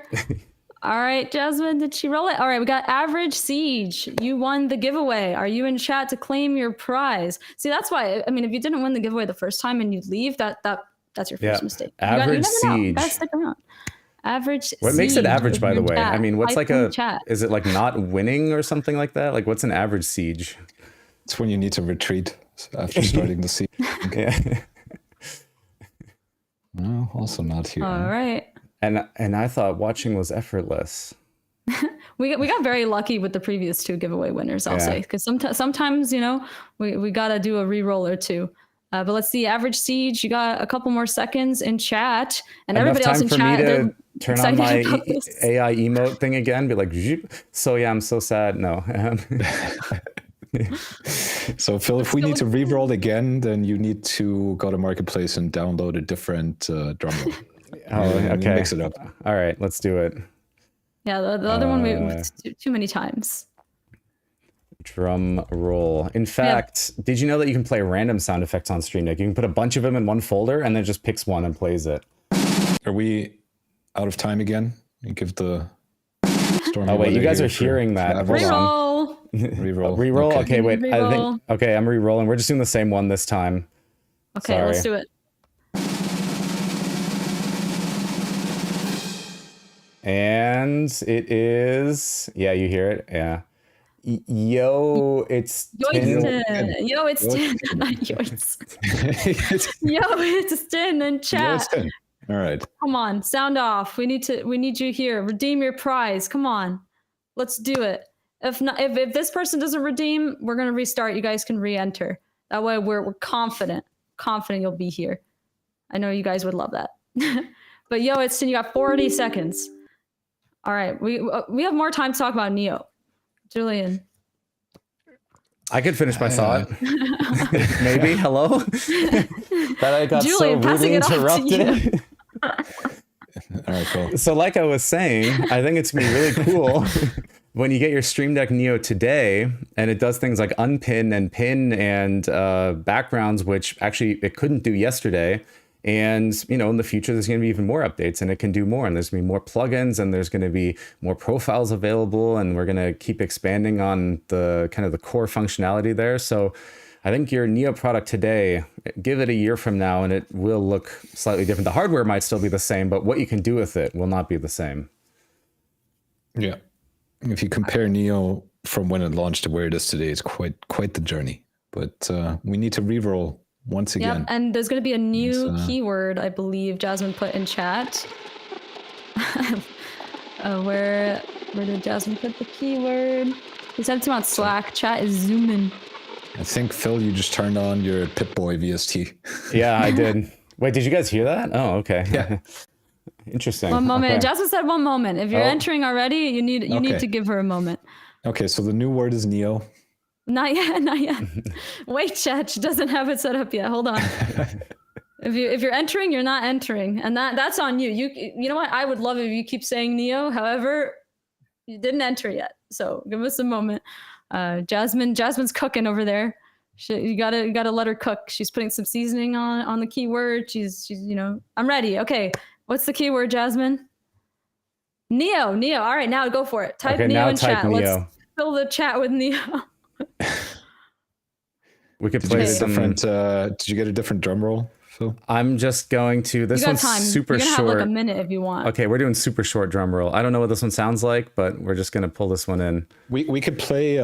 All right, Jasmine, did she roll it? All right, we got Average Siege. You won the giveaway. Are you in chat to claim your prize? See, that's why. I mean, if you didn't win the giveaway the first time and you leave, that's your first mistake. Average Siege. Gotta stick around. Average. What makes it average, by the way? Chat. I mean, what's like a? Chat. Is it like not winning or something like that? Like, what's an average siege? It's when you need to retreat after starting the siege. Yeah. No, also not here. All right. And I thought watching was effortless. We got very lucky with the previous two giveaway winners, I'll say, because sometimes we gotta do a re-roll or two. But let's see, Average Siege, you got a couple more seconds in chat, and everybody else in chat. Enough time for me to turn on my AI emote thing again, be like, so yeah, I'm so sad. No. So Phil, if we need to re-roll again, then you need to go to Marketplace and download a different drum roll. Okay. Mix it up. All right, let's do it. Yeah, the other one we too many times. Drum roll. In fact, did you know that you can play random sound effects on Stream Deck? You can put a bunch of them in one folder and then just picks one and plays it. Are we out of time again? And give the storm. Oh wait, you guys are hearing that. Hold on. Reroll. Reroll. Okay, wait. Re-roll. I think. Okay, I'm re-rolling. We're just doing the same one this time. Okay, Sorry. let's do it. And it is. Yeah, you hear it. Yeah. Yo, it's Yo, it's 10. Not yours. Yo, it's 10 in chat. All right. Come on, sound off. We need you here. Redeem your prize. Come on. Let's do it. If this person doesn't redeem, we're gonna restart. You guys can re-enter. That way we're confident you'll be here. I know you guys would love that. But yo, it's 10. You got 40 seconds. All right, we have more time to talk about Neo. Julian. I could finish my thought. Maybe. Hello? That I got Julian, so rudely interrupted. All right, cool. So like I was saying, I think it's going to be really cool when you get your Stream Deck Neo today and it does things like unpin and pin and backgrounds, which actually it couldn't do yesterday. And, in the future, there's going to be even more updates and it can do more. And there's going to be more plugins and there's going to be more profiles available. And we're going to keep expanding on the kind of the core functionality there. So I think your Neo product today, give it a year from now and it will look slightly different. The hardware might still be the same, but what you can do with it will not be the same. Yeah. If you compare Neo from when it launched to where it is today, it's quite the journey. But we need to re-roll once again. Yep, and there's going to be a new keyword, I believe Jasmine put in chat. Where did Jasmine put the keyword? He sent it to me on Slack. Chat is zooming. I think, Phil, you just turned on your Pip-Boy VST. Yeah, I did. Wait, did you guys hear that? Oh, okay. Yeah. Interesting. One moment. Okay. Jasmine said 1 moment. If you're entering already, you need to give her a moment. Okay, so the new word is Neo. Not yet. Wait, chat. She doesn't have it set up yet. Hold on. If you're entering, you're not entering, and that's on you. You know what? I would love it if you keep saying Neo. However, you didn't enter yet, so give us a moment. Jasmine's cooking over there. You gotta let her cook. She's putting some seasoning on the keyword. She's I'm ready. Okay, what's the keyword, Jasmine? Neo. All right, now go for it. Type Neo in chat. Neo. Let's fill the chat with Neo. We could play some different. Did you get a different drum roll, Phil? I'm just going to. This one's super You're gonna short. have like a minute if you want. Okay, we're doing super short drum roll. I don't know what this one sounds like, but we're just gonna pull this one in. We could play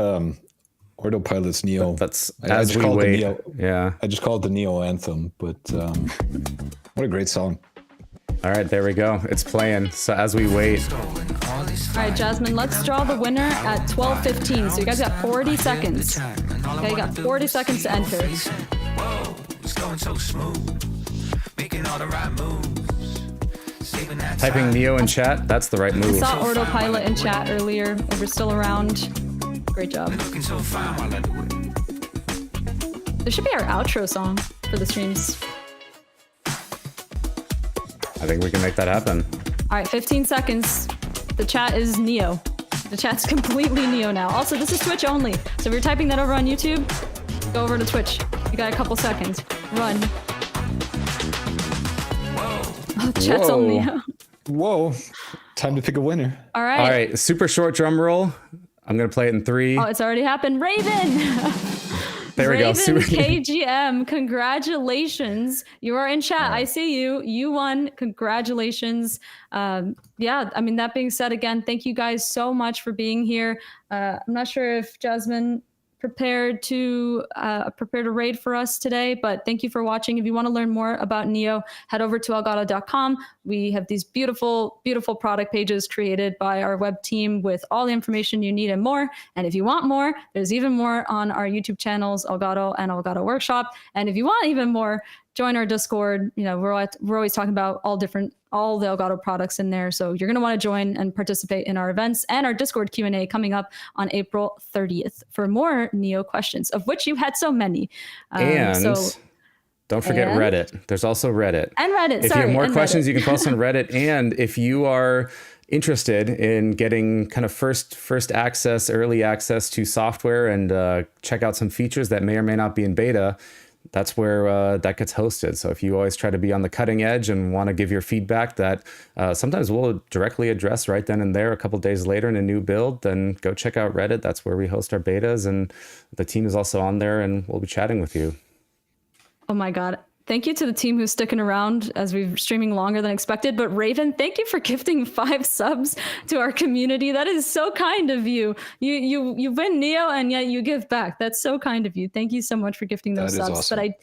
Autopilot's Neo. That's as we wait. Yeah. I just called it the Neo anthem, but what a great song. All right, there we go. It's playing. So as we wait. All right, Jasmine, let's draw the winner at 12:15. So you guys got 40 seconds. Okay, you got 40 seconds to enter. Whoa, it's going so smooth. Making all the right moves. Saving that Typing time. Neo in chat, that's the right I move. saw Autopilot in chat earlier. If we're still around, great job. Looking so fine while I do it. This should be our outro song for the streams. I think we can make that happen. All right, 15 seconds. The chat is Neo. The chat's completely Neo now. Also, this is Twitch only. So if you're typing that over on YouTube, go over to Twitch. You got a couple seconds. Run. Oh, chat's Whoa. on Neo. Whoa. Time to pick a winner. All right. All right, super short drum roll. I'm gonna play it in 3. Oh, it's already happened. Raven! There we go. Raven KGM, congratulations. You are in chat. I see you. You won. Congratulations. Yeah, I mean, that being said, again, thank you guys so much for being here. I'm not sure if Jasmine prepared to raid for us today, but thank you for watching. If you want to learn more about Neo, head over to elgato.com. We have these beautiful, beautiful product pages created by our web team with all the information you need and more. And if you want more, there's even more on our YouTube channels, Elgato and Elgato Workshop. And if you want even more, join our Discord. We're always talking about all the Elgato products in there. So you're going to want to join and participate in our events and our Discord Q&A coming up on April 30th for more Neo questions, of which you had so many. Don't forget Reddit. There's also Reddit. And Reddit, If you have more questions, you can post on Reddit. And if you are interested in getting kind of first access, early access to software and check out some features that may or may not be in beta, that's where that gets hosted. So if you always try to be on the cutting edge and want to give your feedback that sometimes we'll directly address right then and there a couple days later in a new build, then go check out Reddit. That's where we host our betas, and the team is also on there and we'll be chatting with you. Oh my God. Thank you to the team who's sticking around as we're streaming longer than expected. But Raven, thank you for gifting 5 subs to our community. That is so kind of you. You win Neo and yet you give back. That's so kind of you. Thank you so much for gifting those subs. Awesome. But I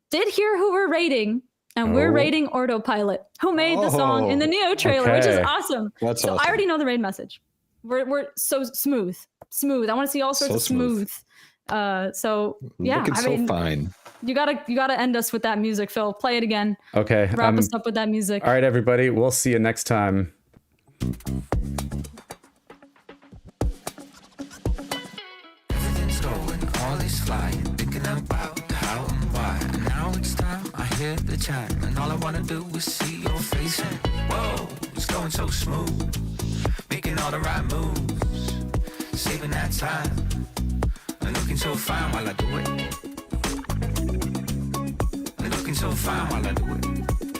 did hear who we're rating, and we're rating Autopilot, who made the song in the Neo trailer, which is awesome. That's so awesome. I already know the raid message. We're so smooth. I want to see all sorts of smooth. So yeah, looking so fine. You gotta end us with that music, Phil. Play it again. Okay. Wrap us up with that music. All right, everybody. We'll see you next time. Everything's going, all is flying, thinking about how and why. And now it's time, I hear the chime, and all I wanna do is see your face. And whoa, it's going so smooth, making all the right moves, saving that time, and looking so fine while I do it. And looking so fine while I do it.